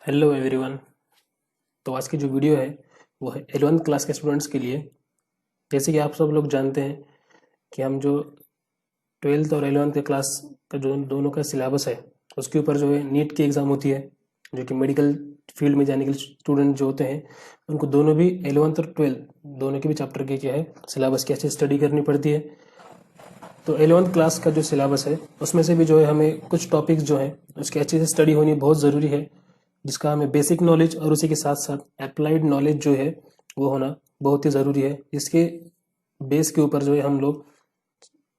Hello everyone. तो आज की जो वीडियो है वो है 11th क्लास के स्टूडेंट्स के लिए। जैसे कि आप सब लोग जानते हैं कि हम जो 12th और 11th के क्लास का जो दोनों का सिलेबस है उसके ऊपर जो है नीट की एग्ज़ाम होती है, जो कि मेडिकल फील्ड में जाने के लिए स्टूडेंट जो होते हैं उनको दोनों भी 11th और 12th दोनों के भी चैप्टर के क्या है सिलेबस की अच्छी स्टडी करनी पड़ती है। तो 11th क्लास का जो सिलेबस है उसमें से भी जो है हमें कुछ टॉपिक्स जो है उसकी अच्छे से स्टडी होनी बहुत ज़रूरी है, जिसका हमें बेसिक नॉलेज और उसी के साथ साथ अप्लाइड नॉलेज जो है वो होना बहुत ही ज़रूरी है। इसके बेस के ऊपर जो है हम लोग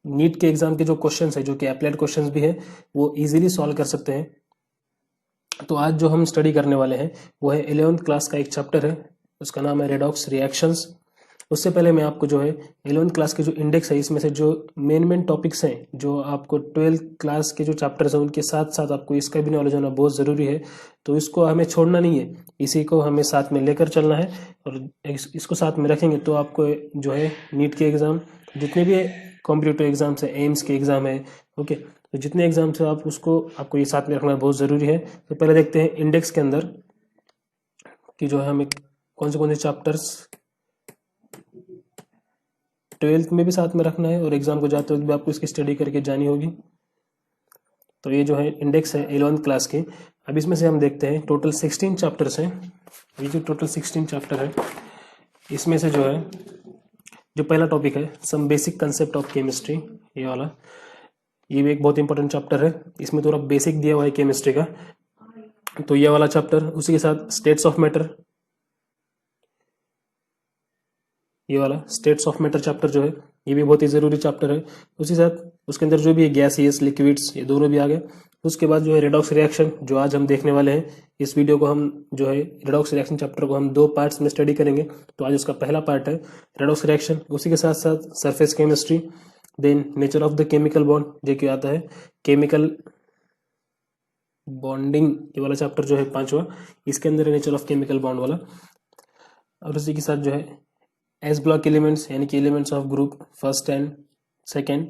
नीट के एग्ज़ाम के जो क्वेश्चंस है जो कि अप्लाइड क्वेश्चंस भी है वो इजीली सॉल्व कर सकते हैं। तो आज जो हम स्टडी करने वाले हैं वो है 11th क्लास का एक चैप्टर है, उसका नाम है रेडॉक्स रिएक्शंस। उससे पहले मैं आपको जो है 11th क्लास के जो इंडेक्स है इसमें से जो मेन टॉपिक्स हैं जो आपको 12th क्लास के जो चैप्टर्स हैं उनके साथ साथ आपको इसका भी नॉलेज होना बहुत ज़रूरी है। तो इसको हमें छोड़ना नहीं है, इसी को हमें साथ में लेकर चलना है और इसको साथ में रखेंगे तो आपको जो है नीट के एग्ज़ाम जितने भी कॉम्पिटिटिव एग्जाम्स है, एम्स के एग्ज़ाम है, ओके, तो जितने एग्जाम्स है आपको ये साथ में रखना बहुत ज़रूरी है। तो पहले देखते हैं इंडेक्स के अंदर कि जो है हमें कौन से चैप्टर्स 12th में भी साथ में रखना है और एग्जाम को जाते वक्त भी आपको इसकी स्टडी करके जानी होगी। तो ये जो है इंडेक्स है 11th क्लास के। अब इसमें से हम देखते हैं टोटल 16 चैप्टर्स हैं। ये जो टोटल 16 चैप्टर है इसमें से जो है जो पहला टॉपिक है some basic concept of chemistry, ये वाला, ये भी एक बहुत इंपॉर्टेंट चैप्टर है। इसमें थोड़ा बेसिक दिया हुआ है केमिस्ट्री का, तो ये वाला चैप्टर, उसी के साथ स्टेट्स ऑफ मैटर, ये वाला स्टेट्स ऑफ मैटर चैप्टर जो है ये भी बहुत ही ज़रूरी चैप्टर है। उसी साथ उसके अंदर जो भी है गैसियस, लिक्विड्स, ये दोनों भी आ गए। उसके बाद जो है रेडॉक्स रिएक्शन जो आज हम देखने वाले हैं। इस वीडियो को हम जो है रेडॉक्स रिएक्शन चैप्टर को हम 2 पार्ट्स में स्टडी करेंगे। तो आज उसका पहला पार्ट है रेडॉक्स रिएक्शन, उसी के साथ साथ surface chemistry, then nature of the chemical bond, जो कि आता है केमिकल बॉन्डिंग, ये वाला चैप्टर जो है 5वां, इसके अंदर है नेचर ऑफ केमिकल बॉन्ड वाला। और उसी के साथ जो है एस ब्लॉक एलिमेंट्स यानी कि elements of group first and second,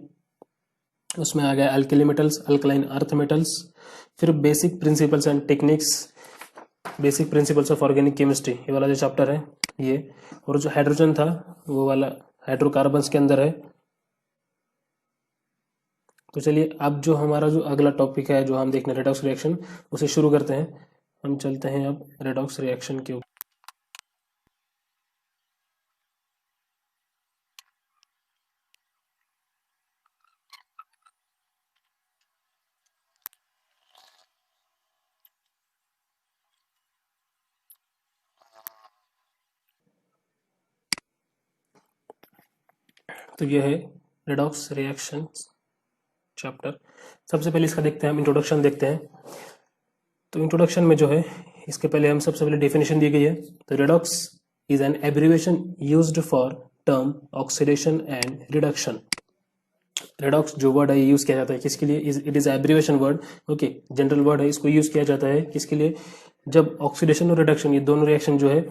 उसमें आ गया alkali metals, alkaline earth metals. फिर basic principles and techniques, basic principles of organic chemistry, ये वाला जो चैप्टर है ये। और जो हाइड्रोजन था वो वाला हाइड्रोकार्बन्स के अंदर है। तो चलिए अब जो हमारा जो अगला टॉपिक है जो हम देखने रेडॉक्स रिएक्शन, उसे शुरू करते हैं। हम चलते हैं अब रेडॉक्स रिएक्शन के ऊपर। तो यह है रेडॉक्स रिएक्शन चैप्टर। सबसे पहले इसका देखते हैं हम इंट्रोडक्शन देखते हैं। तो इंट्रोडक्शन में जो है इसके पहले हम सबसे पहले डेफिनेशन दी गई है। तो redox is an abbreviation used for term oxidation and reduction. Redox जो वर्ड है यूज किया जाता है किसके लिए? It is abbreviation word, okay, general word है। इसको यूज किया जाता है किसके लिए? जब ऑक्सीडेशन और रिडक्शन ये दोनों रिएक्शन जो है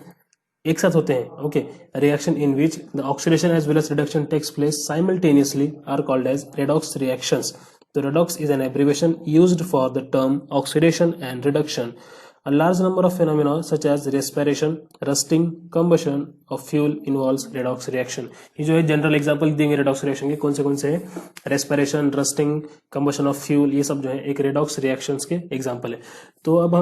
एक साथ होते हैं, okay, reaction in which the oxidation as well as reduction takes place simultaneously are called as redox reactions. तो redox is an abbreviation used for the term oxidation and reduction. A large number of phenomena such as respiration, rusting, combustion of fuel involves redox reaction. ये जो है general example देंगे redox reaction के, कौन से हैं? Respiration, rusting, combustion of fuel, ये सब जो है एक redox reactions के एग्जांपल है। तो अब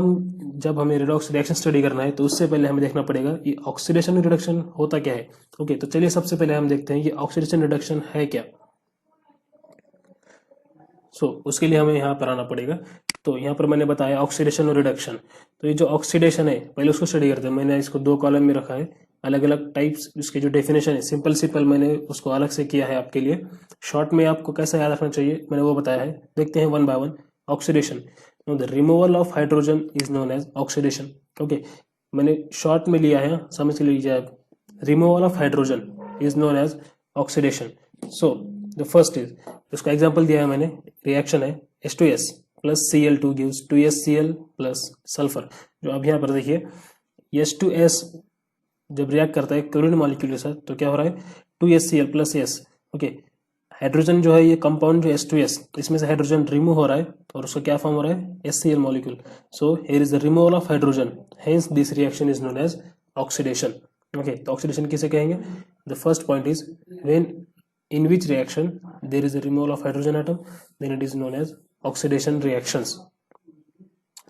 जब हमें redox reaction स्टडी करना है तो उससे पहले हमें देखना पड़ेगा ये ऑक्सीडेशन और रिडक्शन होता क्या है। ओके, तो चलिए सबसे पहले हम देखते हैं ये ऑक्सीडेशन रिडक्शन है क्या। उसके लिए हमें यहाँ पर आना पड़ेगा। तो यहाँ पर मैंने बताया ऑक्सीडेशन और रिडक्शन। तो ये जो ऑक्सीडेशन है पहले उसको स्टडी करते हैं। मैंने इसको 2 कॉलम में रखा है, अलग अलग टाइप्स, उसके जो डेफिनेशन है सिंपल मैंने उसको अलग से किया है आपके लिए। शॉर्ट में आपको कैसा याद रखना चाहिए मैंने वो बताया है। देखते हैं 1 by 1। Oxidation, the removal of hydrogen is known as oxidation. Okay, मैंने शॉर्ट में लिया है, समझ के लीजिए आप। Removal of hydrogen is known as oxidation. So the first is, उसका एग्जांपल दिया है मैंने, रिएक्शन है H2S plus Cl2 gives 2HCl plus sulphur. जो अब यहाँ पर देखिए H2S जब रिएक्ट करता है क्लोरीन मॉलिक्यूल के साथ तो क्या हो रहा है? 2HCl plus S, okay, hydrogen जो है ये कंपाउंड जो H2S, इसमें से हाइड्रोजन रिमूव हो रहा है और उसका क्या फॉर्म हो रहा है, HCl molecule. So here is the removal of hydrogen, hence this reaction is known as oxidation. Okay, तो ऑक्सीडेशन किसे कहेंगे? The first point is when in which reaction there is a removal of hydrogen atom, then it is known as oxidation reactions.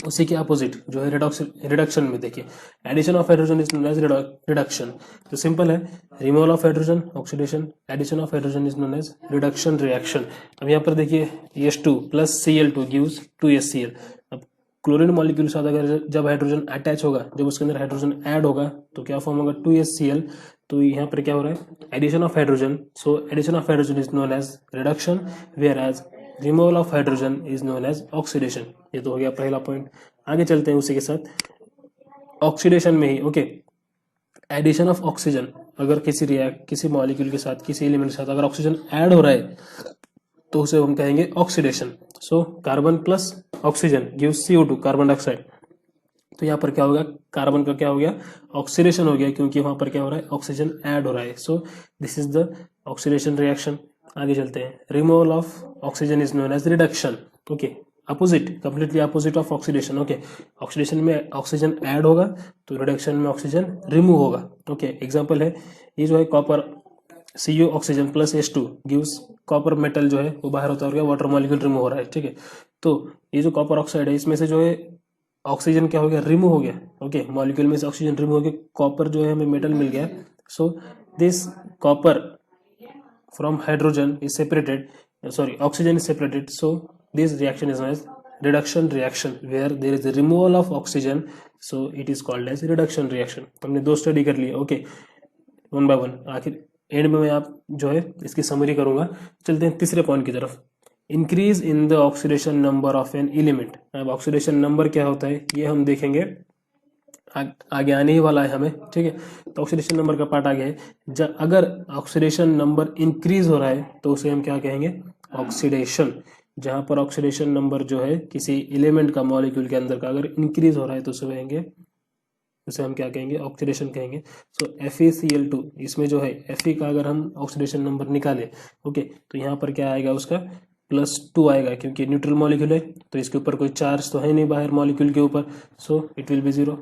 उसी के opposite जो है reduction में देखिए, addition of hydrogen is known as reduction. तो simple है, removal of hydrogen oxidation, addition of hydrogen is known as reduction reaction. अब यहाँ पर देखिए H2 plus Cl2 gives 2HCl. अब क्लोरीन मॉलिक्यूल के साथ अगर जब हाइड्रोजन अटैच होगा, जब उसके अंदर हाइड्रोजन ऐड होगा तो क्या फॉर्म होगा, 2HCl. तो यहाँ पर क्या हो रहा है, addition of hydrogen. So addition of hydrogen is known as reduction, whereas removal of hydrogen is known as oxidation. ये तो हो गया पहला पॉइंट. आगे चलते हैं उसी के साथ, ऑक्सीडेशन में ही. ओके, एडिशन ऑफ ऑक्सीजन, अगर किसी मॉलिक्यूल के साथ, किसी एलिमेंट के साथ अगर ऑक्सीजन ऐड हो रहा है तो उसे हम कहेंगे oxidation. So carbon plus oxygen gives CO2, carbon dioxide. तो यहाँ पर क्या होगा, कार्बन का क्या हो गया, ऑक्सीडेशन हो गया, क्योंकि वहां पर क्या हो रहा है, ऑक्सीजन ऐड हो रहा है. So this is the oxidation reaction. आगे चलते हैं, removal of oxygen is known as reduction. Okay, opposite, completely opposite of oxidation. Okay, oxidation में ऑक्सीजन ऐड होगा तो रिडक्शन में ऑक्सीजन रिमूव होगा. ओके, एग्जांपल है ये जो है copper CO oxygen plus H2 gives copper metal जो है वो बाहर होता है, वाटर मॉलिक्यूल रिमूव हो रहा है. ठीक है, तो ये जो कॉपर ऑक्साइड है इसमें से जो है ऑक्सीजन क्या हो गया, रिमूव हो गया. ओके, मॉलिक्यूल में से ऑक्सीजन रिमूव हो गया, कॉपर जो है हमें मेटल मिल गया. So this copper from hydrogen is separated, oxygen is separated. So this reaction is known as reduction reaction, where there is a removal of oxygen, so it is called as reduction reaction. हमने दो study कर लिए. Okay, one by one. आखिर and में मैं आप जो है इसकी समरी करूंगा. चलते हैं तीसरे पॉइंट की तरफ, increase in the oxidation number of an element. अब ऑक्सीडेशन नंबर क्या होता है ये हम देखेंगे, आगे आने ही वाला है हमें. ठीक है, तो ऑक्सीडेशन नंबर का पार्ट आगे है. अगर ऑक्सीडेशन नंबर इंक्रीज हो रहा है तो उसे हम क्या कहेंगे, ऑक्सीडेशन. जहां पर ऑक्सीडेशन नंबर जो है किसी एलिमेंट का, मॉलिक्यूल के अंदर का अगर इंक्रीज हो रहा है तो उसे हम क्या कहेंगे, ऑक्सीडेशन कहेंगे. सो FeCl2, इसमें जो है Fe का अगर हम ऑक्सीडेशन नंबर निकाले, ओके, तो यहाँ पर क्या आएगा, उसका +2 आएगा, क्योंकि न्यूट्रल मॉलिक्यूल है तो इसके ऊपर कोई चार्ज तो है नहीं बाहर मॉलिक्यूल के ऊपर. So it will be 0.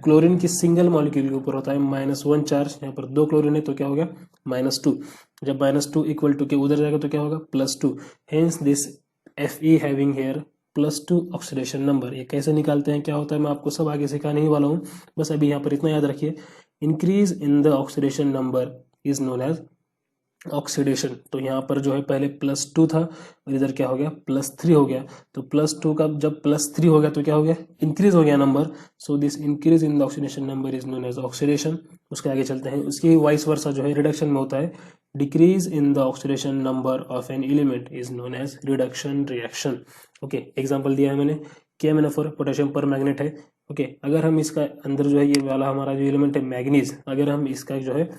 Chlorine की सिंगल मॉलिक्यूल के ऊपर होता है -1 चार्ज, यहाँ पर 2 क्लोरीन है तो क्या होगा, -2. जब -2 इक्वल टू के उधर जाएगा तो क्या होगा, +2. Hence this Fe having here +2 oxidation number. ये कैसे निकालते हैं, क्या होता है, मैं आपको सब आगे सिखाने ही वाला हूँ, बस अभी यहाँ पर इतना याद रखिए. Increase in the oxidation number is known as oxidation. तो यहाँ पर जो है पहले +2 था और इधर क्या हो गया, +3 हो गया. तो +2 का जब +3 हो गया तो क्या हो गया, इंक्रीज हो गया number. So this increase in the oxidation number is known as oxidation. उसके आगे चलते हैं, उसकी वाइस वर्सा जो है रिडक्शन में होता है, decrease in the oxidation number of an element is known as reduction reaction. Okay, example दिया है मैंने, KMnO4 पोटेशियम पर मैग्नेट है. ओके, अगर हम इसका अंदर जो है ये वाला हमारा जो एलिमेंट है मैग्नीज, अगर हम इसका जो है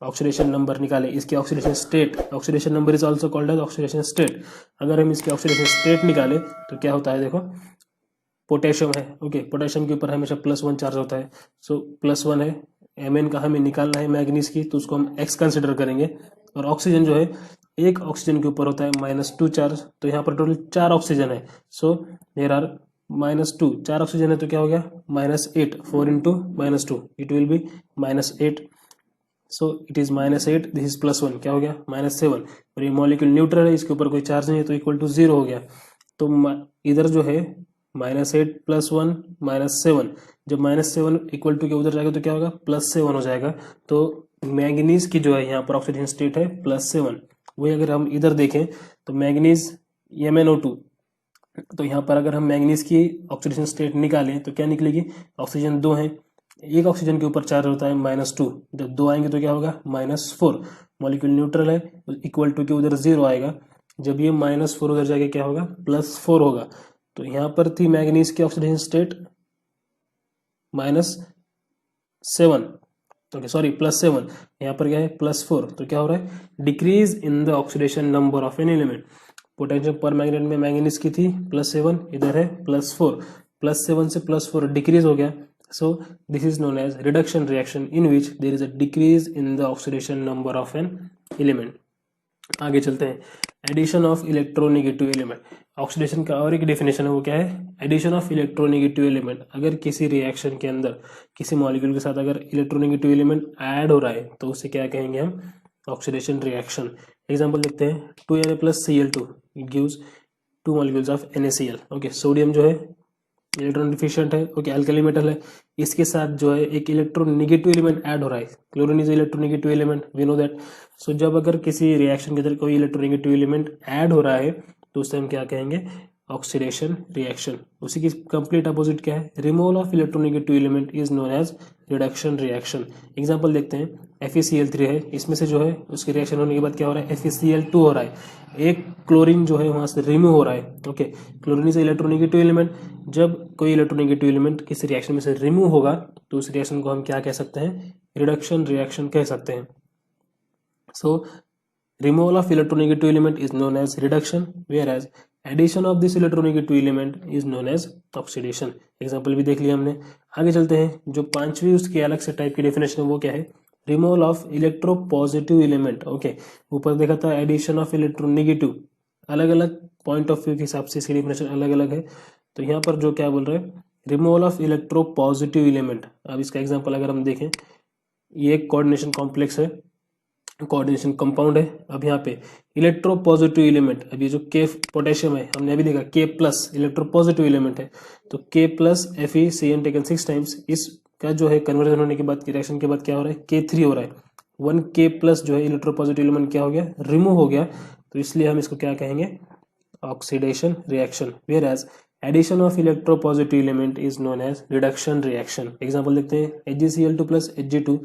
ऑक्सीडेशन नंबर निकाले, इसकी oxidation state, oxidation number is also called as oxidation state. अगर हम इसकी ऑक्सीडेशन स्टेट निकाले तो क्या होता है, देखो पोटेशियम है. ओके, पोटेशियम के ऊपर हमेशा +1 चार्ज होता है. सो +1 है, Mn का हमें निकालना है मैग्नीज की, तो उसको हम X कंसिडर करेंगे. और ऑक्सीजन जो है एक ऑक्सीजन के ऊपर होता है -2 चार्ज, तो यहाँ पर टोटल 4 ऑक्सीजन है. सो देयर आर -2, 4 ऑक्सीजन है तो क्या हो गया, -8. 4 into -2 it will B -8. So it is -8, this is +1, क्या हो गया, -7. और ये मॉलिक्यूल न्यूट्रल है, इसके ऊपर कोई चार्ज नहीं है तो इक्वल टू 0 हो गया. तो इधर जो है -8 +1 -7, जब -7 इक्वल टू के उधर जाएगा तो क्या होगा, +7 हो जाएगा. तो मैंगनीज की जो है यहाँ पर ऑक्सीडेशन स्टेट है +7. वही अगर हम इधर देखें तो मैंगनीज MnO2, तो यहाँ पर अगर हम मैंगनीज की ऑक्सीडेशन स्टेट निकालें तो क्या निकलेगी, ऑक्सीजन 2 है, एक ऑक्सीजन के ऊपर चार्ज होता है -2, जब 2 आएंगे तो क्या होगा, -4. मॉलिक्यूल न्यूट्रल है, इक्वल टू के उधर 0 आएगा, जब ये -4 उधर जाके क्या होगा, +4 होगा. तो यहाँ पर थी मैग्नीज की ऑक्सीडेशन स्टेट -7, ओके सॉरी +7, यहाँ पर क्या है +4. तो क्या हो रहा है, decrease in the oxidation number of an element. Potassium पर मैग्नेट में मैंगनीज की थी +7, इधर है +4, +7 से +4 डिक्रीज हो गया. So this is known as reduction reaction, in which there is a decrease in the oxidation number of an element. आगे चलते हैं, addition of electronegative element. Oxidation का और एक डेफिनेशन है, वो क्या है, एडिशन ऑफ इलेक्ट्रोनेगेटिव एलिमेंट। अगर किसी रिएक्शन के अंदर किसी मॉलिक्यूल के साथ अगर इलेक्ट्रोनेगेटिव एलिमेंट ऐड हो रहा है तो उसे क्या कहेंगे हम, ऑक्सीडेशन रिएक्शन। एग्जांपल देखते हैं, 2Na+Cl2 gives 2 molecules of NaCl। Okay, sodium जो है इलेक्ट्रॉन डिफिशिएंट है, ओके, अल्कली मेटल है, इसके साथ जो है एक इलेक्ट्रोनेगेटिव एलिमेंट ऐड हो रहा है, chlorine is electronegative element, we know that. So जब अगर किसी रिएक्शन के अंदर कोई इलेक्ट्रोनेगेटिव एलिमेंट ऐड हो रहा है तो उसे हम क्या कहेंगे, ऑक्सीडेशन रिएक्शन। उसी की कंप्लीट अपोजिट क्या है, removal of electronegative element is known as reduction reaction. Example देखते हैं, FeCl3 है, इसमें से जो है उसके रिएक्शन होने के बाद क्या हो रहा है, FeCl2 हो रहा है, एक क्लोरीन जो है वहां से रिमूव हो रहा है। Okay, chlorine is electronegative element. जब कोई इलेक्ट्रोनेगेटिव एलिमेंट किसी रिएक्शन में से रिमूव होगा तो उस रिएक्शन को हम क्या कह सकते हैं, रिडक्शन रिएक्शन कह सकते हैं। सो removal of electronegative element is known as reduction, whereas addition of this electronegative element is known as oxidation। Example भी देख लिया हमने। आगे चलते हैं, जो पांचवी उसके अलग से टाइप की डेफिनेशन है वो क्या है, removal of electropositive element. Okay, ऊपर देखा था एडिशन ऑफ इलेक्ट्रोनेगेटिव, अलग अलग पॉइंट ऑफ व्यू के हिसाब से इसकी डेफिनेशन अलग अलग है। तो यहाँ पर जो क्या बोल रहे हैं, रिमूवल ऑफ इलेक्ट्रोपॉजिटिव एलिमेंट। अब इसका एग्जाम्पल अगर हम देखें, ये एक कोऑर्डिनेशन कॉम्प्लेक्स है, कोऑर्डिनेशन कंपाउंड है। अब यहाँ पे इलेक्ट्रोपॉजिटिव एलिमेंट, अब ये जो के पोटेशियम है हमने अभी देखा K+ इलेक्ट्रोपॉजिटिव एलिमेंट है, तो K+ FeCN टेकन 6 टाइम्स, इसका जो है कन्वर्जन होने के बाद रिएक्शन के बाद क्या हो रहा है, K3 हो रहा है। 1K+ जो है इलेक्ट्रोपॉजिटिव एलिमेंट क्या हो गया, रिमूव हो गया, तो इसलिए हम इसको क्या कहेंगे, oxidation reaction. Whereas addition of electropositive element is known as reduction reaction. Example देखते हैं, HgCl2 + Hg2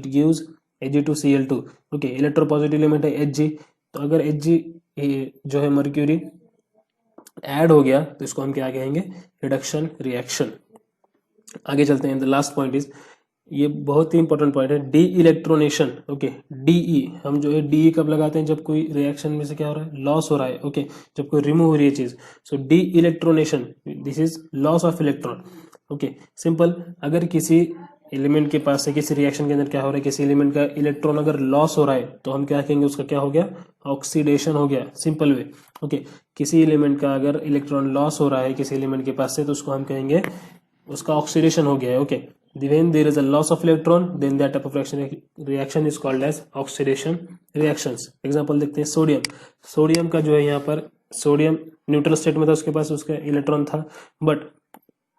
gives Ag2Cl2। Okay, electropositive element है Hg, तो अगर Hg जो है मर्क्यूरी ऐड हो गया तो इसको हम क्या कहेंगे, रिडक्शन रिएक्शन। आगे चलते हैं, द लास्ट पॉइंट इज, ये बहुत ही इंपॉर्टेंट पॉइंट है, डी इलेक्ट्रोनेशन। ओके, DE हम जो है DE कब लगाते हैं, जब कोई रिएक्शन में से क्या हो रहा है, लॉस हो रहा है। ओके, जब कोई रिमूव हो रही है चीज, so de electronation, this is loss of electron. Okay, simple, अगर किसी एलिमेंट के पास से किसी रिएक्शन के अंदर क्या हो रहा है, किसी एलिमेंट का इलेक्ट्रॉन अगर लॉस हो रहा है तो हम क्या कहेंगे, उसका क्या हो गया, ऑक्सीडेशन हो गया, सिंपल वे। ओके, किसी एलिमेंट का अगर इलेक्ट्रॉन लॉस हो रहा है किसी एलिमेंट के पास से तो उसको हम कहेंगे उसका ऑक्सीडेशन हो गया है। Okay, when there is a loss of electron then that type of reaction is called as oxidation reactions। Example देखते हैं, सोडियम, सोडियम का जो है यहाँ पर, सोडियम न्यूट्रल स्टेट में था, उसके पास उसका इलेक्ट्रॉन था, बट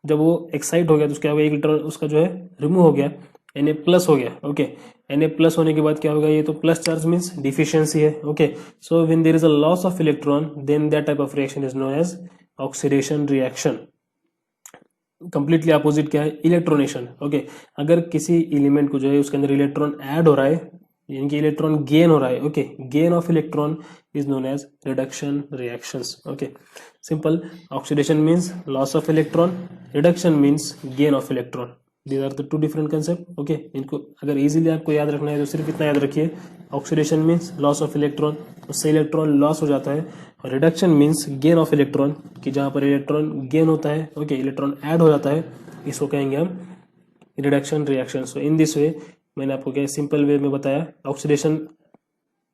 जब वो एक्साइट हो गया तो क्या हो गया, एक इलेक्ट्रॉन उसका जो है रिमूव हो गया, Na+ हो गया। ओके, Na+ होने के बाद क्या होगा, ये तो प्लस चार्ज मीन्स डिफिशियंसी है। Okay, so when there is a loss of electron then that type of reaction is known as oxidation reaction. Completely opposite क्या है, इलेक्ट्रोनेशन। ओके, अगर किसी एलिमेंट को जो है उसके अंदर इलेक्ट्रॉन ऐड हो रहा है, यानी कि इलेक्ट्रॉन गेन हो रहा है, okay, gain of electron is known as reduction reactions. Okay, simple, oxidation means loss of electron, reduction means gain of electron. These are the two different concept. Okay, इनको अगर इजीली आपको याद रखना है तो सिर्फ इतना याद रखिए, oxidation means loss of electron, उससे इलेक्ट्रॉन लॉस हो जाता है, और reduction means gain of electron, कि जहां पर इलेक्ट्रॉन गेन होता है, ओके, इलेक्ट्रॉन ऐड हो जाता है, इसको कहेंगे हम reduction reaction. So in this वे मैंने आपको क्या सिंपल वे में बताया ऑक्सीडेशन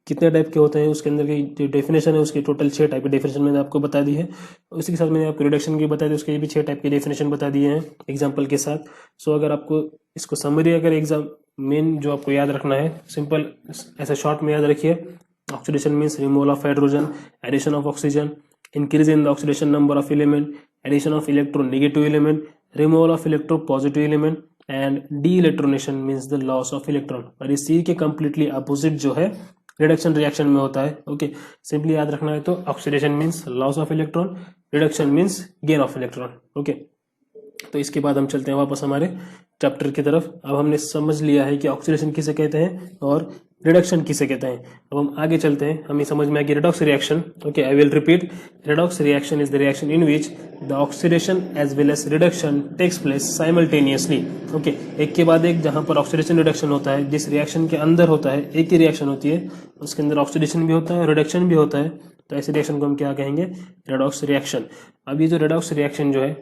कितने टाइप के होते हैं, उसके अंदर की जो डेफिनेशन है उसकी टोटल 6 टाइप की डेफिनेशन मैंने आपको बता दी है। उसी के साथ मैंने आपको रिडक्शन की बता दी, उसके भी 6 टाइप की डेफिनेशन बता दिए हैं एग्जाम्पल के साथ। सो अगर आपको इसको समरी, अगर एग्जाम मेन जो आपको याद रखना है, सिंपल ऐसा शॉर्ट में याद रखिए, oxidation means removal of hydrogen, addition of oxygen, increase in the oxidation number of element, addition of electronegative element, removal of electropositive element, and de electronation means the loss of electron. और इसी के completely opposite जो है reduction reaction में होता है। Okay, simply याद रखना है तो oxidation means loss of electron, reduction means gain of electron. Okay, तो इसके बाद हम चलते हैं वापस हमारे चैप्टर की तरफ। अब हमने समझ लिया है कि ऑक्सीडेशन किसे कहते हैं और रिडक्शन किसे कहते हैं। अब हम आगे चलते हैं, हमें समझ में आ गया redox reaction. Okay, I will repeat, redox reaction is the reaction in which the oxidation as well as reduction takes place simultaneously. Okay, एक के बाद एक जहां पर ऑक्सीडेशन रिडक्शन होता है, जिस रिएक्शन के अंदर होता है, एक ही रिएक्शन होती है, उसके अंदर ऑक्सीडेशन भी होता है, रिडक्शन भी होता है, तो ऐसे रिएक्शन को हम क्या कहेंगे, रिडॉक्स रिएक्शन। अब ये जो रिडॉक्स रिएक्शन जो है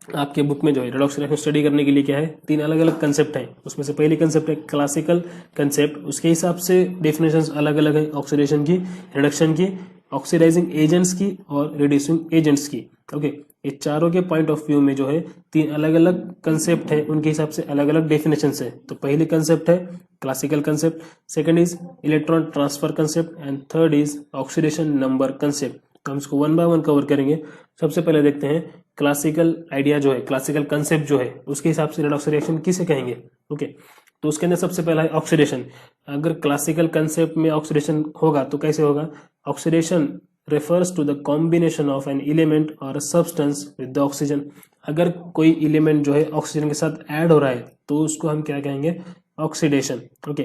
आपके बुक में जो है रेडॉक्स रिएक्शन स्टडी करने के लिए क्या है, 3 अलग अलग कंसेप्ट हैं। उसमें से पहली कंसेप्ट है क्लासिकल कंसेप्ट, उसके हिसाब से डेफिनेशंस अलग अलग है, ऑक्सीडेशन की, रिडक्शन की, ऑक्सीडाइजिंग एजेंट्स की और रिड्यूसिंग एजेंट्स की। ओके, ये चारों के पॉइंट ऑफ व्यू में जो है 3 अलग अलग कंसेप्ट है, उनके हिसाब से अलग अलग डेफिनेशन है। तो पहली कंसेप्ट है classical concept, second is electron transfer concept and third is oxidation number concept. हम इसको वन बाय वन कवर करेंगे। सबसे पहले देखते हैं क्लासिकल आइडिया जो है, क्लासिकल कंसेप्ट जो है, उसके हिसाब से रेडॉक्स रिएक्शन किसे कहेंगे। ओके, तो उसके अंदर सबसे पहला है ऑक्सीडेशन। अगर क्लासिकल कंसेप्ट में ऑक्सीडेशन होगा तो कैसे होगा, oxidation refers to the combination of an element और सब्सटेंस विद द ऑक्सीजन। अगर कोई एलिमेंट जो है ऑक्सीजन के साथ ऐड हो रहा है तो उसको हम क्या कहेंगे, ऑक्सीडेशन। ओके,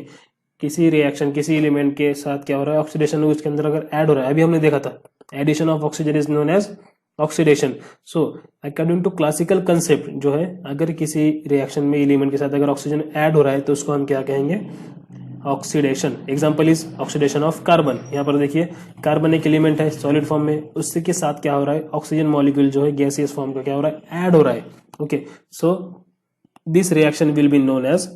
किसी रिएक्शन, किसी एलिमेंट के साथ क्या हो रहा है, ऑक्सीडेशन, उसके अंदर अगर ऐड हो रहा है, अभी हमने देखा था addition of oxygen is known as oxidation. So according to classical concept जो है, अगर किसी रिएक्शन में एलिमेंट के साथ अगर ऑक्सीजन ऐड हो रहा है तो उसको हम क्या कहेंगे, oxidation. Example is oxidation of carbon. यहाँ पर देखिए कार्बन एक एलिमेंट है सॉलिड फॉर्म में, उसके के साथ क्या हो रहा है, ऑक्सीजन मॉलिक्यूल जो है गैसियस फॉर्म का क्या हो रहा है, ऐड हो रहा है। Okay, so this reaction will be known as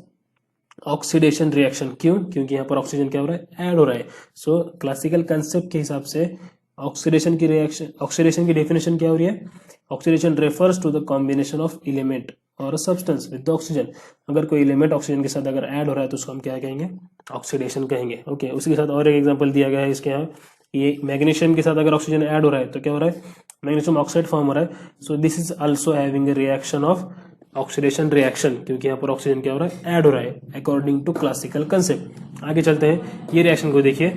oxidation reaction. क्यों, क्योंकि यहाँ पर ऑक्सीजन क्या हो रहा है, ऐड हो रहा है। सो क्लासिकल कंसेप्ट के हिसाब से ऑक्सीडेशन की रिएक्शन, ऑक्सीडेशन की डेफिनेशन क्या हो रही है, oxidation refers to the combination of element और सब्सटेंस विद द ऑक्सीजन। अगर कोई एलिमेंट ऑक्सीजन के साथ अगर ऐड हो रहा है तो उसको हम क्या कहेंगे, ऑक्सीडेशन कहेंगे। ओके, उसी के साथ और एक एग्जांपल दिया गया है इसके यहाँ, ये मैग्नीशियम के साथ अगर ऑक्सीजन ऐड हो रहा है तो क्या हो रहा है, मैग्नीशियम ऑक्साइड फॉर्म हो रहा है। So this is also having a reaction of oxidation reaction, क्योंकि यहाँ पर ऑक्सीजन क्या हो रहा है, ऐड हो रहा है अकॉर्डिंग टू क्लासिकल कंसेप्ट। आगे चलते हैं, ये रिएक्शन को देखिए,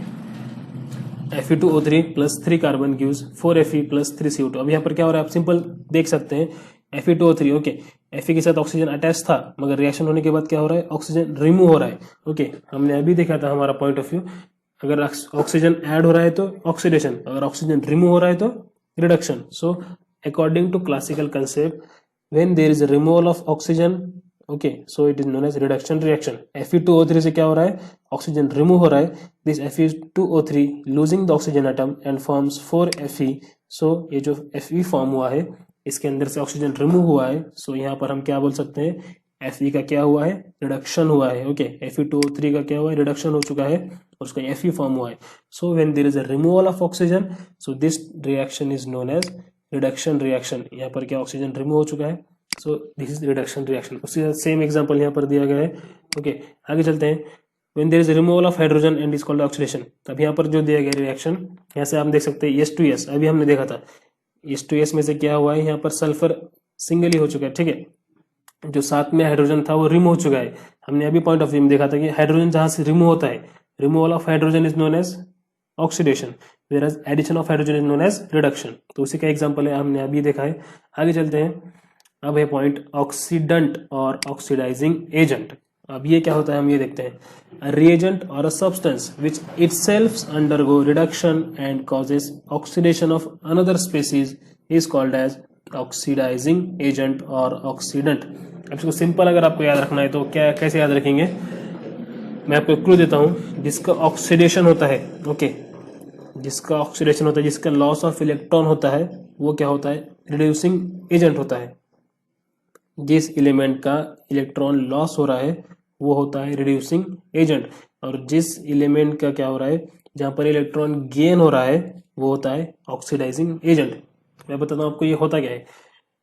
Fe2O3 plus 3 carbon gives 4Fe plus 3 CO2। अब यहाँ पर क्या हो रहा है, आप सिंपल देख सकते हैं, Fe2O3 ओके, Fe के साथ ऑक्सीजन अटैच था, मगर रिएक्शन होने के बाद क्या हो रहा है, ऑक्सीजन रिमूव हो रहा है। ओके, हमने अभी देखा था हमारा पॉइंट ऑफ व्यू, अगर ऑक्सीजन ऐड हो रहा है तो ऑक्सीडेशन, अगर ऑक्सीजन रिमूव हो रहा है तो reduction. So according to classical concept, when there is removal of oxygen, okay, so it is known as reduction reaction. Fe2O3 से क्या हो रहा है, ऑक्सीजन रिमूव हो रहा है, this Fe2O3 losing the oxygen atom and forms 4Fe। सो ये जो Fe फॉर्म हुआ है, इसके अंदर से ऑक्सीजन रिमूव हुआ है, सो यहाँ पर हम क्या बोल सकते हैं, Fe का क्या हुआ है, रिडक्शन हुआ है। ओके, Fe2O3 का क्या हुआ है, रिडक्शन हो चुका है और उसका Fe फॉर्म हुआ है। So when there is a removal of oxygen, so this reaction is known as reduction reaction. यहाँ पर क्या ऑक्सीजन रिमूव हो चुका है, so this is reduction reaction. उसी सेम एग्जांपल यहाँ पर दिया गया है। ओके, आगे चलते हैं, when there is removal of hydrogen and is called oxidation. अब यहाँ पर जो दिया गया रिएक्शन, यहाँ से आप देख सकते हैं H2S, अभी हमने देखा था H2S में से क्या हुआ है, यहाँ पर सल्फर सिंगल ही हो चुका है। ठीक है, जो साथ में हाइड्रोजन था वो रिमूव हो चुका है। हमने अभी पॉइंट ऑफ व्यू में देखा था कि हाइड्रोजन जहां से रिमूव होता है, removal of hydrogen is known as oxidation, whereas addition of hydrogen is known as reduction. तो उसी का एग्जांपल है, हमने अभी देखा है। आगे चलते हैं, अब है पॉइंट ऑक्सीडेंट और ऑक्सीडाइजिंग एजेंट। अब ये क्या होता है, हम ये देखते हैं, रिएजेंट और a substance which itself undergo reduction and causes oxidation of another species is called as oxidising agent और ऑक्सीडेंट। अब इसको सिंपल अगर आपको याद रखना है तो क्या, कैसे याद रखेंगे, मैं आपको क्लू देता हूं, जिसका ऑक्सीडेशन होता है, ओके, जिसका ऑक्सीडेशन होता है, जिसका लॉस ऑफ इलेक्ट्रॉन होता है, वो क्या होता है, रिड्यूसिंग एजेंट होता है। जिस एलिमेंट का इलेक्ट्रॉन लॉस हो रहा है वो होता है रिड्यूसिंग एजेंट, और जिस एलिमेंट का क्या हो रहा है, जहां पर इलेक्ट्रॉन गेन हो रहा है, वो होता है ऑक्सीडाइजिंग एजेंट। मैं बताता हूं आपको ये होता क्या है।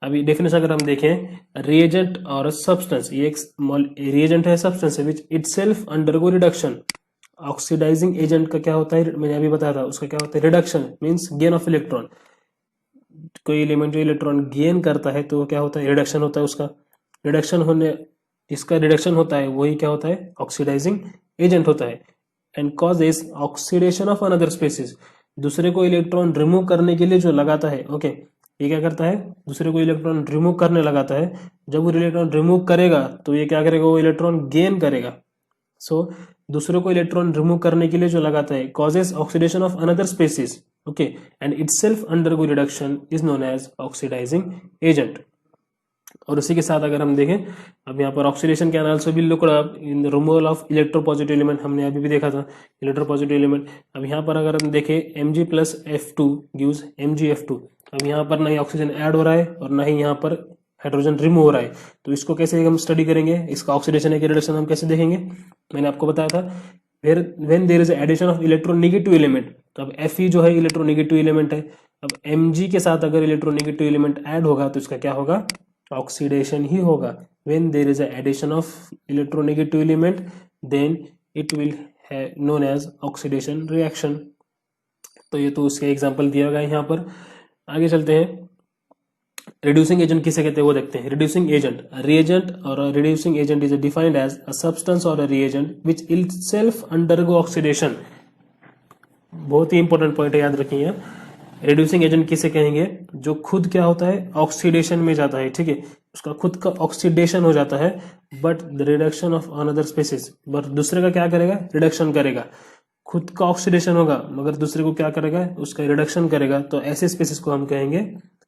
अभी डेफिनेशन अगर हम देखें, रिएजेंट और सब्सटेंस, ये एक रिएजेंट है, सब्सटेंस है which itself undergo reduction. Oxidising agent का क्या होता है, मैंने अभी बताया था, उसका क्या होता है, reduction means gain of electron. कोई एलिमेंट जो इलेक्ट्रॉन गेन करता है तो क्या होता है, रिडक्शन होता है उसका। रिडक्शन होने, जिसका रिडक्शन होता है वही क्या होता है, ऑक्सीडाइजिंग एजेंट होता है। And causes oxidation of another species, दूसरे को इलेक्ट्रॉन रिमूव करने के लिए जो लगाता है, ओके, ये क्या करता है, दूसरे को इलेक्ट्रॉन रिमूव करने लगाता है। जब वो इलेक्ट्रॉन रिमूव करेगा तो ये क्या करेगा, वो इलेक्ट्रॉन गेन करेगा। सो दूसरे को इलेक्ट्रॉन रिमूव करने के लिए जो लगाता है, causes oxidation of another species, okay, and itself undergo reduction is known as oxidising agent. और उसी के साथ अगर हम देखें, अब यहाँ पर oxidation can also be looked up in removal of electropositive element, हमने अभी भी देखा था इलेक्ट्रोपॉजिटिव एलिमेंट। अब यहाँ पर अगर हम देखें, Mg plus F2 gives MgF2। अब यहाँ पर ना ही ऑक्सीजन ऐड हो रहा है और ना ही यहाँ पर हाइड्रोजन रिमूव हो रहा है। तो इसको कैसे हम स्टडी करेंगे, इसका ऑक्सीडेशन है कि रिडक्शन हम कैसे देखेंगे, मैंने आपको बताया था when there is addition of electronegative element. तो अब Fe जो है इलेक्ट्रोनेगेटिव एलिमेंट है, अब Mg के साथ अगर इलेक्ट्रोनेगेटिव एलिमेंट ऐड होगा तो इसका क्या होगा, ऑक्सीडेशन ही होगा। When there is addition of electronegative element then it will known as oxidation reaction. तो ये तो उसके एग्जांपल दिया गया है यहाँ पर। आगे चलते हैं, रिड्यूसिंग एजेंट किसे कहते हैं वो देखते हैं। रिड्यूसिंग एजेंट, रिएजेंट और reducing agent is defined as a substance और a reagent which itself undergo oxidation. बहुत ही इंपॉर्टेंट पॉइंट है, याद रखिए। रिड्यूसिंग एजेंट किसे कहेंगे, जो खुद क्या होता है, ऑक्सीडेशन में जाता है, ठीक है, उसका खुद का ऑक्सीडेशन हो जाता है, but the reduction of another species, but दूसरे का क्या करेगा, रिडक्शन करेगा। खुद का ऑक्सीडेशन होगा मगर दूसरे को क्या करेगा, उसका रिडक्शन करेगा। तो ऐसे स्पीसीज को हम कहेंगे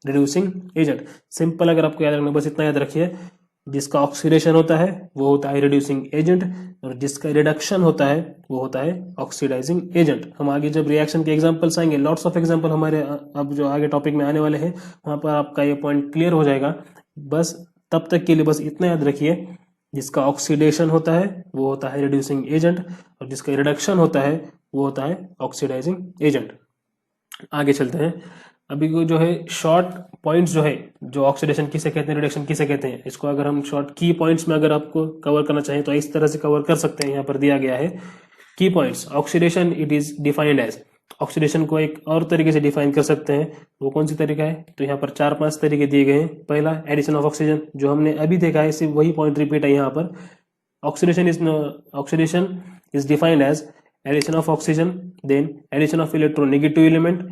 रिड्यूसिंग एजेंट। सिंपल अगर आपको याद रखना, बस इतना याद रखिए, जिसका ऑक्सीडेशन होता है वो होता है रिड्यूसिंग एजेंट, और जिसका रिडक्शन होता है वो होता है ऑक्सीडाइजिंग एजेंट। हम आगे जब रिएक्शन के एग्जांपल्स आएंगे, लॉट्स ऑफ एग्जांपल हमारे अब जो आगे टॉपिक में आने वाले हैं, वहां पर आपका ये पॉइंट क्लियर हो जाएगा। बस तब तक के लिए बस इतना याद रखिए, जिसका ऑक्सीडेशन होता है वो होता है रिड्यूसिंग एजेंट, और जिसका रिडक्शन होता है वो होता है ऑक्सीडाइजिंग एजेंट। आगे चलते हैं, अभी को जो है शॉर्ट पॉइंट्स जो है, जो ऑक्सीडेशन किसे कहते हैं, रिडक्शन किसे कहते हैं, इसको अगर हम शॉर्ट की पॉइंट्स में अगर आपको कवर करना चाहें तो इस तरह से कवर कर सकते हैं। यहाँ पर दिया गया है की points. Oxidation it is defined as, oxidation को एक और तरीके से डिफाइन कर सकते हैं, वो कौन सी तरीका है, तो यहाँ पर 4-5 तरीके दिए गए हैं। पहला एडिशन ऑफ ऑक्सीजन, जो हमने अभी देखा है, सिर्फ वही पॉइंट रिपीट है यहाँ पर। Oxidation is defined as addition of oxygen, then addition of electronegative element,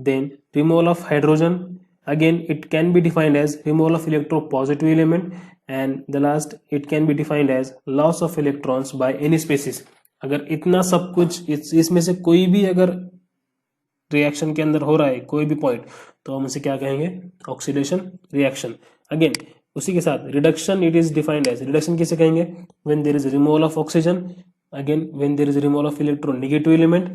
then removal of hydrogen, again it can be defined as removal of electropositive element, and the last it can be defined as loss of electrons by any species। अगर इतना सब कुछ इसमें से कोई भी अगर reaction के अंदर हो रहा है, कोई भी पॉइंट, तो हम उसे क्या कहेंगे, ऑक्सीडेशन रिएक्शन। अगेन उसी के साथ reduction it is defined as, reduction किसे कहेंगे, when there is removal of oxygen, again when there is a removal of electronegative element,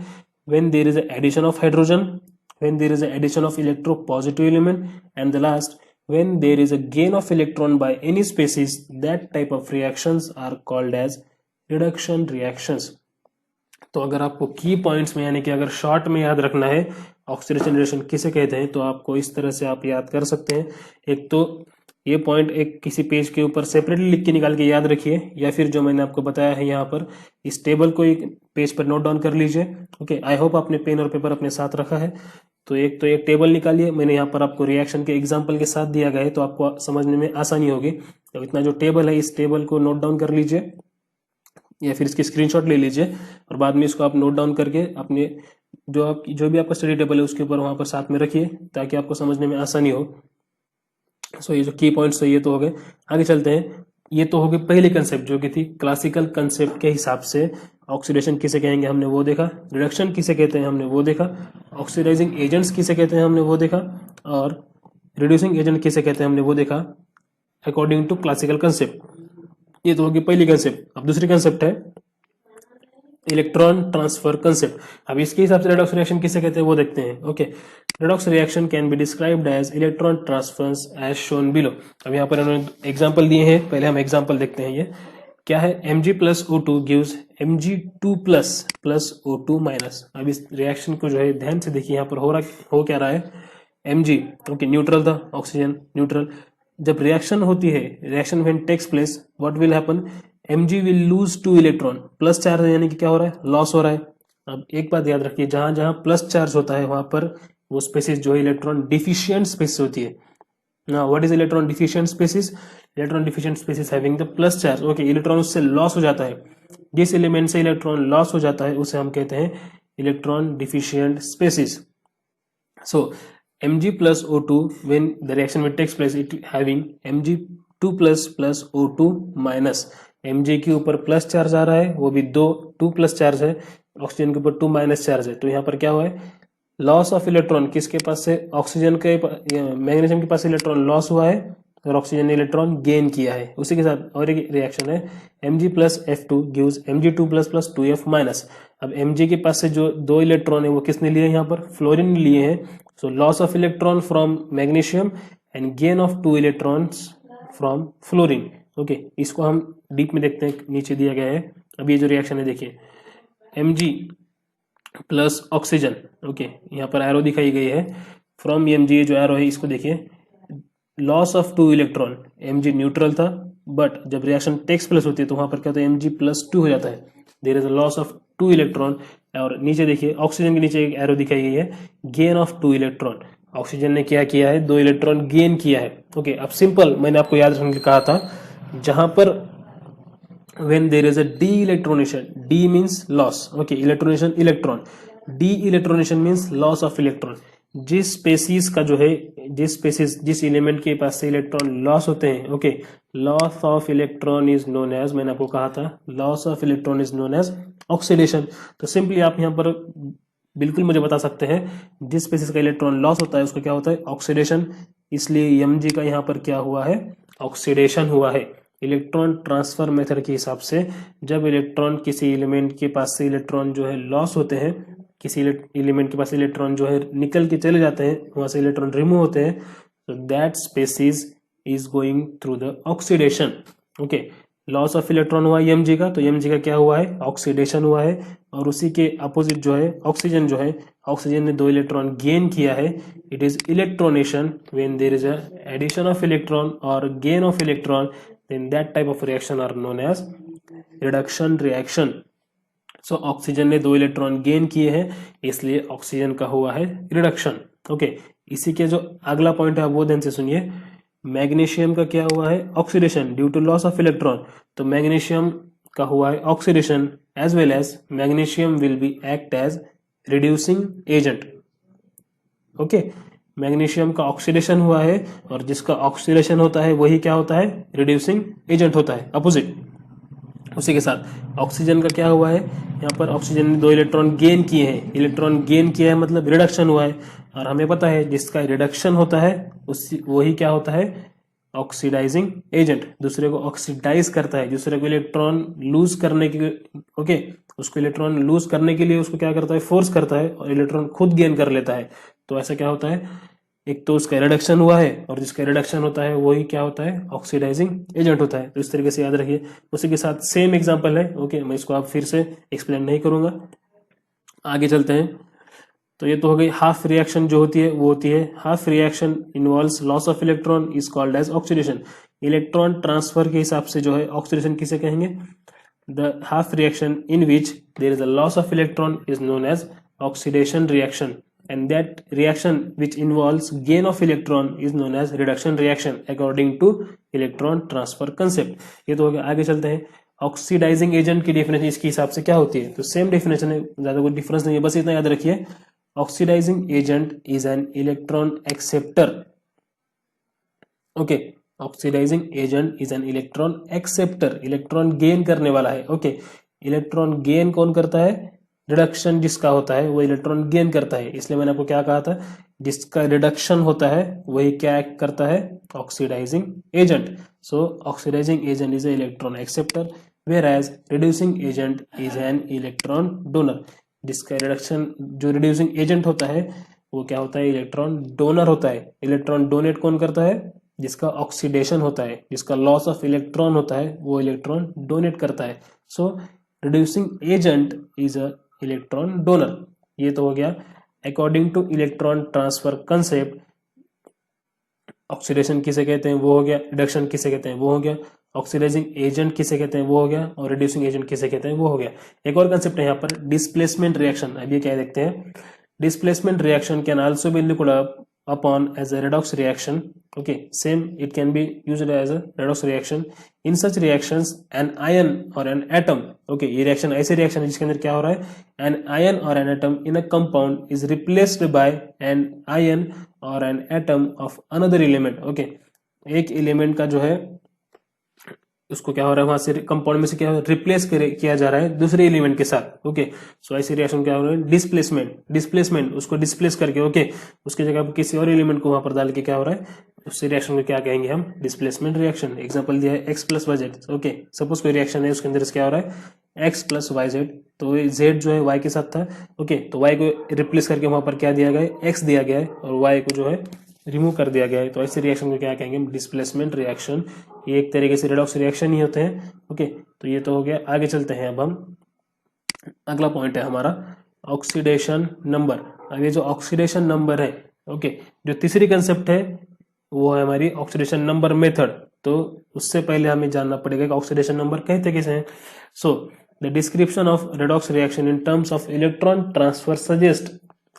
when there is a addition of hydrogen, when there is a addition of electropositive element, and the last when there is a gain of electron by any species, that type of reactions are called as reduction reactions। तो अगर आपको की points में यानी कि अगर short में याद रखना है ऑक्सीडेशन रिएक्शन किसे कहते हैं, तो आपको इस तरह से आप याद कर सकते हैं। एक तो ये पॉइंट एक किसी पेज के ऊपर सेपरेटली लिख के निकाल के याद रखिए, या फिर जो मैंने आपको बताया है यहाँ पर इस टेबल को एक पेज पर नोट डाउन कर लीजिए। ओके, आई होप आपने पेन और पेपर अपने साथ रखा है। तो एक टेबल निकालिए, मैंने यहाँ पर आपको रिएक्शन के एग्जाम्पल के साथ दिया गया है, तो आपको समझने में आसानी होगी। तो इतना जो टेबल है, इस टेबल को नोट डाउन कर लीजिए, या फिर इसकी स्क्रीनशॉट ले लीजिए, और बाद में इसको आप नोट डाउन करके अपने जो भी आपका स्टडी टेबल है उसके ऊपर वहां पर साथ में रखिए, ताकि आपको समझने में आसानी हो। सो ये जो की पॉइंट्स है ये तो हो गए। आगे चलते हैं, ये तो हो गई पहली कंसेप्ट जो कि थी क्लासिकल कंसेप्ट के हिसाब से। ऑक्सीडेशन किसे कहेंगे हमने वो देखा, रिडक्शन किसे कहते हैं हमने वो देखा, ऑक्सीडाइजिंग एजेंट्स किसे कहते हैं हमने वो देखा, और रिड्यूसिंग एजेंट किसे कहते हैं हमने वो देखा अकॉर्डिंग टू क्लासिकल कंसेप्ट। ये तो होगी पहली कंसेप्ट। अब दूसरी कंसेप्ट है इलेक्ट्रॉन ट्रांसफर कंसेप्ट। अब इसके हिसाब से रेडॉक्स रिएक्शन किसे कहते हैं वो देखते हैं। Okay, redox reaction can be described as electron transfers as shown below. अब यहाँ पर उन्होंने एग्जांपल दिए हैं, पहले हम एग्जांपल देखते हैं। ये क्या है, Mg+O2 गिव्स Mg2++O2-। अब इस रिएक्शन को जो है ध्यान से देखिए, यहाँ पर हो क्या रहा है, Mg ओके न्यूट्रल था, ऑक्सीजन न्यूट्रल। जब रिएक्शन होती है, reaction when takes place, what will happen, Mg will lose 2 electron, plus charge यानी कि क्या हो रहा है, लॉस हो रहा है। अब एक बात याद रखिए, जहां जहां प्लस चार्ज होता है वहां पर वो स्पेसिस जो है इलेक्ट्रॉन डिफिशियंट स्पेसिस होती है। Now what is electron deficient spaces, electron deficient spaces having the plus charge. Okay, electron उससे लॉस हो जाता है, जिस एलिमेंट से इलेक्ट्रॉन लॉस हो जाता है उसे हम कहते हैं electron deficient spaces. So Mg+O2 when the reaction will takes place it having Mg2++O2-। Mg के ऊपर प्लस चार्ज आ रहा है, वो भी 2 प्लस चार्ज है, ऑक्सीजन के ऊपर 2 माइनस चार्ज है। तो यहाँ पर क्या हुआ है, लॉस ऑफ इलेक्ट्रॉन, किसके पास से, ऑक्सीजन के, मैग्नीशियम के पास इलेक्ट्रॉन लॉस हुआ है और ऑक्सीजन ने इलेक्ट्रॉन गेन किया है। उसी के साथ और एक रिएक्शन है Mg+F2 गिव्स Mg2++2F-। अब Mg के पास से जो 2 इलेक्ट्रॉन है वो किसने लिए, यहाँ पर फ्लोरीन ने लिए हैं। So loss of electron from magnesium and gain of 2 electrons from fluorine. Okay, इसको हम डीप में देखते हैं, नीचे दिया गया है। अब ये जो रिएक्शन है देखिए, Mg प्लस ऑक्सीजन। ओके, यहाँ पर एरो दिखाई गई है, फ्रॉम Mg जो एरो है इसको देखिए, loss of 2 electron. Mg neutral था, बट जब रिएक्शन टेक्स प्लस होती है तो वहां पर क्या होता है, Mg+2 हो जाता है, there is a loss of 2 electron. और नीचे देखिए ऑक्सीजन के नीचे एक एरो दिखाई गई है, गेन ऑफ 2 इलेक्ट्रॉन। ऑक्सीजन ने क्या किया है, 2 इलेक्ट्रॉन गेन किया है। ओके, अब सिंपल मैंने आपको याद रखने के लिए कहा था, जहां पर when there is a de-electronation, d means loss, okay, electronation electron, de-electronation means loss of electron। जिस स्पेसीज का जो है, जिस स्पेसीज, जिस एलिमेंट के पास से इलेक्ट्रॉन लॉस होते हैं, okay, loss of electron is known as, मैंने आपको कहा था loss of electron is known as oxidation. तो सिंपली आप यहाँ पर बिल्कुल मुझे बता सकते हैं, जिस स्पेसीज का इलेक्ट्रॉन लॉस होता है उसको क्या होता है, ऑक्सीडेशन। इसलिए Mg का यहाँ पर क्या हुआ है, ऑक्सीडेशन हुआ है। इलेक्ट्रॉन ट्रांसफर मेथड के हिसाब से जब इलेक्ट्रॉन किसी एलिमेंट के पास से इलेक्ट्रॉन जो है लॉस होते हैं, किसी एलिमेंट के पास इलेक्ट्रॉन जो है निकल के चले जाते हैं, वहां से इलेक्ट्रॉन रिमूव होते हैं, तो that species is going through the oxidation. Okay, loss of electron हुआ Mg का, तो Mg का क्या हुआ है, ऑक्सीडेशन हुआ है। और उसी के अपोजिट जो है ऑक्सीजन, जो है ऑक्सीजन ने 2 इलेक्ट्रॉन गेन किया है, it is electronation. When there is a addition of electron और gain of electron, then that type of reaction are known as reduction reaction। so oxygen ने 2 इलेक्ट्रॉन गेन किए हैं, इसलिए ऑक्सीजन का हुआ है रिडक्शन। ओके, इसी के जो अगला पॉइंट है वो ध्यान से सुनिए, मैग्नीशियम का क्या हुआ है, oxidation due to loss of electron. तो मैग्नीशियम का हुआ है oxidation, as well as magnesium will be act as reducing agent. Okay, magnesium का ऑक्सीडेशन हुआ है, और जिसका ऑक्सीडेशन होता है वही क्या होता है, रिड्यूसिंग एजेंट होता है, अपोजिट। उसी के साथ ऑक्सीजन का क्या हुआ है, यहाँ पर ऑक्सीजन ने 2 इलेक्ट्रॉन गेन किए हैं, इलेक्ट्रॉन गेन किया है मतलब रिडक्शन हुआ है। और हमें पता है जिसका रिडक्शन होता है उसी वही क्या होता है, ऑक्सीडाइजिंग एजेंट, दूसरे को ऑक्सीडाइज करता है, दूसरे को इलेक्ट्रॉन लूज करने के, ओके, उसको इलेक्ट्रॉन लूज करने के लिए उसको क्या करता है, फोर्स करता है, और इलेक्ट्रॉन खुद गेन कर लेता है। तो ऐसा क्या होता है, एक तो उसका रिडक्शन हुआ है, और जिसका रिडक्शन होता है वही क्या होता है, ऑक्सीडाइजिंग एजेंट होता है। तो इस तरीके से याद रखिए। उसी के साथ सेम एग्जांपल है, ओके, मैं इसको आप फिर से एक्सप्लेन नहीं करूंगा, आगे चलते हैं। तो ये तो हो गई हाफ रिएक्शन जो होती है, वो होती है half reaction involves loss of electron is called as oxidation. Electron transfer के हिसाब से जो है ऑक्सीडेशन किसे कहेंगे, the half reaction in which there is a loss of electron is known as oxidation reaction, and that reaction which involves gain of electron is known as reduction reaction according to electron transfer concept। ये तो हो गया। आगे चलते हैं, oxidising agent की definition इसके हिसाब से क्या होती है, तो सेम डेफिनेशन है, ज्यादा कोई डिफरेंस नहीं है, बस इतना याद रखिए, oxidising agent is an electron acceptor. Okay, oxidising agent is an electron acceptor, electron gain करने वाला है। ओके, इलेक्ट्रॉन गेन कौन करता है, रिडक्शन जिसका होता है वो इलेक्ट्रॉन गेन करता है। इसलिए मैंने आपको क्या कहा था, जिसका रिडक्शन होता है वही क्या एक्ट करता है, oxidising agent. So oxidising agent is a electron acceptor, whereas reducing agent is an electron donor. जिसका रिडक्शन, जो रिड्यूसिंग एजेंट होता है वो क्या होता है, इलेक्ट्रॉन डोनर होता है। इलेक्ट्रॉन डोनेट कौन करता है, जिसका ऑक्सीडेशन होता है, जिसका लॉस ऑफ इलेक्ट्रॉन होता है वो इलेक्ट्रॉन डोनेट करता है। So reducing agent is a electron donor. ये तो हो गया according to electron transfer concept. Oxidation किसे कहते हैं, वो हो गया, रिडक्शन किसे कहते हैं, वो हो गया, ऑक्सीडाइजिंग एजेंट किसे कहते हैं, वो हो गया, और रिड्यूसिंग एजेंट किसे कहते हैं, वो हो गया। एक और कंसेप्ट है यहाँ पर, डिस्प्लेसमेंट रिएक्शन। अब ये क्या देखते हैं, displacement reaction can also be looked upon as a redox reaction। okay, same, it can be used as a redox reaction। in such reactions an ion or an atom, okay, ये reaction ऐसे reaction है जिसके अंदर क्या हो रहा है, an ion or an atom in a compound is replaced by an ion or an atom of another element। okay, एक एलिमेंट का जो है उसको क्या हो रहा है, वहां से कंपाउंड में से क्या रिप्लेस किया जा रहा है दूसरे एलिमेंट के साथ। ओके, सो ऐसे रिएक्शन क्या हो रहा है, डिस्प्लेसमेंट, उसको डिस्प्लेस करके, ओके, उसकी जगह किसी और एलिमेंट को वहां पर डाल के क्या हो रहा है, उस रिएक्शन को क्या कहेंगे हम, डिस्प्लेसमेंट रिएक्शन। एग्जांपल दिया है x plus Y Z. Okay, suppose कोई रिएक्शन है उसके अंदर क्या हो रहा है, x प्लस वाई जेड, तो z जो है y के साथ था। ओके, तो y को रिप्लेस करके वहां पर क्या दिया गया है, x दिया गया है, और y को जो है रिमूव कर दिया गया है, तो ऐसे रिएक्शन को क्या कहेंगे, डिस्प्लेसमेंट रिएक्शन। ये एक तरीके से रेडॉक्स रिएक्शन ही होते हैं। ओके, तो ये तो हो गया। आगे चलते हैं अब हम, अगला पॉइंट है हमारा ऑक्सीडेशन नंबर। आगे जो ऑक्सीडेशन नंबर है, ओके, जो तीसरी कंसेप्ट है वो है हमारी ऑक्सीडेशन नंबर मेथड। तो उससे पहले हमें जानना पड़ेगा कि ऑक्सीडेशन नंबर कहते किसे हैं। So the description of redox reaction in terms of electron transfer suggest,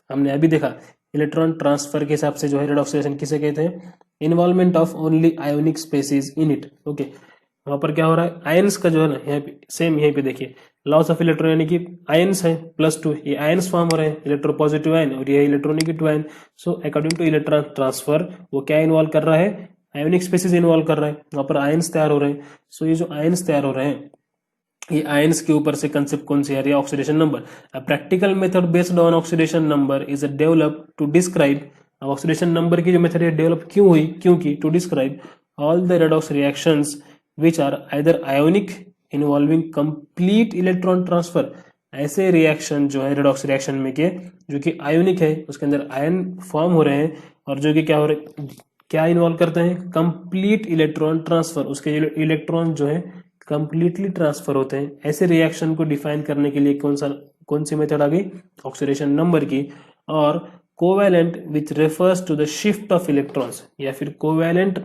हमने अभी देखा इलेक्ट्रॉन ट्रांसफर के हिसाब से जो है रेडॉक्स रिएक्शन किसे कहते हैं, involvement of only ionic species in it. Okay, वहां पर क्या हो रहा है, आयंस का जो है ना, यहाँ पे सेम, यहीं पे देखिए लॉस ऑफ इलेक्ट्रॉन, यानी कि आयंस है +2, ये आयंस फॉर्म हो रहे हैं, इलेक्ट्रोपॉजिटिव आयन और ये electronegative ion. So according to electron transfer वो क्या इन्वॉल्व कर रहा है, आयोनिक स्पेसीज इन्वॉल्व कर रहा है, वहां पर आयंस तैयार हो रहे हैं। सो ये जो आयंस तैयार हो रहे हैं, ये आयंस के ऊपर से कंसेप्ट कौन सी आ रही है, oxidation number. A practical method based on oxidation number is develop to describe, अब ऑक्सीडेशन नंबर की जो मेथड है डेवलप क्यों हुई, क्योंकि to describe all the redox reactions which are either ionic involving complete electron transfer, ऐसे reaction जो है रेडॉक्स रिएक्शन में के जो कि आयोनिक है, उसके अंदर आयन फॉर्म हो रहे हैं और जो कि क्या हो रहे, क्या इन्वॉल्व करते हैं, कंप्लीट इलेक्ट्रॉन ट्रांसफर, उसके इलेक्ट्रॉन जो है कंप्लीटली ट्रांसफर होते हैं। ऐसे रिएक्शन को डिफाइन करने के लिए कौन सी मेथड आ गई, ऑक्सीडेशन नंबर की। और covalent which refers to the shift of electrons, या फिर कोवैलेंट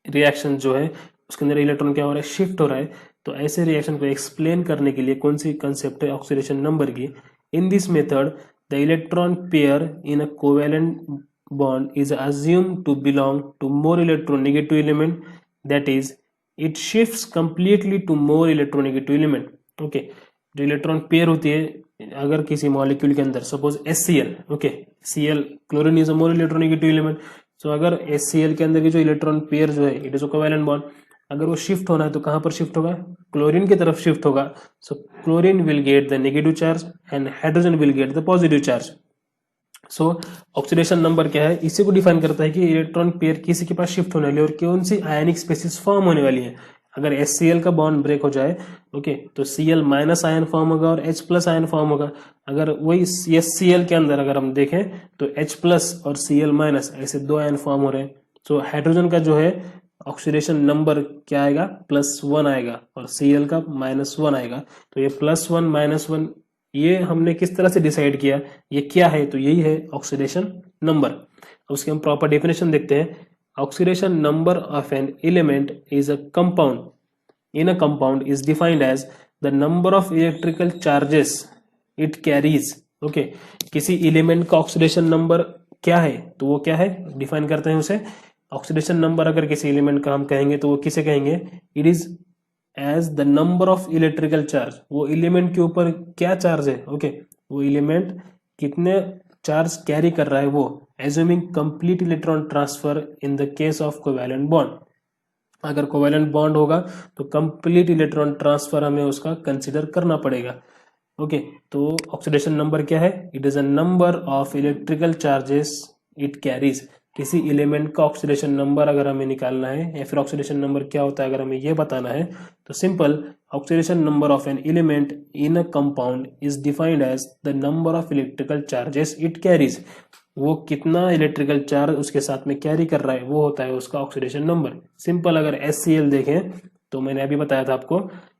रिएक्शन जो है उसके अंदर इलेक्ट्रॉन क्या हो रहा है, शिफ्ट हो रहा है। तो ऐसे रिएक्शन को एक्सप्लेन करने के लिए कौन सी कंसेप्ट है, ऑक्सीडेशन नंबर की। In this method the electron pair in a covalent bond is assumed to belong to more electronegative element, that is it shifts completely to more electronegative element. Okay, जो electron pair होती है अगर किसी molecule के अंदर, suppose HCl, okay, Cl chlorine is a more electronegative element. So अगर HCl के अंदर की जो इलेक्ट्रॉन पेयर जो है it is a covalent bond, अगर वो शिफ्ट होना है तो कहां पर शिफ्ट होगा, क्लोरीन की तरफ शिफ्ट होगा। So chlorine will get the negative charge and hydrogen will get the positive charge. So oxidation number क्या है, इसी को डिफाइन करता है कि इलेक्ट्रॉन पेयर किसी के पास शिफ्ट होने वाली है और कौन सी आयनिक स्पेसीज फॉर्म होने वाली है। अगर HCl का बॉन्ड ब्रेक हो जाए, ओके, तो Cl माइनस आयन फॉर्म होगा और H प्लस आयन फॉर्म होगा। अगर वही HCl के अंदर अगर हम देखें तो H प्लस और Cl माइनस ऐसे दो आयन फॉर्म हो रहे हैं। सो हाइड्रोजन का जो है ऑक्सीडेशन नंबर क्या आएगा, +1 आएगा और Cl का -1 आएगा। तो ये +1 -1 ये हमने किस तरह से डिसाइड किया, ये क्या है, तो यही है ऑक्सीडेशन नंबर। अब उसकी हम प्रॉपर डेफिनेशन देखते हैं। Oxidation number of an element is a compound, in a compound is defined as the number of electrical charges it carries. Okay, किसी एलिमेंट का ऑक्सीडेशन नंबर क्या है, तो वो क्या है, डिफाइन करते हैं उसे। ऑक्सीडेशन नंबर अगर किसी एलिमेंट का हम कहेंगे तो वो किसे कहेंगे, it is as the number of electrical charge, वो एलिमेंट के ऊपर क्या चार्ज है, ओके, वो एलिमेंट कितने चार्ज कैरी कर रहा है वो, assuming complete electron transfer in the case of covalent bond. अगर कोवैलेंट बॉन्ड होगा तो कंप्लीट इलेक्ट्रॉन ट्रांसफर हमें उसका कंसिडर करना पड़ेगा। ओके, तो ऑक्सीडेशन नंबर क्या है, it is a number of electrical charges it carries. किसी एलिमेंट का ऑक्सीडेशन नंबर अगर हमें निकालना है या फिर ऑक्सीडेशन नंबर क्या होता है अगर हमें ये बताना है, तो simple, oxidation number of an element in a compound is defined as the number of electrical charges it carries. वो कितना इलेक्ट्रिकल चार्ज उसके साथ में कैरी कर रहा है वो होता है उसका ऑक्सीडेशन नंबर। सिंपल, अगर HCl देखें तो मैंने अभी बताया था आपको,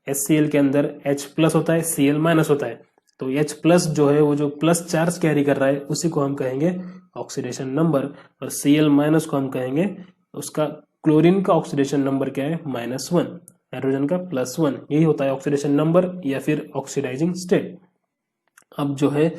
HCl के अंदर H प्लस होता है, Cl माइनस होता है। तो H प्लस जो है वो जो प्लस चार्ज कैरी कर रहा है उसी को हम कहेंगे ऑक्सीडेशन नंबर, और Cl माइनस को हम कहेंगे उसका, क्लोरीन का ऑक्सीडेशन नंबर क्या है, -1, हाइड्रोजन का +1। यही होता है ऑक्सीडेशन नंबर या फिर ऑक्सीडाइजिंग स्टेट। अब जो है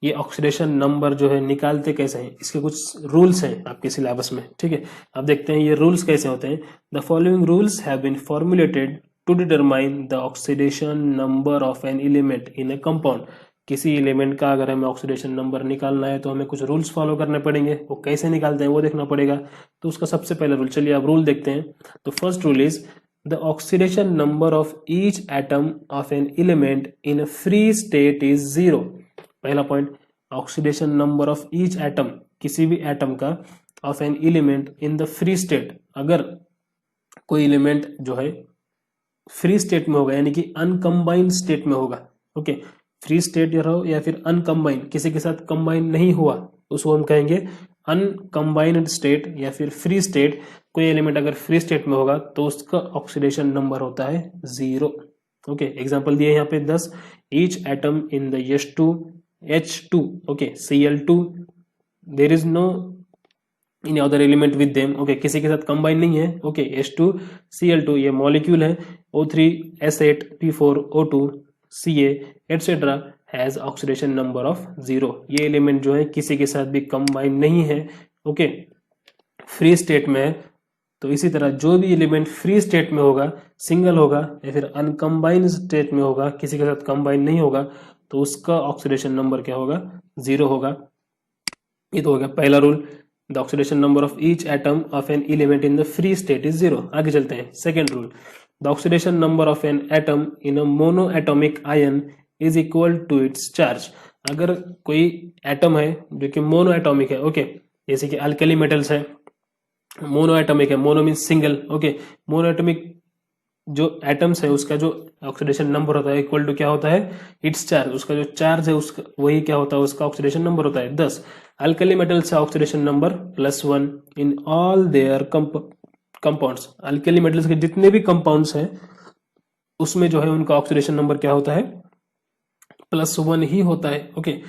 ये ऑक्सीडेशन नंबर जो है निकालते कैसे हैं, इसके कुछ रूल्स हैं आपके सिलेबस में, ठीक है। अब देखते हैं ये रूल्स कैसे होते हैं। The following rules have been formulated to determine the oxidation number of an element in a compound. किसी एलिमेंट का अगर हमें ऑक्सीडेशन नंबर निकालना है तो हमें कुछ रूल्स फॉलो करने पड़ेंगे, वो कैसे निकालते हैं वो देखना पड़ेगा। तो उसका सबसे पहला रूल, चलिए आप रूल देखते हैं। तो first rule is the oxidation number of each atom of an element in a free state is 0। पहला point, oxidation number of each atom, किसी भी एटम का, of an element in the free state, अगर कोई element जो है free state में होगा यानी कि अनकंबाइंड स्टेट में होगा, ओके, फ्री स्टेट रहो या फिर अनकंबाइंड, किसी के साथ कंबाइन नहीं हुआ, उसको हम कहेंगे अनकम्बाइंड स्टेट या फिर फ्री स्टेट, कोई एलिमेंट अगर फ्री स्टेट में होगा तो उसका ऑक्सीडेशन नंबर होता है 0। ओके, एग्जांपल दिए यहाँ पे 10, each atom in the H2 okay Cl2 there is no in other element with them, okay किसी के साथ कंबाइन नहीं है, ओके H2Cl2 ये मॉलिक्यूल है, O3S8P4O2 Ca etcetera has oxidation number of 0, ये एलिमेंट जो है किसी के साथ भी कंबाइन नहीं है, ओके फ्री स्टेट में है। तो इसी तरह जो भी एलिमेंट फ्री स्टेट में होगा, सिंगल होगा या फिर अनकम्बाइंड स्टेट में होगा, किसी के साथ कंबाइन नहीं होगा, तो उसका ऑक्सीडेशन नंबर क्या होगा, 0 होगा। ये तो हो गया पहला rule, the oxidation number of each atom of an element in the free state is 0। आगे चलते हैं, second rule, the oxidation number of an atom in a mono atomic ion is equal to its charge. अगर कोई atom है जो कि mono atomic है, okay जैसे कि अल्कली मेटल्स है, मोनो एटॉमिक है, mono mean single, okay mono atomic जो एटम्स है उसका जो ऑक्सीडेशन नंबर होता है इक्वल टू क्या होता है, इट्स चार्ज, उसका जो चार्ज है उसका वही क्या होता है, उसका ऑक्सीडेशन नंबर होता है 10। अल्कली मेटल्स का oxidation number +1 in all there compounds, alkali metals के जितने भी कंपाउंड्स हैं उसमें जो है उनका ऑक्सीडेशन नंबर क्या होता है, +1 ही होता है, ओके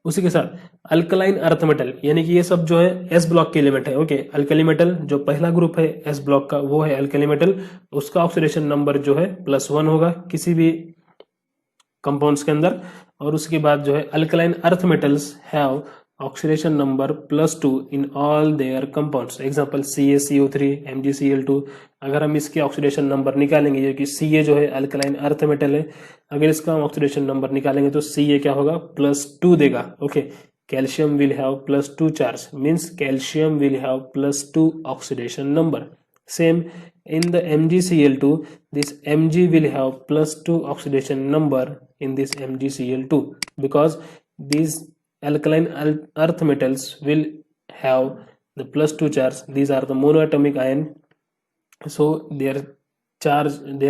उसी के साथ अल्कलाइन अर्थ मेटल, यानी कि ये सब जो है एस ब्लॉक के एलिमेंट है, ओके अल्कली मेटल जो पहला ग्रुप है एस ब्लॉक का वो है अल्कली मेटल, उसका ऑक्सीडेशन नंबर जो है +1 होगा किसी भी कंपाउंड्स के अंदर। और उसके बाद जो है alkaline earth metals have oxidation number +2 in all there compounds, example CaCO3 MgCl2। अगर हम इसके ऑक्सीडेशन नंबर निकालेंगे, ये कि Ca जो है अल्कलाइन अर्थ मेटल है, अगर इसका हम ऑक्सीडेशन नंबर निकालेंगे तो Ca क्या होगा, +2 देगा, okay calcium will have +2 charge, means calcium will have +2 oxidation number. Same in the MgCl2 this Mg will have +2 oxidation number in this MgCl2 because these alkaline earth metals will have the +2 charge, these are the monoatomic ion, so their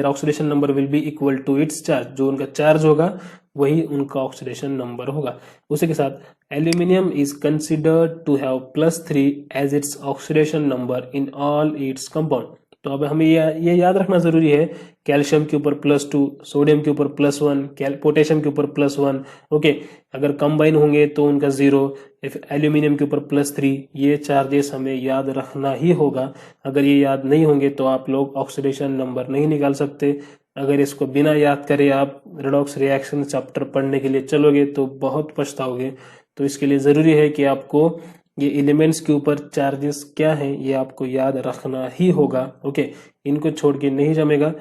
oxidation number will be equal to its charge, जो उनका charge होगा वही उनका oxidation number होगा। उसी के साथ aluminium is considered to have +3 as its oxidation number in all its compound. तो अब हमें ये याद रखना जरूरी है, कैल्शियम के ऊपर +2, सोडियम के ऊपर +1, पोटेशियम के ऊपर +1, ओके अगर कंबाइन होंगे तो उनका 0, एल्यूमिनियम के ऊपर +3, ये चार्जेस हमें याद रखना ही होगा। अगर ये याद नहीं होंगे तो आप लोग ऑक्सीडेशन नंबर नहीं निकाल सकते। अगर इसको बिना याद करे आप रेडॉक्स रिएक्शन चैप्टर पढ़ने के लिए चलोगे तो बहुत पछताओगे। तो इसके लिए जरूरी है कि आपको ये एलिमेंट्स के ऊपर चार्जेस क्या हैं ये आपको याद रखना ही होगा, ओके इनको छोड़ के नहीं जमेगा।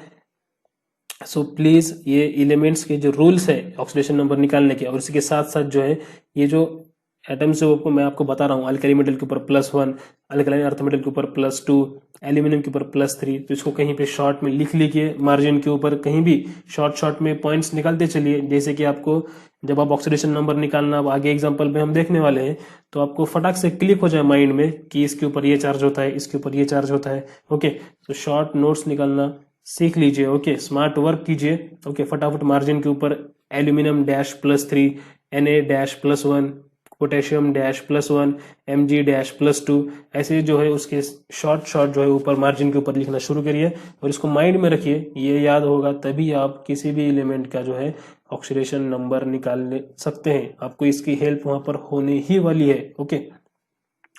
सो प्लीज ये एलिमेंट्स के जो रूल्स है ऑक्सीडेशन नंबर निकालने के, और इसके साथ साथ जो है ये जो एटम्स है मैं आपको बता रहा हूँ, अल्कली मेटल के ऊपर +1, अल्कलाइन अर्थ मेटल के ऊपर +2, एल्यूमिनियम के ऊपर +3, तो इसको कहीं पे शॉर्ट में लिख लीजिए, मार्जिन के ऊपर कहीं भी शॉर्ट में पॉइंट्स निकालते चलिए, जैसे कि आपको जब आप ऑक्सीडेशन नंबर निकालना अब आगे एग्जांपल में हम देखने वाले हैं तो आपको फटाक से क्लिक हो जाए माइंड में कि इसके ऊपर ये चार्ज होता है, इसके ऊपर ये चार्ज होता है, ओके तो शॉर्ट नोट्स निकालना सीख लीजिए, ओके स्मार्ट वर्क कीजिए, ओके फटाफट मार्जिन के ऊपर एल्यूमिनियम -+3, Na-+1, पोटेशियम -+1, Mg-+2, ऐसे जो है उसके शॉर्ट जो है ऊपर मार्जिन के ऊपर लिखना शुरू करिए और इसको माइंड में रखिए, ये याद होगा तभी आप किसी भी एलिमेंट का जो है ऑक्सीडेशन नंबर निकाल सकते हैं। आपको इसकी हेल्प वहां पर होने ही वाली है, ओके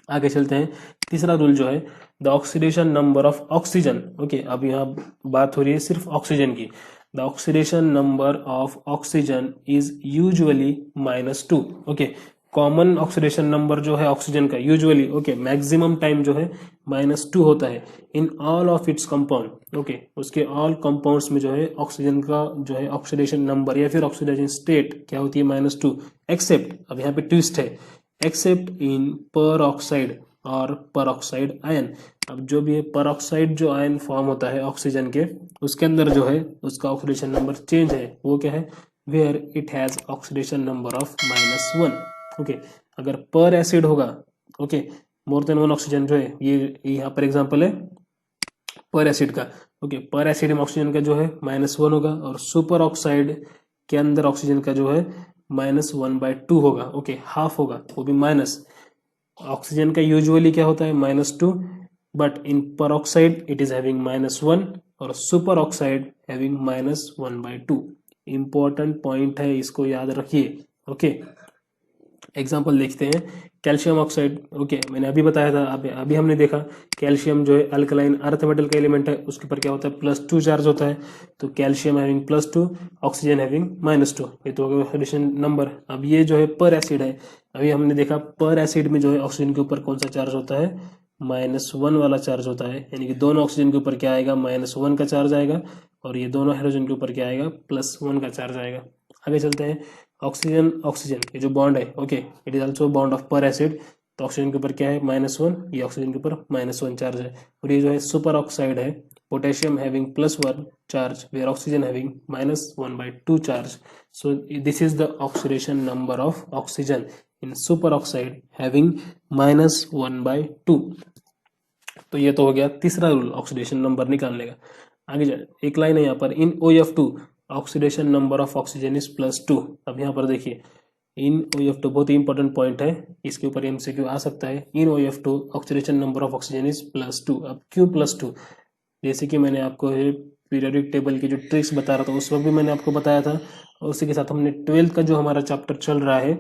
आगे चलते हैं। तीसरा रूल जो है the oxidation number of oxygen, okay अब यहाँ बात हो रही है सिर्फ ऑक्सीजन की। The oxidation number of oxygen is usually -2, okay common oxidation number जो है ऑक्सीजन का यूजुअली, ओके मैक्सिमम टाइम जो है -2 होता है in all of its compound, okay उसके ऑल कंपाउंड्स में जो है ऑक्सीजन का जो है ऑक्सीडेशन नंबर या फिर ऑक्सीडेशन स्टेट क्या होती है -2, एक्सेप्ट, अब यहाँ पे ट्विस्ट है, एक्सेप्ट इन पर ऑक्साइड और पर ऑक्साइड आयन। अब जो भी है पर ऑक्साइड जो आयन फॉर्म होता है ऑक्सीजन के उसके अंदर जो है उसका ऑक्सीडेशन नंबर चेंज है, वो क्या है, where it has oxidation number of -1, okay अगर पर एसिड होगा, ओके मोर देन 1 ऑक्सीजन जो है, ये यहाँ पर एग्जांपल है पर एसिड का, ओके पर एसिड में ऑक्सीजन का जो है -1 होगा और सुपर ऑक्साइड के अंदर ऑक्सीजन का जो है -1/2 होगा, ओके हाफ होगा वो भी माइनस। ऑक्सीजन का यूजुअली क्या होता है -2, but in peroxide it is having -1 और super oxide having -1/2। Important point है, इसको याद रखिए। ओके, एग्जाम्पल देखते हैं। कैल्शियम ऑक्साइड, ओके, मैंने अभी बताया था, अभी हमने देखा कैल्शियम जो है अल्कलाइन अर्थ मेटल का एलिमेंट है, उसके ऊपर क्या होता है +2 चार्ज होता है। तो कैल्शियम हैविंग +2, ऑक्सीजन हैविंग -2, ये तो हो गया हाइड्रोजन नंबर। अब ये जो है पर एसिड है, अभी हमने देखा पर एसिड में जो है ऑक्सीजन के ऊपर कौन सा चार्ज होता है, -1 वाला चार्ज होता है, यानी कि दोनों ऑक्सीजन के ऊपर क्या आएगा, -1 का चार्ज आएगा, और ये दोनों हाइड्रोजन के ऊपर क्या आएगा, +1 का चार्ज आएगा। आगे चलते हैं। ऑक्सीजन ऑक्सीजन ये जो बॉन्ड है, okay, it is also bond of पर एसिड। तो ऑक्सीजन के ऊपर क्या है, -1, ये ऑक्सीजन के ऊपर -1 चार्ज है। और ये जो है सुपर ऑक्साइड है, potassium having +1 charge where oxygen having -1/2 charge. So this is the oxidation number of oxygen in super oxide having -1/2। तो ये तो हो गया तीसरा रूल ऑक्सीडेशन नंबर निकालने का। आगे जाए, एक लाइन है यहाँ पर, इन OF2 oxidation number of oxygen is +2। अब यहाँ पर देखिए इन OF2 बहुत ही इंपॉर्टेंट पॉइंट है, इसके ऊपर MCQ आ सकता है। इन OF2 oxidation number of oxygen is +2। अब क्यों +2? जैसे कि मैंने आपको पीरियोडिक टेबल की जो ट्रिक्स बता रहा था उस वक्त भी मैंने आपको बताया था, और उसी के साथ हमने 12th का जो हमारा चैप्टर चल रहा है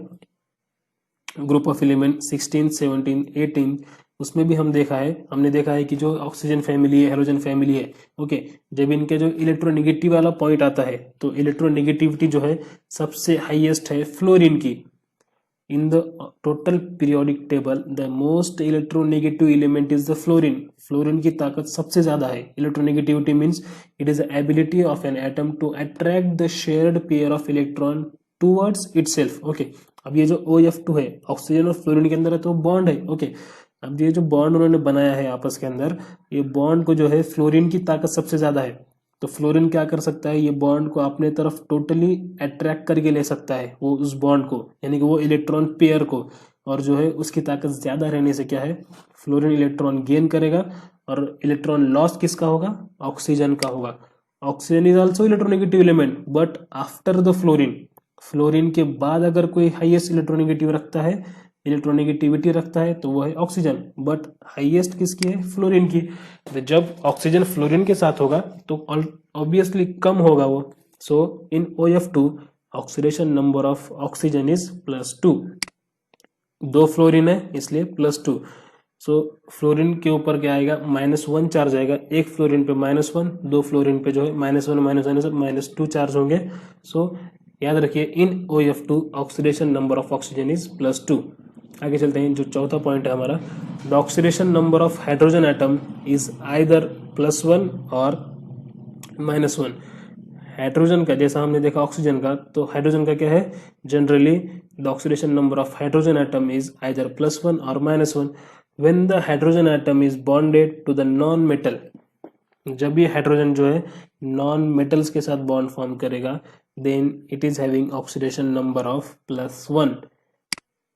ग्रुप ऑफ एलिमेंट 16, 17, 18, उसमें भी हमने देखा है कि जो ऑक्सीजन फैमिली है, हेलोजन फैमिली है, ओके, जब इनके जो इलेक्ट्रोनेगेटिव वाला पॉइंट आता है तो इलेक्ट्रोनेगेटिविटी जो है सबसे हाईएस्ट है फ्लोरीन की। In the total periodic table the most electronegative element is the fluorine. Fluorine की ताकत सबसे ज्यादा है। Electronegativity means it is the ability of an atom to attract the shared pair of electron towards itself. Okay, अब ये जो OF2 है oxygen और फ्लोरीन के अंदर है तो बॉन्ड है। ओके, अब ये जो बॉन्ड उन्होंने बनाया है आपस के अंदर, ये बॉन्ड को जो है फ्लोरीन की ताकत सबसे ज्यादा है, तो फ्लोरीन क्या कर सकता है, ये बॉन्ड को अपने तरफ टोटली अट्रैक्ट करके ले सकता है, वो उस बॉन्ड को, यानी कि वो इलेक्ट्रॉन पेयर को, और जो है उसकी ताकत ज्यादा रहने से क्या है, फ्लोरीन इलेक्ट्रॉन गेन करेगा, और इलेक्ट्रॉन लॉस किसका होगा, ऑक्सीजन का होगा। Oxygen is also electronegative element but after the fluorine, fluorine के बाद अगर कोई हाईएस्ट इलेक्ट्रोनेगेटिव रखता है, इलेक्ट्रोनेगेटिविटी रखता है, तो वो है ऑक्सीजन, बट हाईएस्ट किसकी है, फ्लोरीन की। तो जब ऑक्सीजन फ्लोरीन के साथ होगा तो ऑब्वियसली कम होगा वो। सो इन OF2 oxidation number of oxygen is +2। 2 fluorine है इसलिए +2। सो फ्लोरीन के ऊपर क्या आएगा, -1 चार्ज आएगा, एक फ्लोरीन पे -1, 2 फ्लोरीन पे जो है -1 सब -2 चार्ज होंगे। सो याद रखिए इन OF2 oxidation number of oxygen is +2। आगे चलते हैं, जो चौथा पॉइंट है हमारा, the oxidation number of hydrogen atom is either +1 और -1। हाइड्रोजन का, जैसा हमने देखा ऑक्सीजन का, तो हाइड्रोजन का क्या है, generally the oxidation number of hydrogen atom is either +1 और -1 when the hydrogen atom is bonded to the non metal. जब ये हाइड्रोजन जो है नॉन मेटल्स के साथ बॉन्ड फॉर्म करेगा, then it is having oxidation number of +1।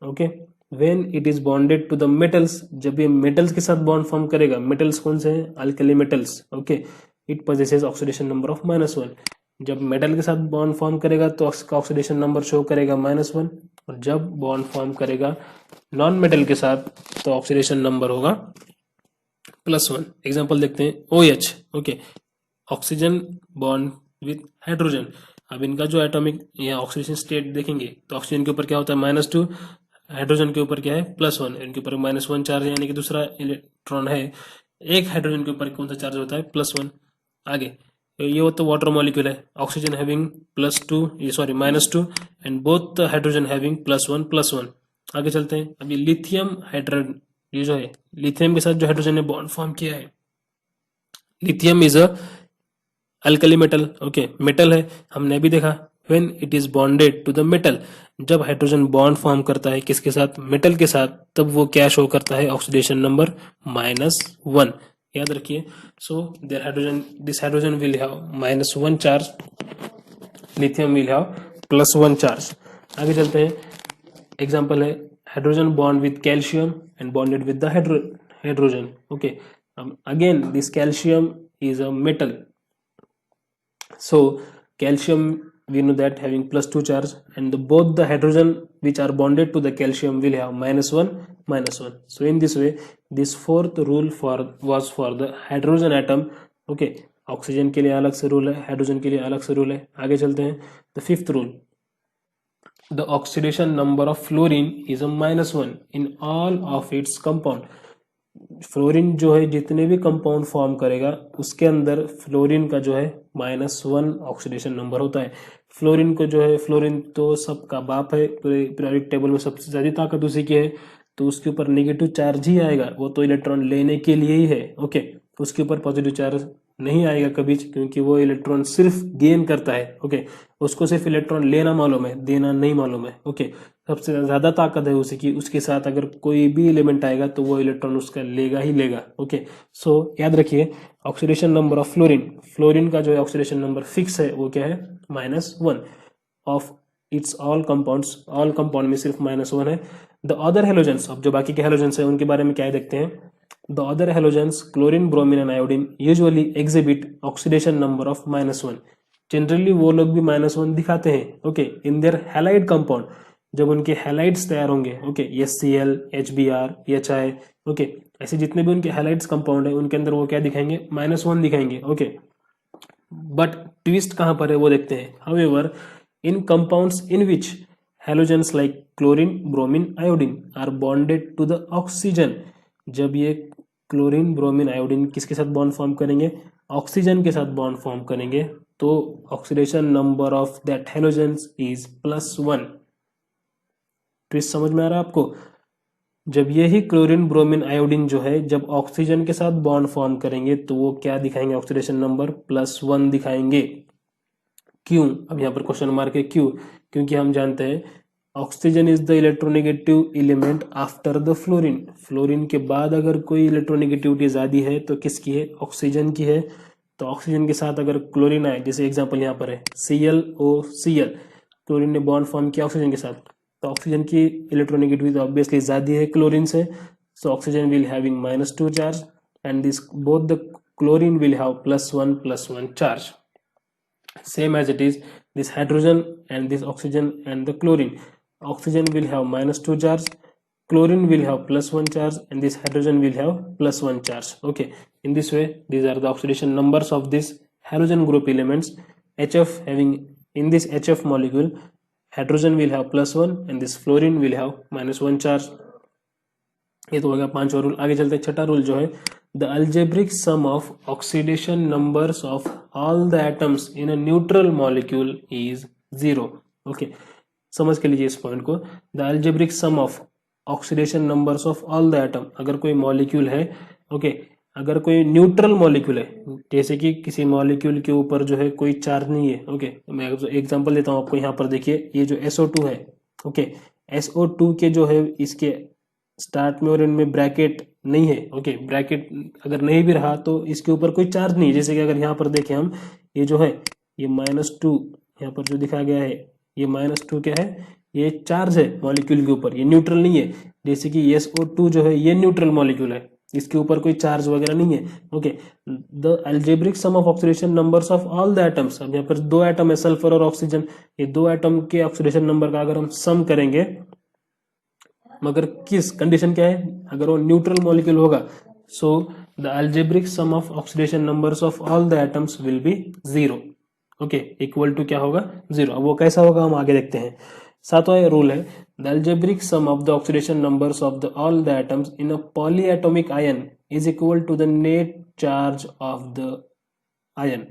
Okay, when it is bonded to the metals, जब ये मेटल्स के साथ बॉन्ड फॉर्म करेगा, मेटल्स कौन से हैं, alkali metals, okay, it possesses oxidation number of -1। जब मेटल के साथ बॉन्ड फॉर्म करेगा तो उसका ऑक्सीडेशन नंबर शो करेगा -1, और जब बॉन्ड फॉर्म करेगा नॉन मेटल के साथ तो ऑक्सीडेशन नंबर होगा +1। एग्जांपल देखते हैं, OH, okay, oxygen bond with hydrogen. अब इनका जो एटॉमिक या ऑक्सीडेशन स्टेट देखेंगे तो ऑक्सीजन के ऊपर क्या होता है, -2, हाइड्रोजन के ऊपर क्या है, +1, इनके ऊपर -1 चार्ज है, यानी कि दूसरा इलेक्ट्रॉन है। एक हाइड्रोजन के ऊपर कौन सा चार्ज होता है, +1। आगे ये तो वाटर मॉलिक्यूल है, ऑक्सीजन हैविंग +2, ये sorry -2, and both hydrogen having +1+1। आगे चलते हैं, अभी लिथियम हाइड्राइड, ये जो है लिथियम के साथ जो हाइड्रोजन ने बॉन्ड फॉर्म किया है, lithium is a alkali metal, okay, metal है, हमने भी देखा when it is bonded to the metal, जब हाइड्रोजन बॉन्ड फॉर्म करता है किसके साथ, मेटल के साथ, तब वो क्या शो करता है, ऑक्सीडेशन नंबर -1। याद रखिए, so there hydrogen, this hydrogen will have -1 charge, lithium will have +1 charge. आगे चलते हैं, एग्जांपल है hydrogen bond with calcium and bonded with the hydrogen, okay, again this calcium is a metal, so calcium we know that having +2 charge, and both the hydrogen which are bonded to the calcium will have -1. So in this way, this fourth rule was for the hydrogen atom. Okay, oxygen के लिए अलग से rule है, hydrogen के लिए अलग से rule है. आगे चलते हैं. The fifth rule, the oxidation number of fluorine is a -1 in all of its compound. Fluorine जो है जितने भी कंपाउंड फॉर्म करेगा उसके अंदर फ्लोरीन का जो है -1 ऑक्सीडेशन नंबर होता है. फ्लोरीन को जो है, फ्लोरीन तो सबका बाप है, पीरियोडिक टेबल में सबसे ज्यादा ताकत उसी की है, तो उसके ऊपर नेगेटिव चार्ज ही आएगा. वो तो इलेक्ट्रॉन लेने के लिए ही है. ओके, उसके ऊपर पॉजिटिव चार्ज नहीं आएगा कभी, क्योंकि वो इलेक्ट्रॉन सिर्फ गेन करता है. ओके, उसको सिर्फ इलेक्ट्रॉन लेना मालूम है, देना नहीं मालूम है. ओके, सबसे ज्यादा ताकत है उसी की. उसके साथ अगर कोई भी एलिमेंट आएगा तो वो इलेक्ट्रॉन उसका लेगा ही लेगा. ओके, सो याद रखिए, oxidation number of fluorine, fluorine का जो है ऑक्सीडेशन नंबर फिक्स है, वो क्या है, -1 of its all compounds. All compound में सिर्फ -1 है. द अदर हेलोजेंस, अब जो बाकी के हेलोजेंस है उनके बारे में क्या है देखते हैं. The other halogens chlorine, bromine and iodine usually exhibit oxidation number of -1. Generally वो लोग भी -1 दिखाते हैं. Okay, in their halide compound, जब उनके हैलाइड्स तैयार होंगे. Okay, HCl, HBr, HI. Okay, ऐसे जितने भी उनके हैलाइड्स कंपाउंड है उनके अंदर वो क्या दिखाएंगे, -1 दिखाएंगे. ओके, बट ट्विस्ट कहां पर है वो देखते हैं. However, in compounds in which halogens like chlorine, bromine, iodine are bonded to the oxygen, जब ये क्लोरीन, ब्रोमीन, आयोडीन किसके साथ बॉन्ड फॉर्म करेंगे, ऑक्सीजन के साथ बॉन्ड फॉर्म करेंगे, तो oxidation number of that halogens is +1. Twist समझ में आ रहा है आपको. जब यही क्लोरीन, ब्रोमीन, आयोडीन जो है जब ऑक्सीजन के साथ बॉन्ड फॉर्म करेंगे तो वो क्या दिखाएंगे, ऑक्सीडेशन नंबर +1 दिखाएंगे. क्यों, अब यहाँ पर क्वेश्चन मार्क है. क्यों, क्योंकि हम जानते हैं oxygen is the electronegative element after the fluorine. Fluorine के बाद अगर कोई इलेक्ट्रोनेगेटिविटी ज्यादा है तो किसकी है, ऑक्सीजन की है. तो ऑक्सीजन के साथ अगर क्लोरीन आए, जैसे एग्जांपल यहाँ पर है ClOCl, क्लोरीन ने बॉन्ड फॉर्म किया ऑक्सीजन के साथ, तो ऑक्सीजन की इलेक्ट्रोनेगेटिविटी ऑब्वियसली ज्यादा है क्लोरीन से. So oxygen will having -2 charge and this both the chlorine will have +1 charge. Same as it is, this hydrogen and this oxygen and the chlorine, oxygen will have -2 charge, chlorine will have +1 charge, and this hydrogen will have +1 charge. Okay, in this way these are the oxidation numbers of this halogen group elements. HF, having in this HF molecule, hydrogen will have +1 and this fluorine will have -1 charge. ये तो होगा पांचवा rule. आगे चलते हैं. छठा rule जो है, the algebraic sum of oxidation numbers of all the atoms in a neutral molecule is 0. Okay, समझ के लीजिए इस पॉइंट को. The algebraic sum of oxidation numbers of all the atom, अगर कोई मॉलिक्यूल है, ओके, अगर कोई न्यूट्रल मॉलिक्यूल है, जैसे कि किसी मॉलिक्यूल के ऊपर जो है कोई चार्ज नहीं है. ओके, मैं एग्जांपल देता हूं आपको. यहाँ पर देखिए, ये जो SO2 है, ओके, SO2 के जो है इसके स्टार्ट में और इनमें ब्रैकेट नहीं है. ओके, ब्रैकेट अगर नहीं भी रहा तो इसके ऊपर कोई चार्ज नहीं है. जैसे कि अगर यहाँ पर देखें हम, ये जो है ये -2 यहाँ पर जो दिखाया गया है, ये -2 क्या है, ये चार्ज है मॉलिक्यूल के ऊपर, ये न्यूट्रल नहीं है. जैसे कि SO2 जो है ये न्यूट्रल मॉलिक्यूल है, इसके ऊपर कोई चार्ज वगैरह नहीं है. Okay, the algebraic sum of oxidation numbers of all the atoms, अब यहाँ पर 2 एटम है, सल्फर और ऑक्सीजन, ये 2 एटम के ऑक्सीडेशन नंबर का अगर हम सम करेंगे, मगर किस कंडीशन क्या है, अगर वो न्यूट्रल मॉलिक्यूल होगा, so the algebraic sum of oxidation numbers of all the atoms will be 0. Okay, equal to क्या होगा, 0. अब वो कैसा होगा हम आगे देखते हैं. सातवां रूल है, the algebraic sum of the oxidation numbers of the all the atoms in a polyatomic ion is equal to the net charge of the ion.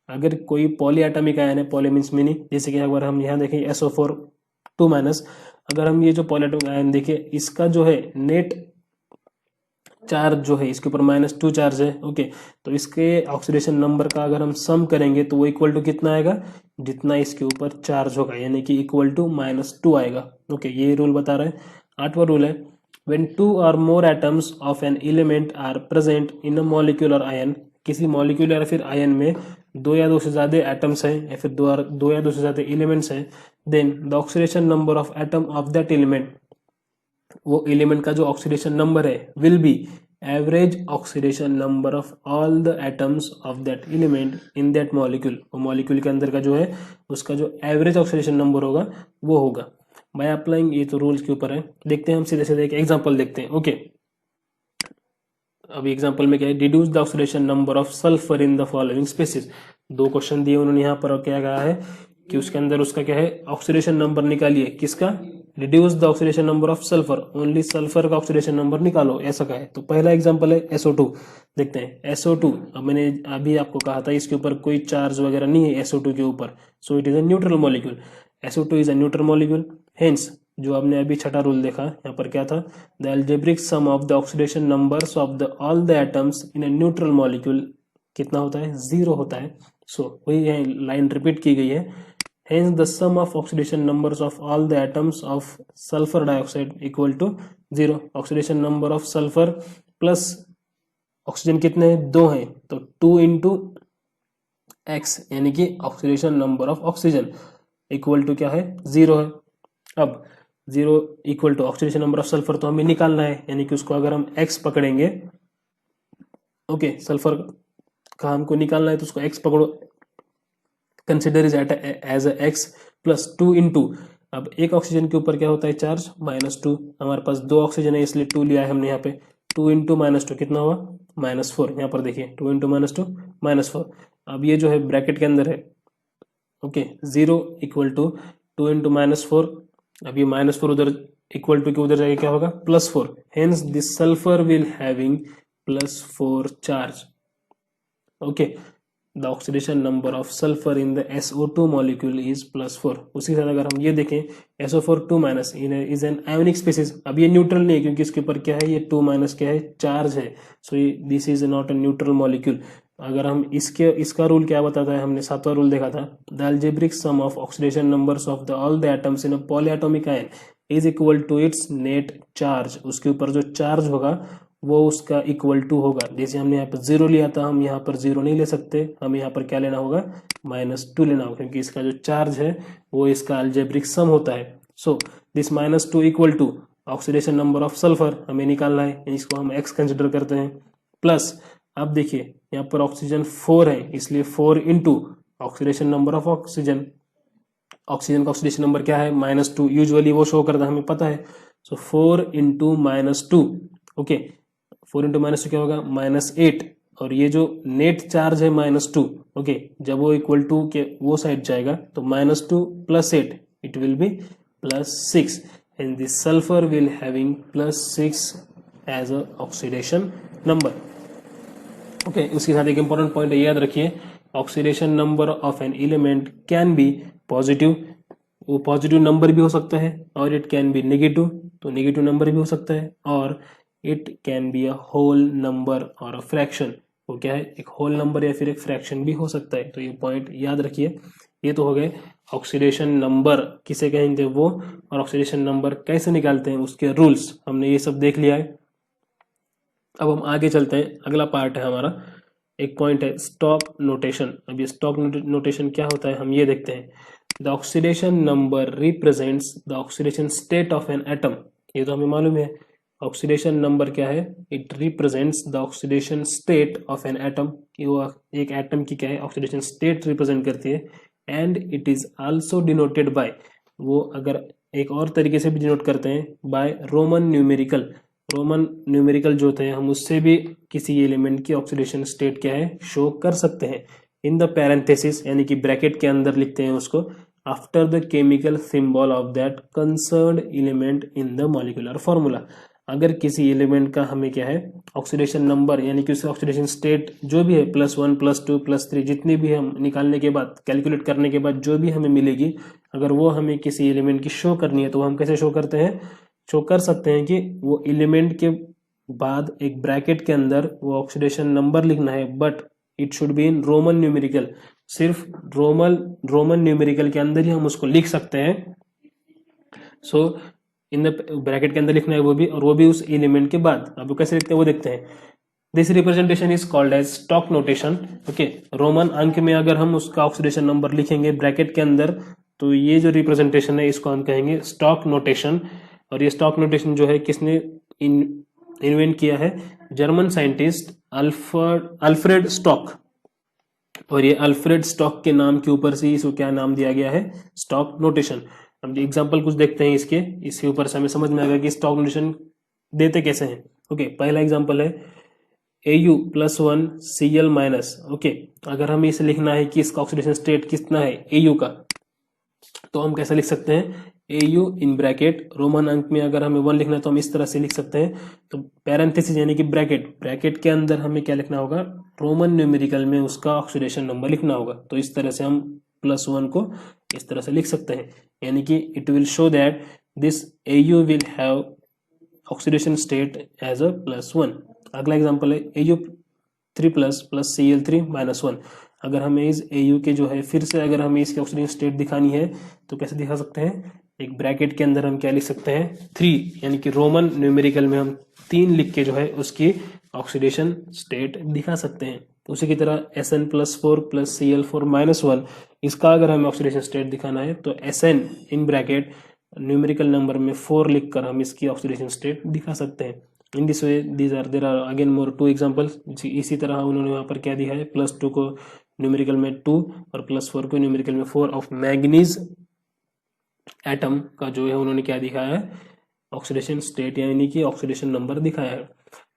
अगर कोई पॉलीएटॉमिक आयन है, पॉली मींस मिनी, जैसे कि अगर हम यहाँ देखें SO4 2-, अगर हम ये जो पॉलीएटॉमिक आयन देखें, इसका जो है नेट चार्ज जो है इसके ऊपर -2 चार्ज है. ओके, तो इसके ऑक्सीडेशन नंबर का अगर हम सम करेंगे तो वो इक्वल टू कितना आएगा, जितना इसके ऊपर चार्ज होगा, यानी कि इक्वल टू -2 आएगा. ओके, ये रूल बता रहा है. आठवां रूल है, व्हेन 2 और more atoms of an element are present in a molecule और आयन, किसी मॉलिक्यूल या फिर आयन में 2 या 2 से ज्यादा एटम्स हैं या फिर 2 या 2 से ज्यादा एलिमेंट्स हैं, then the oxidation number of atom of that element, वो एलिमेंट का जो ऑक्सीडेशन नंबर है, will be average oxidation number of all the atoms of that element in that molecule, वो मॉलिक्यूल के अंदर का जो है उसका जो एवरेज ऑक्सीडेशन नंबर होगा वो होगा बाय अप्लाइंग, ये तो रूल्स के ऊपर है। देखते हैं हम सीधे सीधे एक एग्जांपल देखते हैं। ओके, अभी एग्जांपल में क्या है, deduce the oxidation number of sulphur in the following species. दो क्वेश्चन दिए उन्होंने यहाँ पर, क्या कहा है कि उसके अंदर उसका क्या है, ऑक्सीडेशन नंबर निकालिए, किसका, reduce the oxidation number of sulphur, only sulphur का ऑक्सीडेशन नंबर निकालो, ऐसा कहा है। तो पहला एग्जांपल है SO2, देखते हैं SO2। अब मैंने अभी आपको कहा था इसके ऊपर कोई चार्ज वगैरह नहीं है SO2 के ऊपर, सो it is a neutral molecule. SO2 is a neutral molecule, hence जो आपने अभी छठा रूल देखा यहाँ पर क्या था, the algebraic sum of the oxidation numbers of the all the atoms in a neutral molecule कितना होता है, 0 होता है। सो वही यहाँ लाइन रिपीट की गई है, hence the sum of oxidation numbers of all the atoms of sulfur dioxide equal to 0। Oxidation number of sulphur plus oxygen कितने हैं, 2 हैं, तो 2 इंटू एक्स, यानी कि oxidation number of oxygen equal to क्या है, 0 है। अब 0 equal to oxidation number of sulphur तो हमें निकालना है, यानी कि उसको अगर हम एक्स पकड़ेंगे, ओके, सल्फर का हमको निकालना है तो उसको एक्स पकड़ो, consider is as X plus 2 into, अब एक ऑक्सीजन के ऊपर क्या होता है चार्ज, -2, हमारे पास 2 ऑक्सीजन है इसलिए 2 लिया है हमने यहाँ पे, 2 इंटू -2 कितना हुआ, -4। यहाँ पर देखिए 2 इंटू -2 -4। अब ये जो है ब्रैकेट के अंदर है, ओके, 0 इक्वल टू 2 इंटू -4, अब ये -4 उधर इक्वल टू के उधर जाके क्या होगा, +4, hence this sulphur will having +4 charge. Okay, the oxidation number of sulphur in the SO2 molecule is +4। उसी के साथ अगर हम ये देखें SO4 2- is an ionic species, अब ये न्यूट्रल नहीं है क्योंकि इसके ऊपर क्या है, ये 2- क्या है, चार्ज है, so this is not a neutral molecule. अगर हम इसका रूल क्या बताता है, हमने 7वां रूल देखा था, the algebraic sum of oxidation numbers of the all the atoms in a polyatomic ion is equal to its net charge. उसके ऊपर जो चार्ज होगा वो उसका इक्वल टू होगा, जैसे हमने यहाँ पर 0 लिया था, हम यहाँ पर 0 नहीं ले सकते, हमें यहाँ पर क्या लेना होगा, -2 लेना होगा, क्योंकि इसका जो चार्ज है वो इसका अलजेब्रिक सम होता है। So this -2 equal to oxidation number of sulphur हमें निकालना है, इसको हम x कंसिडर करते हैं, प्लस अब देखिए यहाँ पर ऑक्सीजन 4 है इसलिए 4 into oxidation number of oxygen, oxygen का ऑक्सीडेशन नंबर क्या है, -2, यूजुअली वो शो करता है हमें पता है, सो 4 इंटू -2, ओके, 4 इंटू -2 क्या होगा, -8, और ये जो नेट चार्ज है -2, ओके, जब वो इक्वल टू के वो साइड जाएगा तो -2 + 8 it will be +6, and this sulphur will having +6 as a oxidation number. Okay, उसके साथ एक इंपॉर्टेंट पॉइंट है, याद रखिए, oxidation number of an element can be positive, वो पॉजिटिव नंबर भी हो सकता है, और इट कैन बी नेगेटिव, तो नेगेटिव नंबर भी हो सकता है, और it can be a whole number और अ फ्रैक्शन, वो क्या है, एक होल नंबर या फिर एक फ्रैक्शन भी हो सकता है। तो ये पॉइंट याद रखिए। ये तो हो गए ऑक्सीडेशन नंबर किसे कहेंगे वो, और ऑक्सीडेशन नंबर कैसे निकालते हैं उसके रूल्स, हमने ये सब देख लिया है। अब हम आगे चलते हैं, अगला पार्ट है हमारा, एक पॉइंट है स्टॉक नोटेशन। अब ये स्टॉक नोटेशन क्या होता है हम ये देखते हैं। The oxidation number represents the oxidation state of an atom, ये तो हमें मालूम है। ऑक्सीडेशन नंबर क्या है, it represents the oxidation state of an atom, कि वो एक एटम की क्या है, ऑक्सीडेशन स्टेट रिप्रेजेंट करती है। And it is also denoted by, वो अगर एक और तरीके से भी डिनोट करते हैं, by Roman numerical. Roman numerical जो होते हैं हम उससे भी किसी एलिमेंट की ऑक्सीडेशन स्टेट क्या है शो कर सकते हैं। इन द पैरेंथेसिस, यानी कि ब्रैकेट के अंदर लिखते हैं उसको, after the chemical symbol of that concerned element in the molecular formula. अगर किसी एलिमेंट का हमें क्या है ऑक्सीडेशन नंबर, यानी कि उसका ऑक्सीडेशन स्टेट जो भी है, +1 +2 +3 जितनी भी हम निकालने के बाद, कैलकुलेट करने के बाद जो भी हमें मिलेगी, अगर वो हमें किसी एलिमेंट की शो करनी है तो हम कैसे शो करते हैं, शो कर सकते हैं कि वो एलिमेंट के बाद एक ब्रैकेट के अंदर वो ऑक्सीडेशन नंबर लिखना है, but it should be in Roman numerical. सिर्फ रोमन न्यूमेरिकल के अंदर ही हम उसको लिख सकते हैं। सो इन द ब्रैकेट के अंदर लिखना है वो भी, और वो भी उस एलिमेंट के बाद। अब वो कैसे लिखते हैं वो देखते हैं। This representation is called as stock notation. Okay, Roman अंक में अगर हम उसका ऑक्सीडेशन नंबर लिखेंगे ब्रैकेट के अंदर, तो ये जो रिप्रेजेंटेशन है इसको हम कहेंगे स्टॉक नोटेशन। और ये स्टॉक नोटेशन जो है किसने इन्वेंट किया है, जर्मन साइंटिस्ट अल्फ्रेड स्टॉक, और ये अल्फ्रेड स्टॉक के नाम के ऊपर से इसको क्या नाम दिया गया है, स्टॉक नोटेशन। हम एग्जांपल कुछ देखते हैं इसके ऊपर से हमें समझ में आएगा कि स्टॉक नोटेशन देते कैसे हैं। ओके, पहला एग्जांपल है Au+1 Cl-। ओके, अगर हमें इसे लिखना है कि इसका ऑक्सीडेशन स्टेट कितना है Au का, तो हम कैसे लिख सकते हैं, Au इन ब्रैकेट, रोमन अंक में अगर हमें 1 लिखना है तो हम इस तरह से लिख सकते हैं। तो पैरेंथेसिस यानी कि ब्रैकेट के अंदर हमें क्या लिखना होगा, रोमन न्यूमेरिकल में उसका ऑक्सीडेशन नंबर लिखना होगा। तो इस तरह से हम +1 को इस तरह से लिख सकते हैं, यानी कि it will show that this Au will have oxidation state as a +1। अगला एग्जांपल है Au3+ + Cl3-1। अगर हमें इस Au के जो है फिर से अगर हमें इसकी ऑक्सीडेशन स्टेट दिखानी है तो कैसे दिखा सकते हैं, एक ब्रैकेट के अंदर हम क्या लिख सकते हैं, 3, यानी कि रोमन न्यूमेरिकल में हम 3 लिख के जो है उसकी ऑक्सीडेशन स्टेट दिखा सकते हैं। उसी की तरह Sn+4 + Cl4-1, इसका अगर हमें ऑक्सीडेशन स्टेट दिखाना है तो Sn in bracket numerical number में 4 लिखकर हम इसकी ऑक्सीडेशन स्टेट दिखा सकते हैं। In this way there are again more 2 examples. इसी तरह उन्होंने वहां पर क्या दिया है, +2 को न्यूमेरिकल में 2 और +4 को न्यूमेरिकल में 4 ऑफ मैग्नीज एटम का जो है उन्होंने क्या दिखाया है, ऑक्सीडेशन स्टेट यानी कि ऑक्सीडेशन नंबर दिखाया है।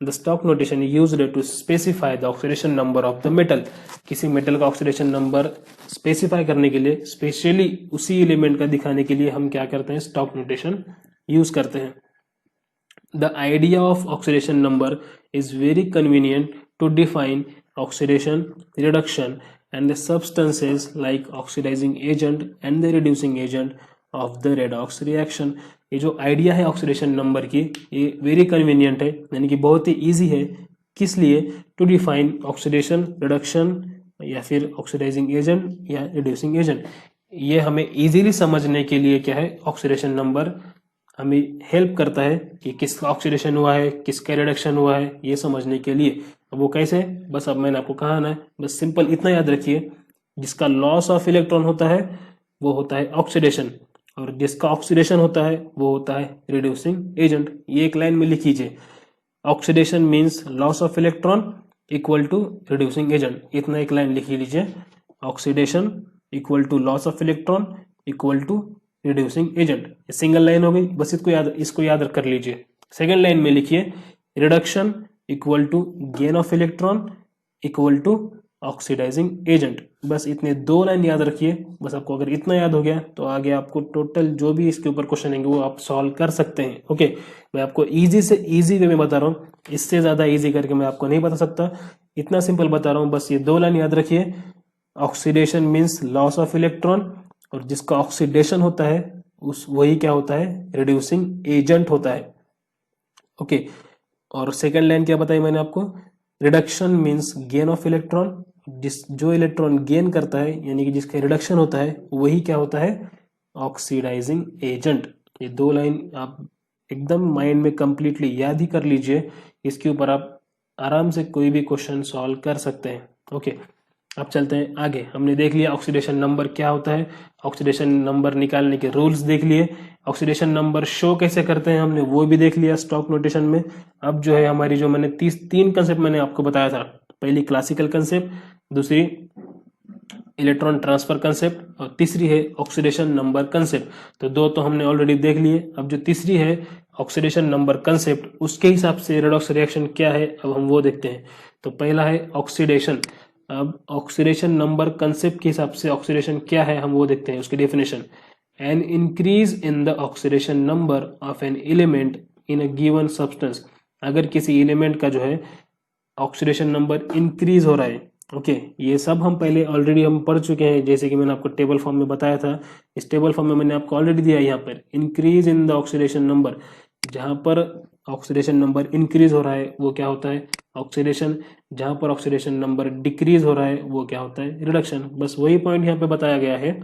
The stock notation used to specify the oxidation number of the metal, किसी मेटल का ऑक्सीडेशन नंबर स्पेसिफाई करने के लिए, स्पेशली उसी एलिमेंट का दिखाने के लिए हम क्या करते हैं, स्टॉक नोटेशन यूज करते हैं। The idea of oxidation number is very convenient to define oxidation, reduction, and the substances like oxidizing agent and the reducing agent of the redox reaction। ये जो आइडिया है ऑक्सीडेशन नंबर की, ये very convenient है, यानी कि बहुत ही easy है। किस लिए, टू डिफाइन ऑक्सीडेशन, रिडक्शन या फिर ऑक्सीडाइजिंग एजेंट या रिड्यूसिंग एजेंट। ये हमें इजीली समझने के लिए क्या है, ऑक्सीडेशन नंबर हमें हेल्प करता है कि किसका ऑक्सीडेशन हुआ है, किसका रिडक्शन हुआ है, ये समझने के लिए। अब वो कैसे, बस अब मैंने आपको कहा ना, बस सिंपल इतना याद रखिए, जिसका लॉस ऑफ इलेक्ट्रॉन होता है वो होता है ऑक्सीडेशन, और जिसका ऑक्सीडेशन होता है वो होता है रिड्यूसिंग एजेंट। ये एक लाइन में लिख लीजिए, oxidation means loss of electron equal to reducing agent. इतना एक लाइन लिख लीजिए, oxidation equal to loss of electron equal to reducing agent. Single line हो गई, बस इसको याद कर लीजिए। सेकेंड लाइन में लिखिए, reduction equal to gain of electron equal to oxidising agent. बस इतने 2 लाइन याद रखिए। बस आपको अगर इतना याद हो गया तो आगे आपको टोटल जो भी इसके ऊपर क्वेश्चन आएंगे वो आप सॉल्व कर सकते हैं। ओके, मैं आपको इजी से इजी वे में बता रहा हूँ, इससे ज्यादा इजी करके मैं आपको नहीं बता सकता, इतना सिंपल बता रहा हूँ। बस ये 2 लाइन याद रखिए, oxidation means loss of electron, और जिसका ऑक्सीडेशन होता है वही क्या होता है, रिड्यूसिंग एजेंट होता है। ओके, और सेकेंड लाइन क्या बताई मैंने आपको, reduction means gain of electron, जो इलेक्ट्रॉन गेन करता है यानी कि जिसका रिडक्शन होता है वही क्या होता है, ऑक्सीडाइजिंग एजेंट। ये 2 लाइन आप एकदम माइंड में कंप्लीटली याद ही कर लीजिए, इसके ऊपर आप आराम से कोई भी क्वेश्चन सॉल्व कर सकते हैं। ओके, अब चलते हैं आगे। हमने देख लिया ऑक्सीडेशन नंबर क्या होता है, ऑक्सीडेशन नंबर निकालने के रूल्स देख लिए, ऑक्सीडेशन नंबर शो कैसे करते हैं हमने वो भी देख लिया स्टॉक नोटेशन में। अब जो है हमारी जो मैंने 3 कंसेप्ट मैंने आपको बताया था, पहली क्लासिकल कंसेप्ट, दूसरी इलेक्ट्रॉन ट्रांसफर कंसेप्ट, और तीसरी है ऑक्सीडेशन नंबर कंसेप्ट। तो 2 तो हमने ऑलरेडी देख लिए। अब जो तीसरी है ऑक्सीडेशन नंबर कंसेप्ट, उसके हिसाब से रेडॉक्स रिएक्शन क्या है, अब हम वो देखते हैं। तो पहला है ऑक्सीडेशन। अब ऑक्सीडेशन नंबर कंसेप्ट के हिसाब से ऑक्सीडेशन क्या है हम वो देखते हैं, उसकी definition, N increase in the oxidation number of an element in a given substance. अगर किसी एलिमेंट का जो है ऑक्सीडेशन नंबर इंक्रीज हो रहा है, ओके, ये सब हम पहले ऑलरेडी हम पढ़ चुके हैं, जैसे कि मैंने आपको टेबल फॉर्म में बताया था। इस टेबल फॉर्म में मैंने आपको ऑलरेडी दिया है यहाँ पर, increase in the oxidation number, जहां पर ऑक्सीडेशन नंबर इंक्रीज हो रहा है वो क्या होता है, ऑक्सीडेशन, जहां पर ऑक्सीडेशन नंबर डिक्रीज हो रहा है वो क्या होता है, रिडक्शन। बस वही पॉइंट यहाँ पे बताया गया है।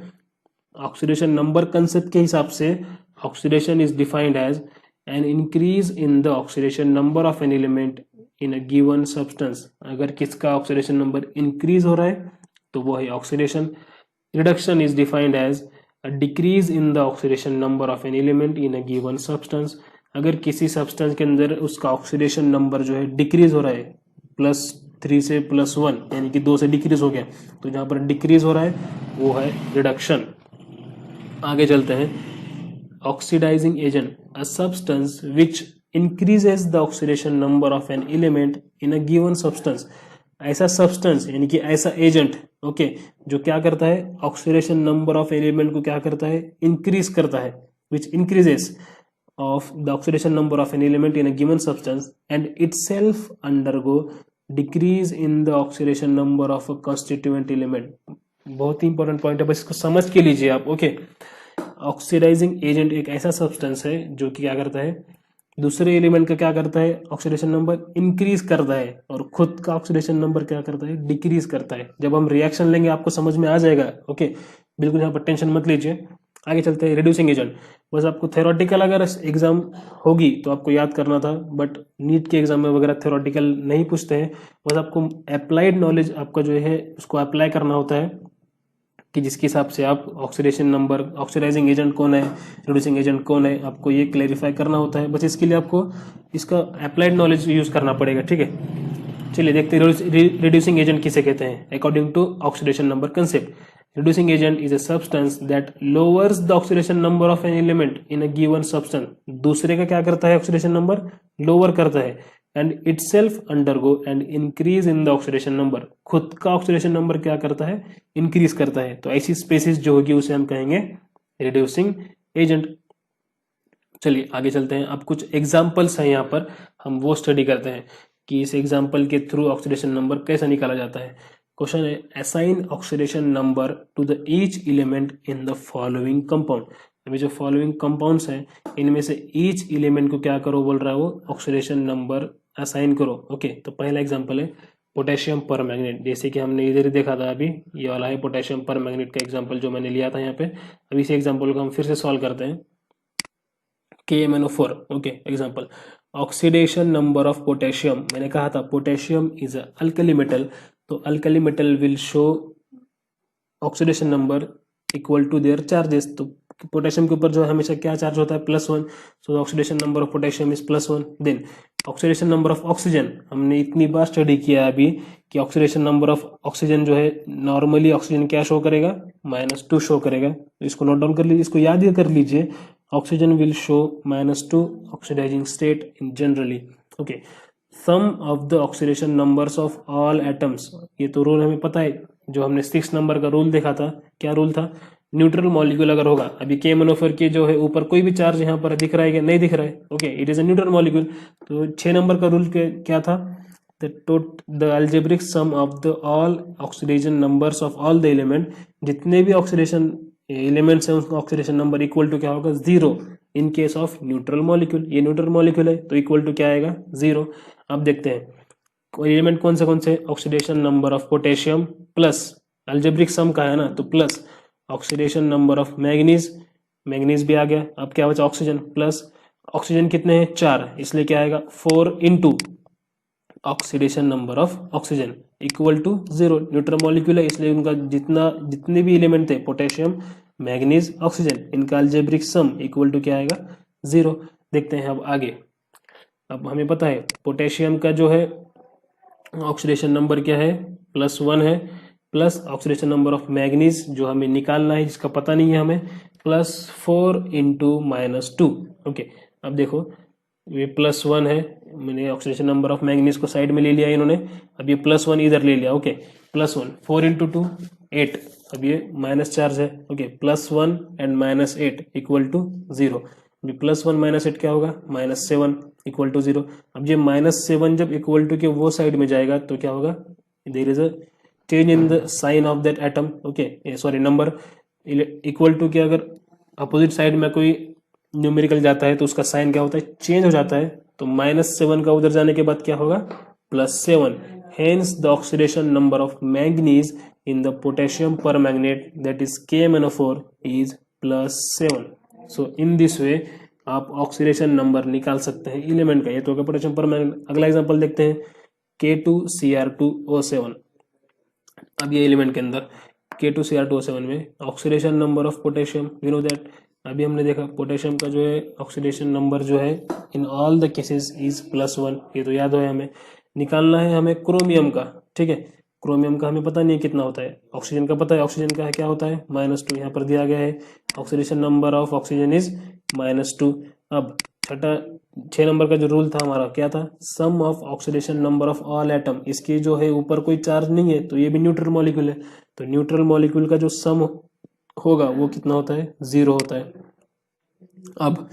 ऑक्सीडेशन नंबर कंसेप्ट के हिसाब से oxidation is defined as an increase in the oxidation number of an element in a given substance. अगर किसका ऑक्सीडेशन नंबर इंक्रीज हो रहा है तो वो है oxidation. Reduction is defined as a decrease in the oxidation number of an element in a given substance। अगर किसी सब्सटेंस के अंदर उसका ऑक्सीडेशन नंबर जो है डिक्रीज हो रहा है +3 से +1 यानी कि 2 से डिक्रीज हो गया, तो जहां पर डिक्रीज हो रहा है वो है रिडक्शन। आगे चलते हैं, oxidising agent a substance which increases the oxidation number of an element in a given substance. ऐसा सब्सटेंस यानी कि ऐसा एजेंट ओके जो क्या करता है, ऑक्सीडेशन नंबर ऑफ एलिमेंट को क्या करता है, इंक्रीज करता है, which increases of the oxidation number of an element in a given substance and itself undergo decrease in the oxidation number of a constituent element। बहुत ही इंपॉर्टेंट पॉइंट है, बस इसको समझ के लीजिए आप। ओके, ऑक्सीडाइजिंग एजेंट एक ऐसा सब्सटेंस है जो कि क्या करता है, दूसरे एलिमेंट का क्या करता है, ऑक्सीडेशन नंबर इंक्रीज करता है और खुद का ऑक्सीडेशन नंबर क्या करता है, डिक्रीज करता है। जब हम रिएक्शन लेंगे आपको समझ में आ जाएगा। ओके, बिल्कुल यहाँ पर टेंशन मत लीजिए। आगे चलते हैं, रिड्यूसिंग एजेंट। बस आपको थ्योरेटिकल अगर एग्जाम होगी तो आपको याद करना था, बट नीट के एग्जाम में वगैरह थ्योरेटिकल नहीं पूछते हैं। बस आपको अप्लाइड नॉलेज आपका जो है उसको अप्लाई करना होता है कि जिसके हिसाब से आप ऑक्सीडेशन नंबर, ऑक्सीडाइजिंग एजेंट कौन है, रिड्यूसिंग एजेंट कौन है, आपको ये क्लेरिफाई करना होता है। बस इसके लिए आपको इसका अप्लाइड नॉलेज यूज करना पड़ेगा। ठीक है, चलिए देखते हैं रिड्यूसिंग एजेंट किसे कहते हैं according to oxidation number concept. Reducing agent is a substance that lowers the oxidation number of an element in a given substance। दूसरे का क्या करता है, ऑक्सीडेशन नंबर लोअर करता है, and itself undergo and increase in the oxidation number। खुद का oxidation number क्या करता है, इंक्रीज करता है। तो ऐसी स्पेसिस जो होगी उसे हम कहेंगे रिड्यूसिंग एजेंट। चलिए आगे चलते हैं। अब कुछ एग्जाम्पल्स हैं यहाँ पर, हम वो स्टडी करते हैं कि इस एग्जाम्पल के थ्रू ऑक्सीडेशन नंबर कैसे निकाला जाता है। क्वेश्चन है, assign oxidation number two the each element in the following compound. अभी जो फॉलोइंग कंपाउंड्स हैं इनमें से ईच एलिमेंट को क्या करो बोल रहा है वो, ऑक्सीडेशन नंबर असाइन करो। ओके, तो पहला एग्जांपल है पोटेशियम पर मैग्नेट। जैसे कि हमने इधर ही देखा था, अभी ये वाला है पोटेशियम पर मैग्नेट का एग्जाम्पल जो मैंने लिया था यहाँ पे। अभी इसी एग्जाम्पल को हम फिर से सॉल्व करते हैं। KMnO4। Okay, example, oxidation number of potassium. मैंने कहा था potassium is a alkali metal, तो alkali metal will show oxidation number equal to their charges. तो पोटेशियम के ऊपर जो हमेशा क्या चार्ज होता है, +1, so oxidation number of potassium is +1। Then oxidation number of oxygen, हमने इतनी बार स्टडी किया अभी कि ऑक्सीडेशन नंबर ऑफ ऑक्सीजन जो है नॉर्मली ऑक्सीजन क्या शो करेगा, -2 शो करेगा। तो इसको नोट डाउन कर लीजिए, इसको याद ही कर लीजिए, oxygen will show -2 oxidising state in generally. Okay, sum of the oxidation numbers of all atoms, ये तो रूल हमें पता है, जो हमने 6 नंबर का रूल देखा था। क्या रूल था, न्यूट्रल मॉलिक्यूल अगर होगा, अभी KMnO4 के जो है ऊपर कोई भी चार्ज यहाँ पर दिख रहा है क्या, नहीं दिख रहा है। Okay, it is a neutral molecule. तो 6 नंबर का रूल क्या था, the algebraic sum of the all oxidation numbers of all the element, जितने भी ऑक्सीडेशन एलिमेंट्स हैं उसका ऑक्सीडेशन नंबर इक्वल टू क्या होगा, 0 in case of neutral molecule. ये न्यूट्रल मॉलिक्यूल है तो इक्वल टू क्या आएगा, 0। अब देखते हैं एलिमेंट कौन से, oxidation number of potassium plus algebraic sum का है ना, तो plus oxidation number of manganese, manganese भी आ गया। अब क्या बचा, ऑक्सीजन प्लस ऑक्सीजन कितने हैं, 4, इसलिए क्या आएगा 4 into oxidation number of oxygen equal to 0। Neutral molecule है इसलिए उनका जितने भी एलिमेंट थे पोटेशियम मैग्नीज ऑक्सीजन, इनका अल्जेब्रिक सम इक्वल टू क्या आएगा, 0। देखते हैं अब आगे। अब हमें पता है पोटेशियम का जो है ऑक्सीडेशन नंबर क्या है, +1 है, plus oxidation number of manganese जो हमें निकालना है, जिसका पता नहीं है हमें, +4 इंटू -2। ओके, अब देखो ये +1 है, मैंने ऑक्सीडेशन नंबर ऑफ मैग्नीज को साइड में ले लिया इन्होंने, अब ये +1 इधर ले लिया। ओके, +1, 4 इंटू 2 8, अब ये माइनस चार्ज है। Okay, +1 and -8 equal to 0। +1 -8 क्या होगा, -7 इक्वल टू 0। अब ये -7 जब इक्वल टू के वो साइड में जाएगा तो क्या होगा, there is a change in the sign of that atom. Okay, sorry number equal to के अगर अपोजिट साइड में कोई न्यूमेरिकल जाता है तो उसका साइन क्या होता है, चेंज हो जाता है। तो -7 का उधर जाने के बाद क्या होगा, +7। Hence the oxidation number of manganese in the potassium permanganate that is KMnO4 is +7। So in this way आप ऑक्सीडेशन नंबर निकाल सकते हैं एलिमेंट का। ये तो होगा पोटेशियम पर मैग्नेट। अगला एग्जांपल देखते हैं, K2Cr2O7। अब ये एलिमेंट के अंदर K2Cr2O7 में oxidation number of potassium, we know that अभी हमने देखा पोटेशियम का जो है ऑक्सीडेशन नंबर जो है in all the cases is +1, ये तो याद हो हमें। निकालना है हमें क्रोमियम का, ठीक है। क्रोमियम का हमें पता नहीं है कितना होता है, ऑक्सीजन का पता है, ऑक्सीजन का है क्या होता है -2, यहाँ पर दिया गया है oxidation number of oxygen is -2। अब छठा 6 नंबर का जो रूल था हमारा क्या था, sum of oxidation number of all atom, इसकी जो है ऊपर कोई चार्ज नहीं है तो ये भी न्यूट्रल मॉलिक्यूल है, तो न्यूट्रल मॉलिक्यूल का जो सम होगा वो कितना होता है, 0 होता है। अब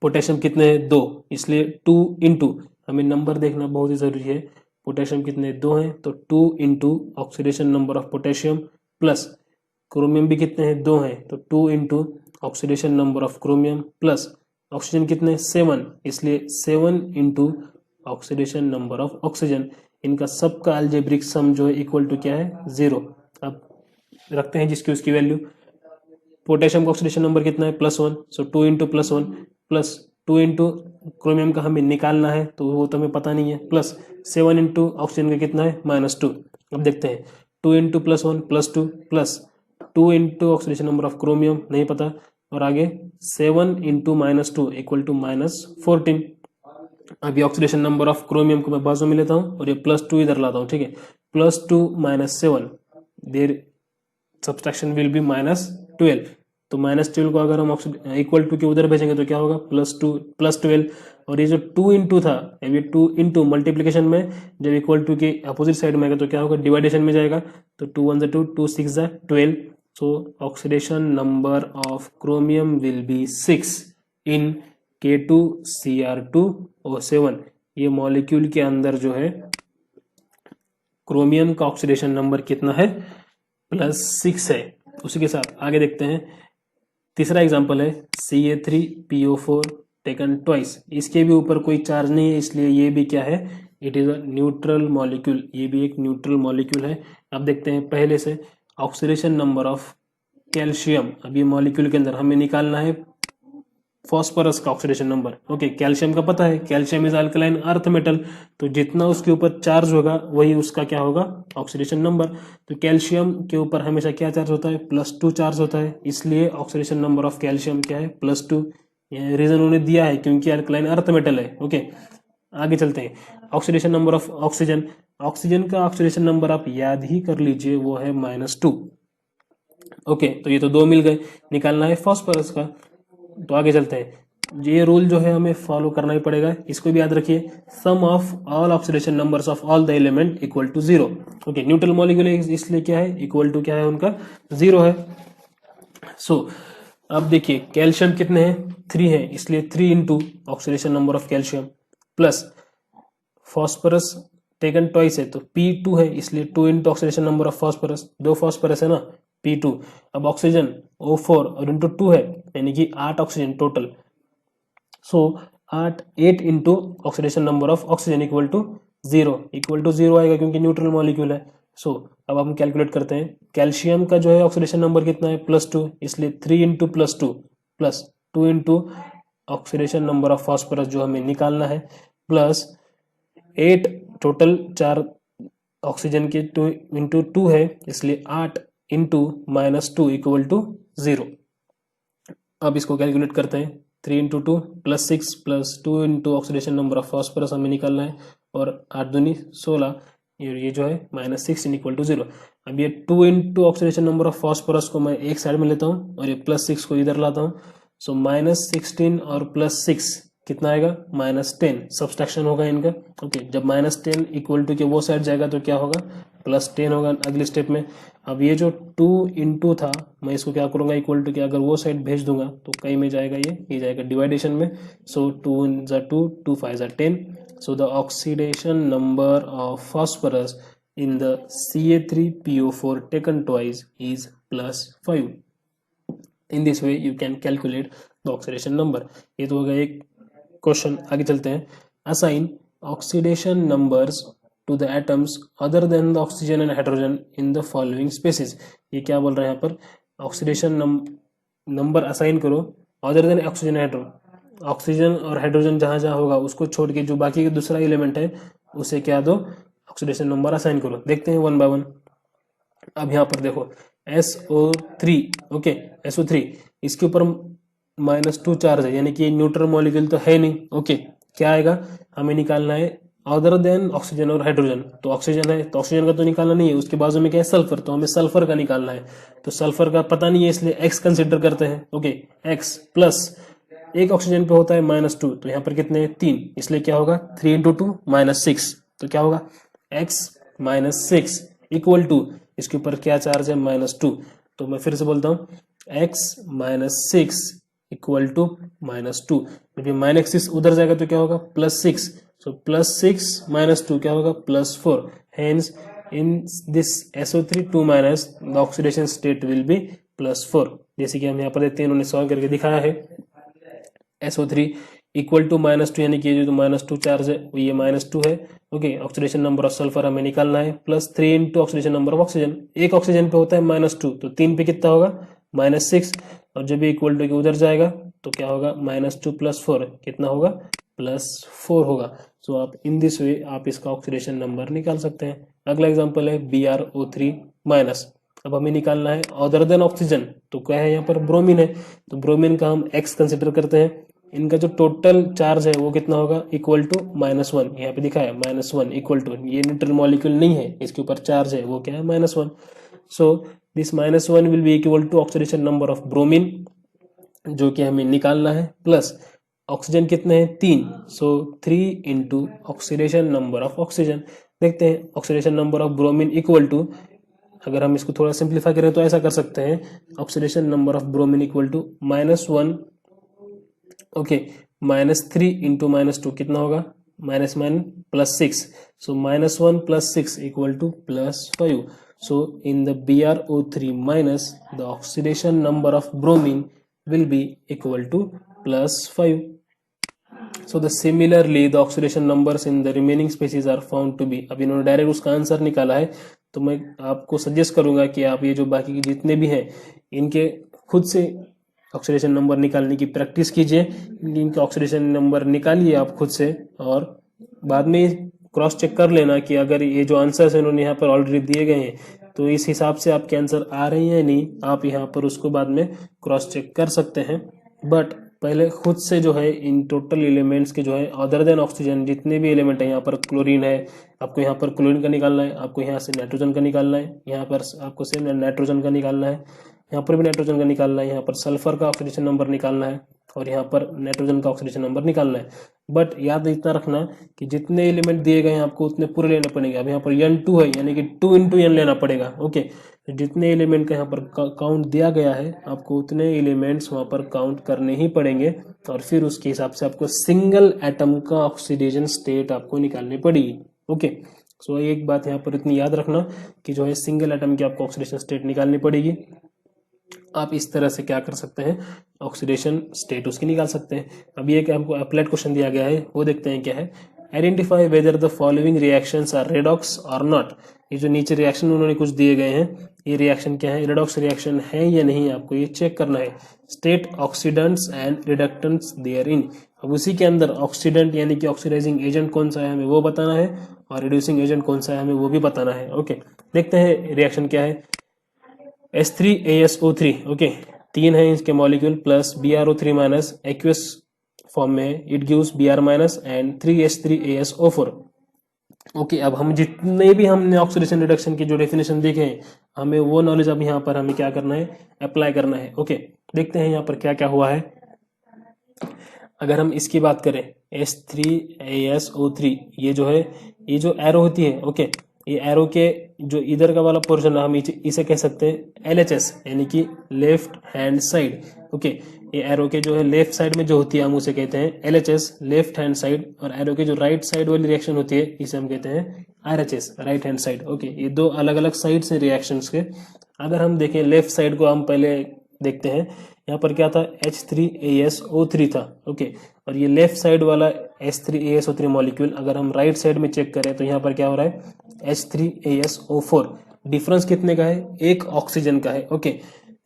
पोटेशियम कितने हैं, 2, इसलिए 2 इंटू, हमें नंबर देखना बहुत ही जरूरी है। पोटेशियम कितने 2 हैं, तो 2 into oxidation number of potassium plus chromium भी कितने हैं 2 हैं, तो 2 into oxidation number of chromium plus oxygen कितने 7, इसलिए 7 into oxidation number of oxygen. इनका सबका अलजेब्रिक सम जो है इक्वल टू क्या है, 0। अब रखते हैं जिसकी उसकी वैल्यू। पोटेशियम का ऑक्सीडेशन नंबर कितना है +1, सो 2 इंटू +1 प्लस 2 इंटू क्रोमियम का हमें निकालना है तो वो तो हमें पता नहीं है, प्लस 7 इंटू ऑक्सीजन का कितना है -2। अब देखते हैं 2 into +1 +2 plus 2 into oxidation number of chromium नहीं पता, और आगे 7 इंटू -2 इक्वल टू -14। अभी ऑक्सीडेशन नंबर ऑफ क्रोमियम को मैं बाजू में लेता हूँ और ये +2 इधर लाता हूँ, ठीक है। +2 -7 देर सब्सट्रैक्शन विल बी -12, तो -12 को अगर हम इक्वल टू के उधर भेजेंगे तो क्या होगा +2 +12, और ये जो 2 इंटू था ये 2 इंटू मल्टीप्लीकेशन में जब इक्वल टू के अपोजिट साइड में आएगा तो क्या होगा, डिवाइडेशन में जाएगा, तो 2 1 2 2 6 12, सो oxidation number of chromium will be 6 in K2Cr2O7। ये मॉलिक्यूल के अंदर जो है क्रोमियम का ऑक्सीडेशन नंबर कितना है, +6 है। उसी के साथ आगे देखते हैं, तीसरा एग्जांपल है Ca3PO4 टेकन ट्वाइस। इसके भी ऊपर कोई चार्ज नहीं है इसलिए ये भी क्या है, it is a neutral molecule, ये भी एक न्यूट्रल मॉलिक्यूल है। अब देखते हैं पहले से ऑक्सीडेशन नंबर ऑफ कैल्शियम। अब ये मॉलिक्यूल के अंदर हमें निकालना है फॉस्फोरस का ऑक्सीडेशन नंबर। ओके, कैल्शियम का पता है, calcium is alkaline earth metal, तो जितना उसके ऊपर चार्ज होगा वही उसका क्या होगा, ऑक्सीडेशन नंबर। तो कैल्शियम के ऊपर हमेशा क्या चार्ज होता है, +2 चार्ज होता है, इसलिए ऑक्सीडेशन नंबर ऑफ कैल्शियम क्या है, +2। ये रीजन उन्होंने दिया है क्योंकि अल्कलाइन अर्थ मेटल है। ओके, आगे चलते हैं, oxidation number of oxygen. Oxygen का ऑक्सीडेशन नंबर आप याद ही कर लीजिए, वो है -2। ओके, तो ये तो 2 मिल गए, निकालना है फॉस्फोरस का। तो आगे चलते हैं, ये रूल जो है हमें फॉलो करना ही पड़ेगा, इसको भी याद रखिए, sum of all oxidation numbers of all the element equal to 0। Okay, neutral molecule इसलिए क्या है, इक्वल टू क्या है उनका, 0 है। सो अब देखिए कैल्शियम कितने हैं, 3 है, इसलिए 3 into oxidation number of calcium plus phosphorus taken twice है तो P2 है, इसलिए 2 into oxidation number of phosphorus, 2 phosphorus है ना, P2। अब ऑक्सीजन O4 और इंटू 2 है, यानी कि 8 oxygen total, so 8 into oxidation number of oxygen equal to 0 आएगा क्योंकि न्यूट्रल मॉलिक्यूल है। सो अब हम कैलकुलेट करते हैं, कैल्शियम का जो है ऑक्सीडेशन नंबर कितना है, +2, इसलिए 3 into +2 plus 2 into oxidation number of phosphorus जो हमें निकालना है, प्लस 8 टोटल 4 ऑक्सीजन के 2 इंटू 2 है, इसलिए 8 इंटू -2 इक्वल टू 0। अब इसको कैलकुलेट करते हैं, 3 into 2 +6 plus 2 into oxidation number of phosphorus हमें निकालना है, और 8 दूनी 16, ये जो है -16 इक्वल टू 0। अब ये 2 into oxidation number of phosphorus को मैं एक साइड में लेता हूँ और ये +6 को इधर लाता हूँ, सो -16 और +6 कितना आएगा, -10, सब्सट्रैक्शन होगा इनका। ओके, जब -10 इक्वल टू के वो साइड जाएगा तो क्या होगा, +10 होगा अगले स्टेप में। अब ये जो 2 इंटू था मैं इसको क्या करूंगा, इक्वल टू के अगर वो साइड भेज दूंगा तो कई में जाएगा, ये जाएगा डिवाइडेशन में, सो 2 × 2 2 5 10, so the oxidation number of phosphorus in the Ca3PO4 taken twice is +5. In this way you can calculate the oxidation number. ये तो हो गया एक क्वेश्चन। आगे चलते हैं, assign oxidation numbers to the atoms other than the oxygen and hydrogen in the following species. ये क्या बोल रहे हैं यहाँ पर, ऑक्सीडेशन नंबर असाइन करो other than oxygen hydrogen, oxygen और हाइड्रोजन जहां जहां होगा उसको छोड़ के जो बाकी का दूसरा एलिमेंट है उसे क्या दो, ऑक्सीडेशन नंबर असाइन करो। देखते हैं 1 बाय 1। अब यहाँ पर देखो SO3, ओके SO3, इसके ऊपर -2 चार्ज है, यानी कि न्यूट्रल मॉलिक्यूल तो है नहीं। ओके, क्या आएगा, हमें निकालना है अदर देन ऑक्सीजन और हाइड्रोजन। तो ऑक्सीजन है तो ऑक्सीजन का तो निकालना नहीं है, उसके बाजू में क्या है सल्फर, तो हमें सल्फर का निकालना है। तो सल्फर का पता नहीं है इसलिए एक्स कंसिडर करते हैं। ओके, एक्स प्लस एक ऑक्सीजन पे होता है -2, तो यहाँ पर कितने 3, इसलिए क्या होगा 3 इंटू 2 -6, तो क्या होगा x -6 इक्वल टू इसके ऊपर क्या चार्ज है -2। तो मैं फिर से बोलता हूँ x -6 इक्वल टू -2। जब ये -6 उधर जाएगा तो क्या होगा +6, सो +6 -2 क्या होगा +4। Hence in this SO3 2 minus the oxidation state will be +4। जैसे कि हम यहाँ पर देखते हैं, इन्होंने सॉल्व करके दिखाया है। SO3 इक्वल टू -2, यानी कि जो -2 चार्ज है वो ये -2 है। Okay, oxidation number of sulphur हमें निकालना है, +3 into oxidation number of oxygen. एक ऑक्सीजन पे होता है -2, तो 3 पे कितना होगा -6, और जब भी इक्वल टू के उधर जाएगा तो क्या होगा -2 + 4 कितना होगा +4 होगा। सो आप इन दिस वे आप इसका ऑक्सीडेशन नंबर निकाल सकते हैं। अगला एग्जांपल है BrO3 माइनस। अब हमें निकालना है अदर देन ऑक्सीजन, तो क्या है यहाँ पर ब्रोमीन है, तो ब्रोमीन का हम एक्स कंसिडर करते हैं। इनका जो टोटल चार्ज है वो कितना होगा इक्वल टू -1, यहाँ पे दिखा है -1 इक्वल टू, ये न्यूट्रल मॉलिक्यूल नहीं है, इसके ऊपर चार्ज है वो क्या है -1। So this -1 will be equal to oxidation number of bromine जो कि हमें निकालना है, प्लस ऑक्सीजन कितने हैं 3, so 3 into oxidation number of oxygen. देखते हैं oxidation number of bromine equal to, अगर हम इसको थोड़ा सिंप्लीफाई करें तो ऐसा कर सकते हैं, oxidation number of bromine equal to -1, okay, -3 into -2 कितना होगा -6, so -1 + 6 equal to +5। So in the BrO3 minus the oxidation number of bromine will be equal to +5. So the similarly the oxidation numbers in the remaining species are found to be, अब इन्होंने direct उसका answer निकाला है, तो मैं आपको suggest करूंगा कि आप ये जो बाकी के जितने भी हैं इनके खुद से ऑक्सीडेशन नंबर निकालने की प्रैक्टिस कीजिए। इनके ऑक्सीडेशन नंबर निकालिए आप खुद से, और बाद में क्रॉस चेक कर लेना कि अगर ये जो आंसर्स है इन्होंने यहाँ पर ऑलरेडी दिए गए हैं तो इस हिसाब से आपके आंसर आ रहे हैं या नहीं, आप यहाँ पर उसको बाद में क्रॉस चेक कर सकते हैं। बट पहले खुद से जो है इन टोटल एलिमेंट्स के जो है अदर देन ऑक्सीजन जितने भी एलिमेंट है, यहाँ पर क्लोरीन है, आपको यहाँ पर क्लोरीन का निकालना है, आपको यहाँ से नाइट्रोजन का निकालना है, यहाँ पर आपको सेम नाइट्रोजन का निकालना है, यहाँ पर भी नाइट्रोजन का निकालना है, यहाँ पर सल्फर का ऑक्सीडेशन नंबर निकालना है, और यहाँ पर नाइट्रोजन का ऑक्सीडेशन नंबर निकालना है। बट याद इतना रखना कि जितने एलिमेंट दिए गए हैं आपको उतने पूरे लेने पड़ेंगे। अब यहाँ पर N2 है, यानी कि 2 इंटू N लेना पड़ेगा। ओके, जितने एलिमेंट का यहाँ पर काउंट दिया गया है आपको उतने एलिमेंट्स वहाँ पर काउंट करने ही पड़ेंगे, और फिर उसके हिसाब से आपको सिंगल एटम का ऑक्सीडेशन स्टेट आपको निकालनी पड़ेगी। ओके, सो एक बात यहाँ पर इतनी याद रखना कि जो है सिंगल एटम की आपको ऑक्सीडेशन स्टेट निकालनी पड़ेगी। आप इस तरह से क्या कर सकते हैं, ऑक्सीडेशन स्टेट उसकी निकाल सकते हैं। अब ये हमको अप्लाइड क्वेश्चन दिया गया है, वो देखते हैं क्या है। Identify whether the following reactions are redox और नॉट। ये जो नीचे रिएक्शन उन्होंने कुछ दिए गए हैं, ये रिएक्शन क्या है, रेडॉक्स रिएक्शन है या नहीं, आपको ये चेक करना है। State oxidants and reductants there in. अब उसी के अंदर ऑक्सीडेंट यानी कि ऑक्सीडाइजिंग एजेंट कौन सा है हमें वो बताना है, और रिड्यूसिंग एजेंट कौन सा है हमें वो भी बताना है। ओके, देखते हैं रिएक्शन क्या है। H3ASO3, ओके, 3 है इसके molecule, plus BrO3 minus aqueous form में it gives Br minus and 3H3ASO4। Okay, अब हम जितने भी हमने ऑक्सीडेशन रिडक्शन की जो डेफिनेशन देखे हैं हमें वो नॉलेज अब यहाँ पर हमें क्या करना है, अप्लाई करना है। ओके, देखते हैं यहाँ पर क्या क्या हुआ है। अगर हम इसकी बात करें H3ASO3, ये जो है ये जो एरो होती है, ओके, ये एरो के जो इधर का वाला पोर्शन हम इसे कह सकते हैं LHS, यानी कि लेफ्ट हैंड साइड। ओके, ये एरो के जो है लेफ्ट साइड में जो होती है हम उसे कहते हैं LHS लेफ्ट हैंड साइड, और एरो के जो राइट साइड वाली रिएक्शन होती है इसे हम कहते हैं RHS right hand side. Okay, ये दो अलग अलग साइड से रिएक्शंस के। अगर हम देखें लेफ्ट साइड को हम पहले देखते हैं, यहाँ पर क्या था H3ASO3 था। ओके, और ये लेफ्ट साइड वाला H3ASO3 मॉलिक्यूल अगर हम राइट साइड में चेक करें तो यहाँ पर क्या हो रहा है H3ASO4। डिफरेंस कितने का है, एक ऑक्सीजन का है। ओके,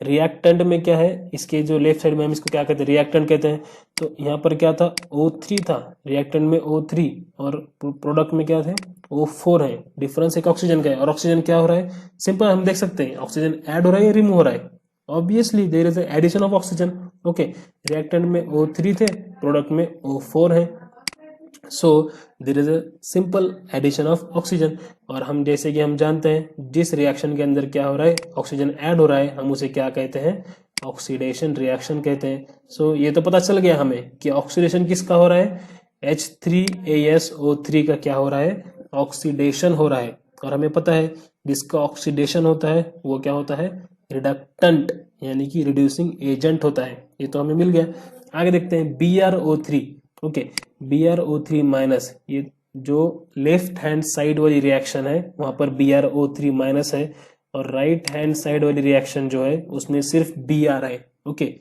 रिएक्टेंट में क्या है, इसके जो लेफ्ट साइड में हम इसको क्या कहते हैं, रिएक्टेंट कहते हैं। तो यहाँ पर क्या था O3 था, रिएक्टेंट में O3, और प्रोडक्ट में क्या थे O4 है। डिफरेंस एक ऑक्सीजन का है, और ऑक्सीजन क्या हो रहा है, सिंपल हम देख सकते हैं ऑक्सीजन ऐड हो रहा है या रिमूव हो रहा है, obviously there is addition of oxygen. Okay, reactant में O3 थे, प्रोडक्ट में O4 है, so there is a simple addition of oxygen. और हम जैसे कि हम जानते हैं जिस रिएक्शन के अंदर क्या हो रहा है, ऑक्सीजन ऐड हो रहा है, हम उसे क्या कहते हैं, ऑक्सीडेशन रिएक्शन कहते हैं। सो ये तो पता चल गया हमें कि ऑक्सीडेशन किसका हो रहा है, H3AsO3 का क्या हो रहा है, ऑक्सीडेशन हो रहा है। और हमें पता है जिसका ऑक्सीडेशन होता है वो क्या होता है, रिडक्टेंट यानी कि रिड्यूसिंग एजेंट होता है। ये तो हमें मिल गया। आगे देखते हैं BrO3। ओके, BrO3 माइनस, ये जो लेफ्ट हैंड साइड वाली रिएक्शन है वहां पर BrO3 माइनस है, और राइट हैंड साइड वाली रिएक्शन जो है उसमें सिर्फ Br है। ओके,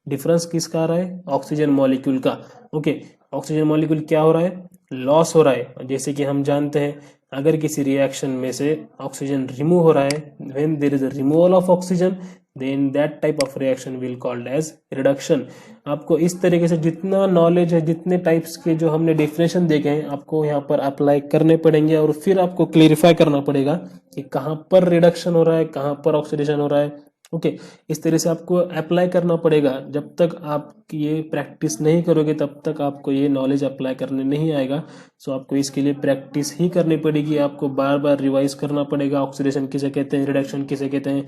डिफरेंस किसका आ रहा है, ऑक्सीजन मॉलिक्यूल का। ओके, ऑक्सीजन मॉलिक्यूल क्या हो रहा है, लॉस हो रहा है। जैसे कि हम जानते हैं अगर किसी रिएक्शन में से ऑक्सीजन रिमूव हो रहा है, when there is a removal of oxygen then that type of reaction will called as reduction. आपको इस तरीके से जितना नॉलेज है, जितने टाइप्स के जो हमने डेफिनेशन देखे हैं, आपको यहाँ पर अप्लाई करने पड़ेंगे और फिर आपको क्लेरिफाई करना पड़ेगा कि कहाँ पर रिडक्शन हो रहा है, कहाँ पर ऑक्सीडेशन हो रहा है। ओके, इस तरह से आपको अप्लाई करना पड़ेगा। जब तक आप ये प्रैक्टिस नहीं करोगे तब तक आपको ये नॉलेज अप्लाई करने नहीं आएगा। सो आपको इसके लिए प्रैक्टिस ही करनी पड़ेगी, आपको बार बार रिवाइज करना पड़ेगा, ऑक्सीडेशन किसे कहते हैं, रिडक्शन किसे कहते हैं।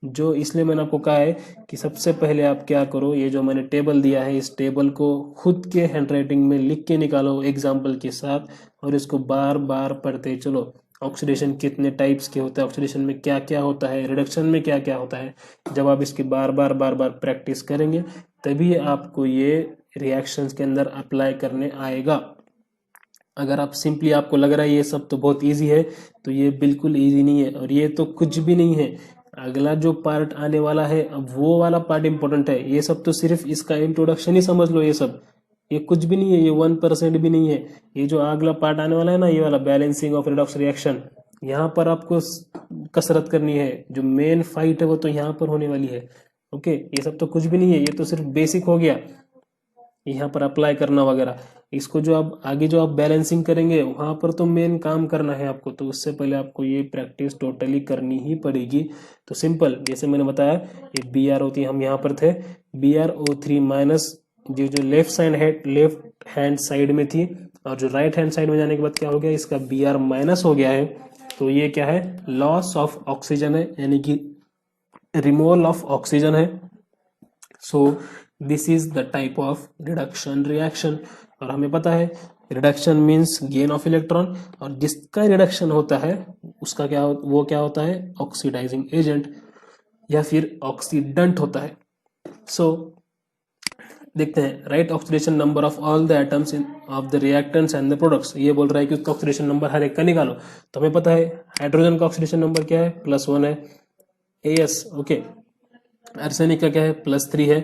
जो इसलिए मैंने आपको कहा है कि सबसे पहले आप क्या करो, ये जो मैंने टेबल दिया है इस टेबल को खुद के हैंडराइटिंग में लिख के निकालो एग्जाम्पल के साथ, और इसको बार बार पढ़ते चलो। ऑक्सीडेशन कितने टाइप्स के होता है, ऑक्सीडेशन में क्या क्या होता है, रिडक्शन में क्या क्या होता है। जब आप इसकी बार बार प्रैक्टिस करेंगे तभी आपको ये रिएक्शंस के अंदर अप्लाई करने आएगा। अगर आप सिंपली आपको लग रहा है ये सब तो बहुत इजी है, तो ये बिल्कुल इजी नहीं है, और ये तो कुछ भी नहीं है। अगला जो पार्ट आने वाला है अब वो वाला पार्ट इंपॉर्टेंट है। ये सब तो सिर्फ इसका इंट्रोडक्शन ही समझ लो, ये कुछ भी नहीं है, ये 1% भी नहीं है। ये जो अगला पार्ट आने वाला है ना, ये वाला बैलेंसिंग ऑफ रिडॉक्स रिएक्शन, यहाँ पर आपको कसरत करनी है। जो मेन फाइट है वो तो यहाँ पर होने वाली है। ओके, ये सब तो कुछ भी नहीं है, ये तो सिर्फ बेसिक हो गया, यहाँ पर अप्लाई करना वगैरह। इसको जो आप आगे जो आप बैलेंसिंग करेंगे वहां पर तो मेन काम करना है आपको, तो उससे पहले आपको ये प्रैक्टिस टोटली करनी ही पड़ेगी। तो सिंपल जैसे मैंने बताया, ये BrO3 हम यहाँ पर थे, BrO3 माइनस जो लेफ्ट हैंड साइड में थी, और जो राइट हैंड साइड में जाने के बाद क्या हो गया, इसका Br माइनस हो गया है। तो ये क्या है, लॉस ऑफ ऑक्सीजन है, यानी कि रिमूवल ऑफ ऑक्सीजन है। So this is the type of reduction reaction. और हमें पता है reduction means gain of electron, और जिसका रिडक्शन होता है उसका क्या होता है, ऑक्सीडाइजिंग एजेंट या फिर ऑक्सीडेंट होता है। सो देखते हैं, right oxidation number of all the atoms in of the reactants and the products. ये बोल रहा है कि उसका ऑक्सीडेशन नंबर हर एक का निकालो। तो हमें पता है हाइड्रोजन का ऑक्सीडेशन नंबर क्या है, +1 है, AS। ओके, आर्सेनिक का क्या है, +3 है।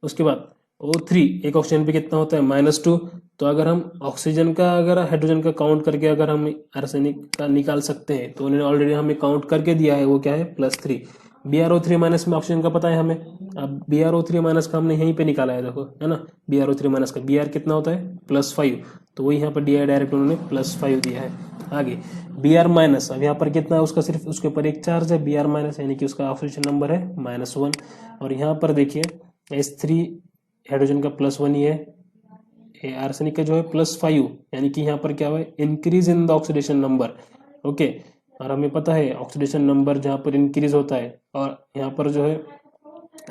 उसके बाद O3 एक ऑक्सीजन पे कितना होता है, -2। तो अगर हम ऑक्सीजन का, अगर हाइड्रोजन का काउंट करके अगर हम आर्सेनिक का निकाल सकते हैं, तो उन्होंने ऑलरेडी हमें काउंट करके दिया है, वो क्या है, +3। BrO3 माइनस में ऑक्सीजन का पता है हमें, अब BrO3 माइनस का हमने यहीं पे निकाला है, देखो है ना, BrO3 माइनस का Br कितना होता है, +5। तो वही यहाँ पर दिया है, डायरेक्ट उन्होंने +5 दिया है। आगे Br माइनस, अब यहाँ पर कितना है उसका, सिर्फ उसके ऊपर एक चार्ज है Br माइनस, यानी कि उसका ऑक्सीजन नंबर है -1। और यहाँ पर देखिए H3 हाइड्रोजन का +1 ही है, आर्सेनिक का जो है +5, यानी कि यहाँ पर क्या हुआ है, increase in the oxidation number. Okay, और हमें पता है ऑक्सीडेशन नंबर जहाँ पर इंक्रीज होता है, और यहाँ पर जो है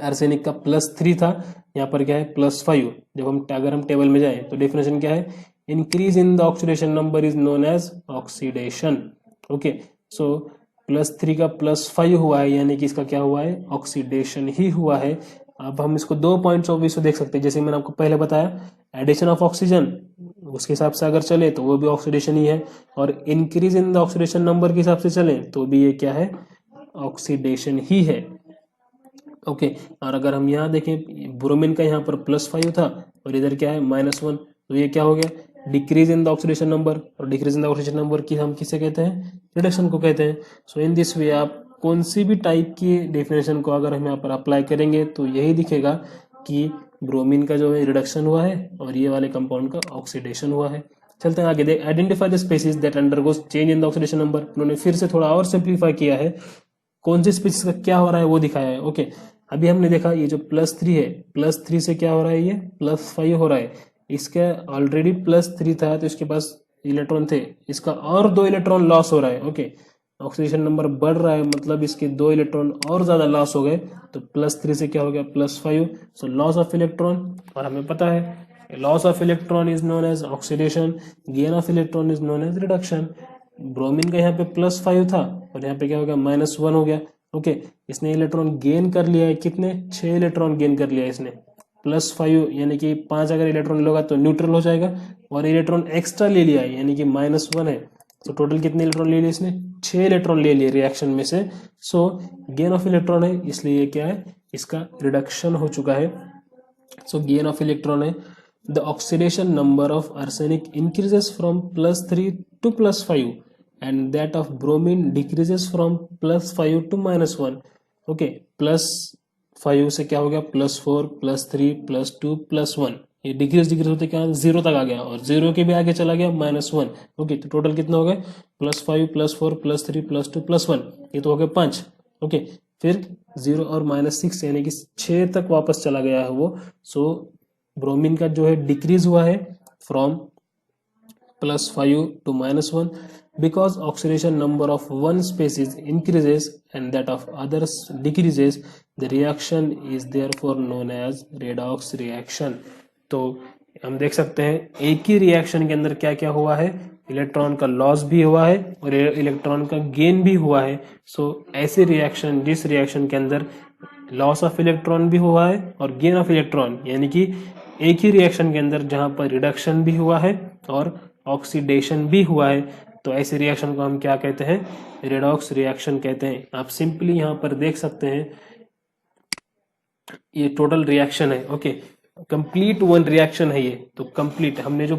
आर्सेनिक का +3 था, यहाँ पर क्या है +5। जब हम अगर हम टेबल में जाएं तो डेफिनेशन क्या है, increase in the oxidation number is known as oxidation. Okay, so +3 का +5 हुआ है, यानी कि इसका क्या हुआ है, ऑक्सीडेशन ही हुआ है। अब हम इसको 2 पॉइंट्स ऑफ व्यू से देख सकते हैं, जैसे मैंने आपको पहले बताया एडिशन ऑफ ऑक्सीजन, उसके हिसाब से अगर चले तो वो भी ऑक्सीडेशन ही है, और increase in the oxidation number के हिसाब से चले तो भी ये क्या है, ऑक्सीडेशन ही है। ओके, और अगर हम यहाँ देखें ब्रोमीन का यहाँ पर +5 था और इधर क्या है -1, तो ये क्या हो गया, decrease in the oxidation number, और decrease in the oxidation number की हम किसे कहते हैं, रिडक्शन को कहते हैं। सो इन दिस वे आप कौन सी भी टाइप की डेफिनेशन को अगर हम यहाँ पर अप्लाई करेंगे तो यही दिखेगा कि ब्रोमीन का जो है रिडक्शन हुआ है और ये वाले कंपाउंड का ऑक्सीडेशन हुआ है। चलते हैं आगे, identify the species that undergoes change in the oxidation number. उन्होंने फिर से थोड़ा और सिंप्लीफाई किया है, कौन सी स्पीसीज का क्या हो रहा है वो दिखाया है। ओके, अभी हमने देखा ये जो +3 है, +3 से क्या हो रहा है, ये +5 हो रहा है। इसका ऑलरेडी +3 था तो इसके पास इलेक्ट्रॉन थे, इसका और 2 इलेक्ट्रॉन लॉस हो रहा है। ओके, ऑक्सीडेशन नंबर बढ़ रहा है, मतलब इसके 2 इलेक्ट्रॉन और ज्यादा लॉस हो गए, तो +3 से क्या हो गया, +5। सो लॉस ऑफ इलेक्ट्रॉन, और हमें पता है loss of electron is known as oxidation, gain of electron is known as reduction. Bromine का यहाँ पे +5 था और यहाँ पे क्या हो गया, -1 हो गया। ओके, इसने इलेक्ट्रॉन गेन कर लिया है, कितने, 6 इलेक्ट्रॉन गेन कर लिया है इसने। +5 यानी कि 5 अगर इलेक्ट्रॉन लोगा तो न्यूट्रल हो जाएगा, और इलेक्ट्रॉन एक्स्ट्रा ले लिया है यानी कि -1 है। तो टोटल कितने इलेक्ट्रॉन ले लिए इसने, 6 इलेक्ट्रॉन ले लिए रिएक्शन में से। सो गेन ऑफ इलेक्ट्रॉन है, इसलिए क्या है, इसका रिडक्शन हो चुका है। सो गेन ऑफ इलेक्ट्रॉन है, the oxidation number of arsenic increases from +3 to +5 and that of bromine decreases from +5 to -1। Okay, +5 से क्या हो गया, +4 +3 +2 +1, ये डिक्रीज होते क्या 0 तक आ गया, और 0 के भी आगे चला गया -1। ओके, तो टोटल कितना हो गए, +5 +4 +3 +2 +1, ये तो हो गए 5। ओके, फिर 0 और -6 यानी कि 6 तक वापस चला गया है वो। सो ब्रोमीन का जो है डिक्रीज हुआ है from +5 to -1 because oxidation number of one species increases and that of others decreases, the reaction is therefore known as redox reaction। तो हम देख सकते हैं एक ही रिएक्शन के अंदर क्या क्या हुआ है, इलेक्ट्रॉन का लॉस भी हुआ है और इलेक्ट्रॉन का गेन भी हुआ है। सो ऐसे रिएक्शन, जिस रिएक्शन के अंदर लॉस ऑफ इलेक्ट्रॉन भी हुआ है और गेन ऑफ इलेक्ट्रॉन, यानी कि एक ही रिएक्शन के अंदर जहां पर रिडक्शन भी हुआ है और ऑक्सीडेशन भी हुआ है, तो ऐसे रिएक्शन को हम क्या कहते हैं, रेडॉक्स रिएक्शन कहते हैं। आप सिंपली यहाँ पर देख सकते हैं ये टोटल रिएक्शन है। ओके, कंप्लीट वन रिएक्शन है ये, तो कंप्लीट हमने जो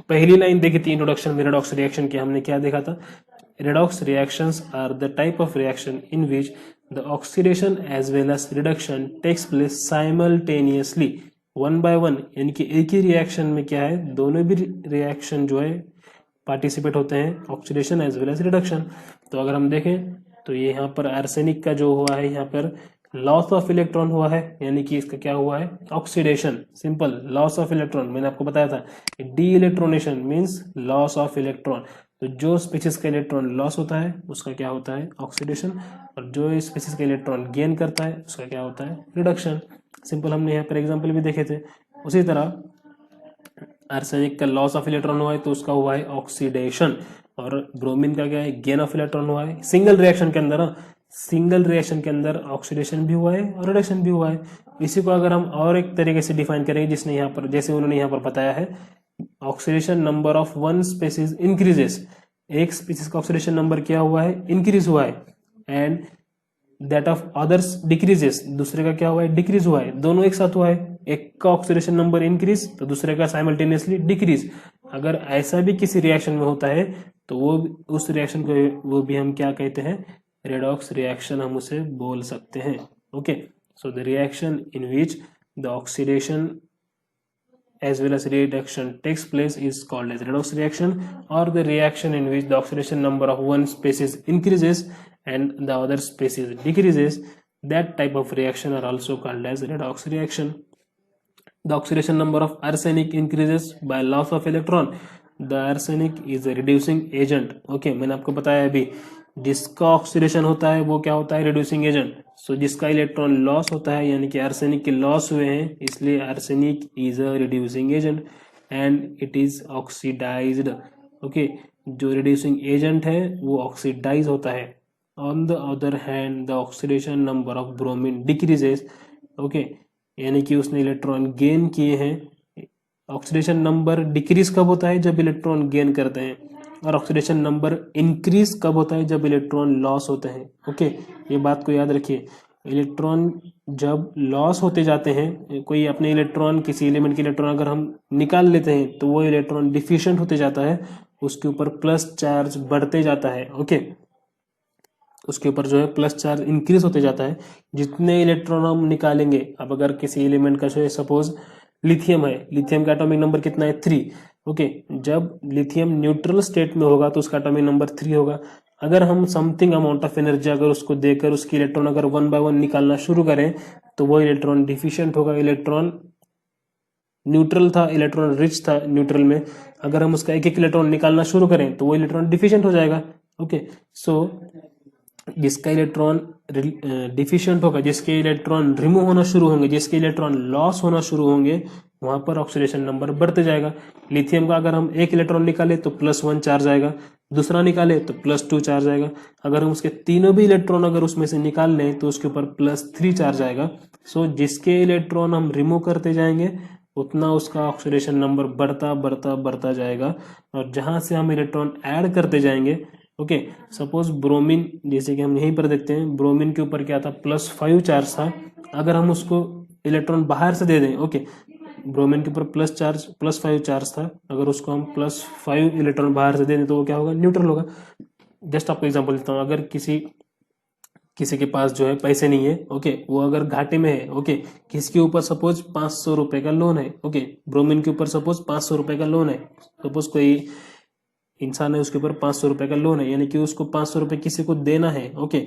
पहली लाइन देखी थी इंट्रोडक्शन में रेडॉक्स रिएक्शन की, हमने क्या देखा था, redox reactions are the type of reaction in which the oxidation as well as reduction takes place simultaneously 1 by 1, यानी कि एक ही रिएक्शन में क्या है, दोनों भी रिएक्शन जो है पार्टिसिपेट होते हैं, oxidation as well as reduction. तो अगर हम देखें तो ये यहाँ पर आर्सेनिक का जो हुआ है, यहाँ पर लॉस ऑफ इलेक्ट्रॉन हुआ है, यानी कि इसका क्या हुआ है, oxidation, simple loss of electron. मैंने आपको बताया था de electronation means loss of electron. तो जो स्पीशीज का इलेक्ट्रॉन लॉस होता है उसका क्या होता है, ऑक्सीडेशन, और जो स्पीशीज का इलेक्ट्रॉन गेन करता है उसका क्या होता है, रिडक्शन। सिंपल हमने यहाँ पर एग्जाम्पल भी देखे थे। उसी तरह आर्सेनिक का लॉस ऑफ इलेक्ट्रॉन हुआ है तो उसका हुआ है ऑक्सीडेशन, और ब्रोमीन का क्या है, गेन ऑफ इलेक्ट्रॉन हुआ है। सिंगल रिएक्शन के अंदर, सिंगल रिएक्शन के अंदर ऑक्सीडेशन भी हुआ है और रिडक्शन भी हुआ है। इसी को अगर हम और एक तरीके से डिफाइन करेंगे, जिसने यहाँ पर, जैसे उन्होंने यहाँ पर बताया है, oxidation number of one species increases, एक स्पीसीज का ऑक्सीडेशन नंबर क्या हुआ है, इंक्रीज हुआ है, and that of others decreases, दूसरे का क्या हुआ है, डिक्रीज हुआ है। दोनों एक साथ हुआ है, एक का ऑक्सीडेशन नंबर इंक्रीज तो दूसरे का साइमल्टेनियसली डिक्रीज। अगर ऐसा भी किसी रिएक्शन में होता है तो वो उस रिएक्शन को वो भी हम क्या कहते हैं, रेडॉक्स रिएक्शन हम उसे बोल सकते हैं। Okay, so the reaction in which the oxidation as well as reduction takes place is called as redox reaction, or the reaction in which the oxidation number of one species increases and the other species decreases. That type of reaction are also called as redox reaction. The oxidation number of arsenic increases by loss of electron. The arsenic is a reducing agent. Okay, मैंने आपको बताया अभी, जिसका oxidation होता है वो क्या होता है, रिड्यूसिंग एजेंट। सो जिसका इलेक्ट्रॉन लॉस होता है, यानी कि आर्सेनिक के लॉस हुए हैं, इसलिए arsenic is a reducing agent and it is oxidised. Okay, जो रिड्यूसिंग एजेंट है वो ऑक्सीडाइज होता है। On the other hand the oxidation number of bromine decreases. Okay, यानी कि उसने इलेक्ट्रॉन गेन किए हैं। ऑक्सीडेशन नंबर डिक्रीज कब होता है, जब इलेक्ट्रॉन गेन करते हैं, और ऑक्सीडेशन नंबर इंक्रीज कब होता है, जब इलेक्ट्रॉन लॉस होते हैं। ओके, ये बात को याद रखिए, इलेक्ट्रॉन जब लॉस होते जाते हैं, कोई अपने इलेक्ट्रॉन, किसी एलिमेंट के इलेक्ट्रॉन अगर हम निकाल लेते हैं तो वो इलेक्ट्रॉन डिफिशिएंट होते जाता है, उसके ऊपर प्लस चार्ज बढ़ते जाता है। ओके, उसके ऊपर जो है प्लस चार्ज इंक्रीज होते जाता है। जितने इलेक्ट्रॉन हम निकालेंगे, अब अगर किसी एलिमेंट का जो है सपोज लिथियम है, लिथियम का एटॉमिक नंबर कितना है, 3। ओके, जब लिथियम न्यूट्रल स्टेट में होगा तो उसका एटॉमिक नंबर 3 होगा। अगर हम समथिंग अमाउंट ऑफ एनर्जी अगर उसको देकर उसकी इलेक्ट्रॉन अगर 1 by 1 निकालना शुरू करें तो वो इलेक्ट्रॉन डिफिशिएंट होगा। इलेक्ट्रॉन न्यूट्रल था, इलेक्ट्रॉन रिच था न्यूट्रल में, अगर हम उसका एक एक इलेक्ट्रॉन निकालना शुरू करें तो वो इलेक्ट्रॉन डिफिशिएंट हो जाएगा। ओके, सो जिसका इलेक्ट्रॉन डिफिशिएंट होगा, जिसके इलेक्ट्रॉन रिमूव होना शुरू होंगे, जिसके इलेक्ट्रॉन लॉस होना शुरू होंगे, वहां पर ऑक्सीडेशन नंबर बढ़ते जाएगा। लिथियम का अगर हम एक इलेक्ट्रॉन निकाले तो +1 चार्ज आएगा, दूसरा निकाले तो +2 चार्ज आएगा, अगर हम उसके तीनों भी इलेक्ट्रॉन अगर उसमें से निकाल लें तो उसके ऊपर +3 चार्ज आएगा। सो जिसके इलेक्ट्रॉन हम रिमूव करते जाएंगे उतना उसका ऑक्सीडेशन नंबर बढ़ता बढ़ता बढ़ता जाएगा। और जहां से हम इलेक्ट्रॉन ऐड करते जाएंगे, ओके, सपोज ब्रोमीन, जैसे कि हम यहीं पर देखते हैं, ब्रोमीन के ऊपर क्या था, +5 चार्ज था, अगर हम उसको इलेक्ट्रॉन बाहर से दे दें, ओके, ब्रोमीन के ऊपर +5 चार्ज था, अगर उसको हम +5 इलेक्ट्रॉन बाहर से दे दें तो वो क्या होगा, न्यूट्रल होगा। जस्ट आपको एग्जांपल देता हूँ, अगर किसी के पास जो है पैसे नहीं है, ओके, वो अगर घाटे में है, ओके, किसके ऊपर सपोज 500 रुपए का लोन है, ओके, ब्रोमीन के ऊपर सपोज 500 रुपए का लोन है, सपोज कोई इंसान है उसके ऊपर 500 रुपए का लोन है, यानी कि उसको 500 रुपए किसी को देना है, ओके,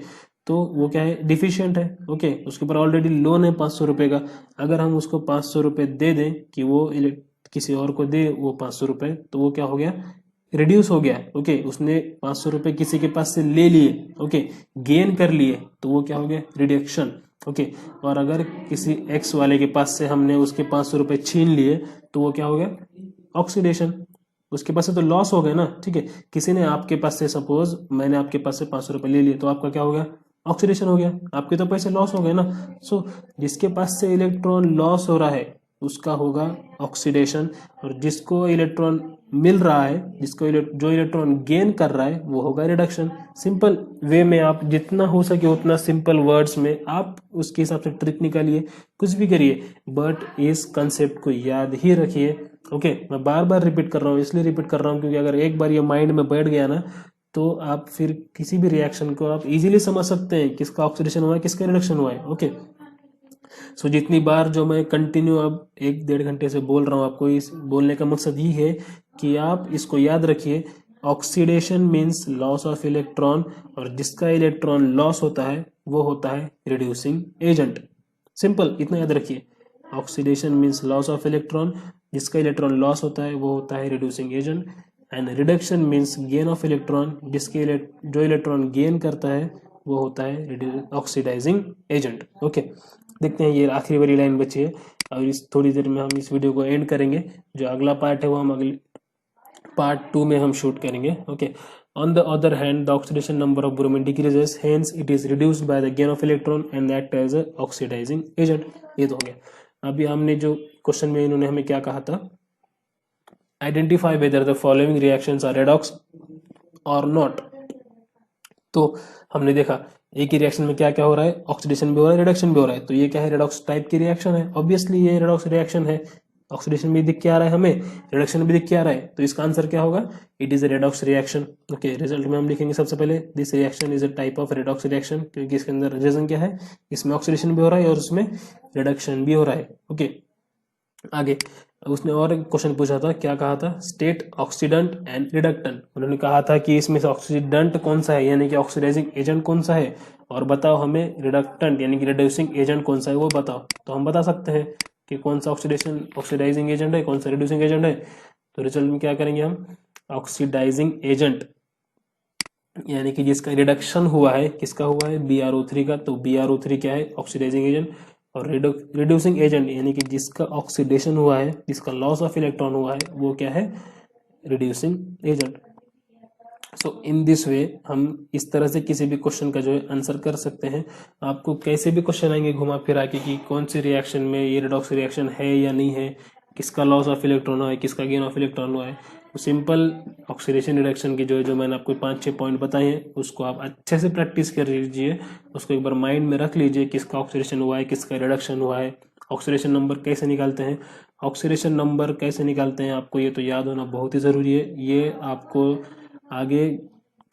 तो वो क्या है, डिफिशियंट है, ओके, उसके ऊपर ऑलरेडी लोन है 500 रुपए का, अगर हम उसको 500 रुपए दे दें कि वो किसी और को दे वो 500 रुपए, तो वो क्या हो गया, रिड्यूस हो गया, ओके, उसने 500 रुपए किसी के पास से ले लिए, ओके, गेन कर लिए, तो वो क्या हो गया, रिडक्शन, ओके। और अगर किसी एक्स वाले के पास से हमने उसके 500 रुपए छीन लिए तो वो क्या हो गया, ऑक्सीडेशन, उसके पास से तो लॉस हो गया ना, ठीक है। किसी ने आपके पास से, सपोज मैंने आपके पास से 500 रुपए ले लिए, तो आपका क्या हो गया, ऑक्सीडेशन हो गया, आपके तो पैसे लॉस हो गए ना। सो जिसके पास से इलेक्ट्रॉन लॉस हो रहा है उसका होगा ऑक्सीडेशन, और जिसको इलेक्ट्रॉन मिल रहा है, जो इलेक्ट्रॉन गेन कर रहा है वो होगा रिडक्शन। सिंपल वे में आप जितना हो सके उतना सिंपल वर्ड्स में आप उसके हिसाब से ट्रिक निकालिए, कुछ भी करिए, बट इस कंसेप्ट को याद ही रखिए। ओके, मैं बार बार रिपीट कर रहा हूँ, इसलिए रिपीट कर रहा हूँ क्योंकि अगर एक बार ये माइंड में बैठ गया ना तो आप फिर किसी भी रिएक्शन को आप इजीली समझ सकते हैं, किसका ऑक्सीडेशन हुआ है, किसका रिडक्शन हुआ है। ओके, सो जितनी बार जो मैं कंटिन्यू अब 1-1.5 घंटे से बोल रहा हूँ, आपको इस बोलने का मकसद ही है कि आप इसको याद रखिए, oxidation means loss of electron, और जिसका इलेक्ट्रॉन लॉस होता है वो होता है रिड्यूसिंग एजेंट। सिंपल, इतना याद रखिए, oxidation means loss of electron, जिसका इलेक्ट्रॉन लॉस होता है वो होता है reducing agent, and reduction means gain of electron, जो इलेक्ट्रॉन गेन करता है वो होता है ऑक्सीडाइजिंग एजेंट। ओके, देखते हैं, ये आखिरी वाली लाइन बची है, और इस थोड़ी देर में हम इस वीडियो को एंड करेंगे। जो अगला पार्ट है वो हम अगले पार्ट 2 में हम शूट करेंगे। Okay, on the other hand the oxidation number of bromine decreases, hence it is reduced by the gain of electron and act as a oxidizing agent. ये तो हो गया। अभी हमने जो क्वेश्चन में इन्होंने हमें क्या कहा था, identify whether the following reactions are redox और नॉट। तो हमने देखा एक ही रिएक्शन में क्या क्या हो रहा है, ऑक्सीडेशन भी हो रहा है, रिडक्शन भी हो रहा है, तो ये क्या है, रेडॉक्स टाइप की रिएक्शन है। ऑब्वियसली ये रेडॉक्स रिएक्शन है, ऑक्सीडेशन भी दिख के आ रहा है हमें, रिडक्शन भी दिख के आ रहा है, तो इसका आंसर क्या होगा, it is a redox reaction. Okay, result में हम लिखेंगे सबसे पहले, this reaction is a type of redox reaction, क्योंकि इसके अंदर रीजन क्या है, इसमें ऑक्सीडेशन भी हो रहा है और उसमें रिडक्शन भी हो रहा है। ओके, आगे उसने और एक क्वेश्चन पूछा था, क्या कहा था, स्टेट ऑक्सीडेंट एंड रिडक्टेंट। उन्होंने कहा था कि इसमें से ऑक्सीडेंट कौन सा है, यानी कि ऑक्सीडाइजिंग एजेंट कौन सा है, और बताओ हमें रिडक्टेंट यानी कि रिड्यूसिंग एजेंट कौन सा है वो बताओ। तो हम बता सकते हैं कि कौन सा ऑक्सीडाइजिंग एजेंट है, कौन सा रिड्यूसिंग एजेंट है। तो रिजल्ट में क्या करेंगे हम, ऑक्सीडाइजिंग एजेंट यानी कि जिसका रिडक्शन हुआ है, किसका हुआ है, BrO3 का, तो BrO3 क्या है, ऑक्सीडाइजिंग एजेंट। और रिड्यूसिंग एजेंट यानी कि जिसका ऑक्सीडेशन हुआ है, जिसका लॉस ऑफ इलेक्ट्रॉन हुआ है, वो क्या है, reducing agent. So in this वे हम इस तरह से किसी भी क्वेश्चन का जो है आंसर कर सकते हैं। आपको कैसे भी क्वेश्चन आएंगे घुमा फिरा के कि कौन सी रिएक्शन में ये रेडॉक्स रिएक्शन है या नहीं है, किसका लॉस ऑफ इलेक्ट्रॉन हुआ है, किसका गेन ऑफ इलेक्ट्रॉन हुआ है, तो सिंपल ऑक्सीडेशन रिडक्शन की जो मैंने आपको 5-6 पॉइंट बताए हैं उसको आप अच्छे से प्रैक्टिस कर लीजिए, उसको एक बार माइंड में रख लीजिए, किसका ऑक्सीडेशन हुआ है, किसका रिडक्शन हुआ है, ऑक्सीडेशन नंबर कैसे निकालते हैं, ऑक्सीडेशन नंबर कैसे निकालते हैं, आपको ये तो याद होना बहुत ही ज़रूरी है। ये आपको आगे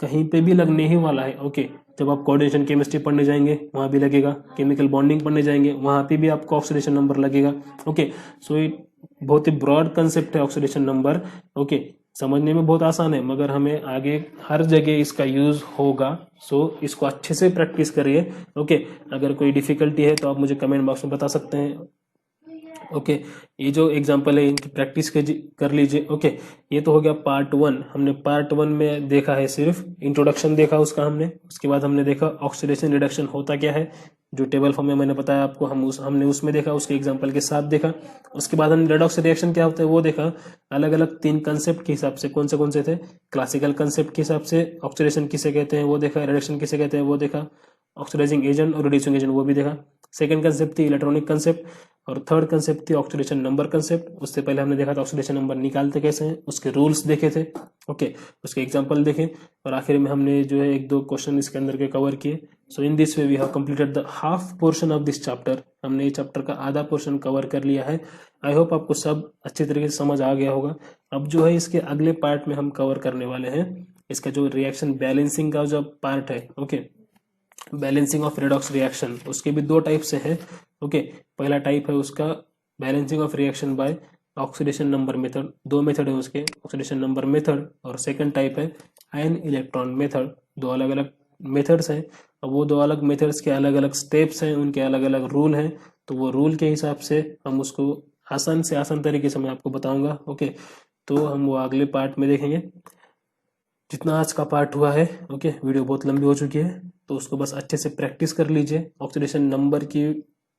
कहीं पे भी लगने ही वाला है। ओके, जब आप कोऑर्डिनेशन केमिस्ट्री पढ़ने जाएंगे वहां भी लगेगा, केमिकल बॉन्डिंग पढ़ने जाएंगे वहां पे भी आपको ऑक्सीडेशन नंबर लगेगा। ओके, सो ये बहुत ही ब्रॉड कंसेप्ट है ऑक्सीडेशन नंबर। ओके, समझने में बहुत आसान है, मगर हमें आगे हर जगह इसका यूज होगा। सो इसको अच्छे से प्रैक्टिस करिए। ओके, अगर कोई डिफिकल्टी है तो आप मुझे कमेंट बॉक्स में बता सकते हैं। ओके, ये जो एग्जांपल है इनकी प्रैक्टिस कर लीजिए। ओके, ये तो हो गया पार्ट 1। हमने पार्ट 1 में देखा है, सिर्फ इंट्रोडक्शन देखा उसका हमने। उसके बाद हमने देखा ऑक्सीडेशन रिडक्शन होता क्या है, जो टेबल फॉर्म में मैंने बताया आपको, हमने उसमें देखा, उसके एग्जांपल के साथ देखा। उसके बाद हमने रेडॉक्स रिएक्शन क्या होता है वो देखा, अलग अलग 3 कंसेप्ट के हिसाब से। कौन से थे? क्लासिकल कंसेप्ट के हिसाब से ऑक्सीडेशन किसे कहते हैं वो देखा, रिडक्शन किसे कहते हैं वो देखा, ऑक्सीडाइजिंग एजेंट और रिड्यूसिंग एजेंट वो भी देखा। सेकंड कंसेप्ट थी इलेक्ट्रॉनिक कंसेप्ट, और थर्ड कंसेप्ट थी ऑक्सीडेशन नंबर कंसेप्ट। उससे पहले हमने देखा था ऑक्सीडेशन नंबर निकालते कैसे हैं, उसके रूल्स देखे थे। ओके, उसके एग्जांपल देखे, और आखिर में हमने जो है 1-2 क्वेश्चन इसके अंदर के कवर किए। So in this way we have completed the half portion of this chapter. हमने ये चैप्टर का आधा पोर्शन कवर कर लिया है। आई होप आपको सब अच्छी तरीके से समझ आ गया होगा। अब जो है इसके अगले पार्ट में हम कवर करने वाले हैं इसका जो रिएक्शन बैलेंसिंग का जो पार्ट है। Okay, balancing of redox reaction, उसके भी 2 टाइप से है। ओके, पहला टाइप है उसका balancing of reaction by oxidation number method. 2 method है उसके, ऑक्सीडेशन नंबर मेथड, और सेकंड टाइप है आयन इलेक्ट्रॉन मेथड। 2 अलग अलग मेथड्स हैं, और वो 2 अलग मेथड्स के अलग अलग स्टेप्स हैं, उनके अलग अलग रूल हैं। तो वो रूल के हिसाब से हम उसको आसान से आसान तरीके से मैं आपको बताऊंगा। ओके, तो हम वो अगले पार्ट में देखेंगे। जितना आज का पार्ट हुआ है, ओके, वीडियो बहुत लंबी हो चुकी है, तो उसको बस अच्छे से प्रैक्टिस कर लीजिए। ऑक्सीडेशन नंबर की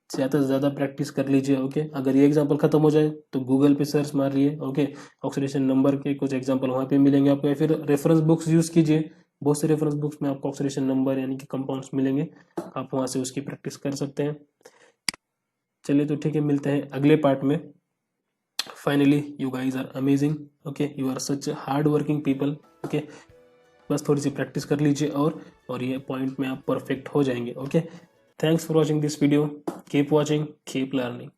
ज़्यादा से ज़्यादा प्रैक्टिस कर लीजिए। ओके, अगर ये एग्जांपल खत्म हो जाए तो गूगल पे सर्च मार लिए। ओके, ऑक्सीडेशन नंबर के कुछ एग्जांपल वहाँ पे मिलेंगे आपको, या फिर रेफरेंस बुक्स यूज़ कीजिए। बहुत से रेफरेंस बुक्स में आपको ऑक्सीडेशन नंबर यानी कि कंपाउंड्स मिलेंगे, आप वहाँ से उसकी प्रैक्टिस कर सकते हैं। चलिए, तो ठीक है, मिलते हैं अगले पार्ट में। Finally you guys are amazing. Okay, you are such hard working people. Okay, बस थोड़ी सी प्रैक्टिस कर लीजिए और ये पॉइंट में आप परफेक्ट हो जाएंगे। Okay, thanks for watching this video. Keep watching, keep learning.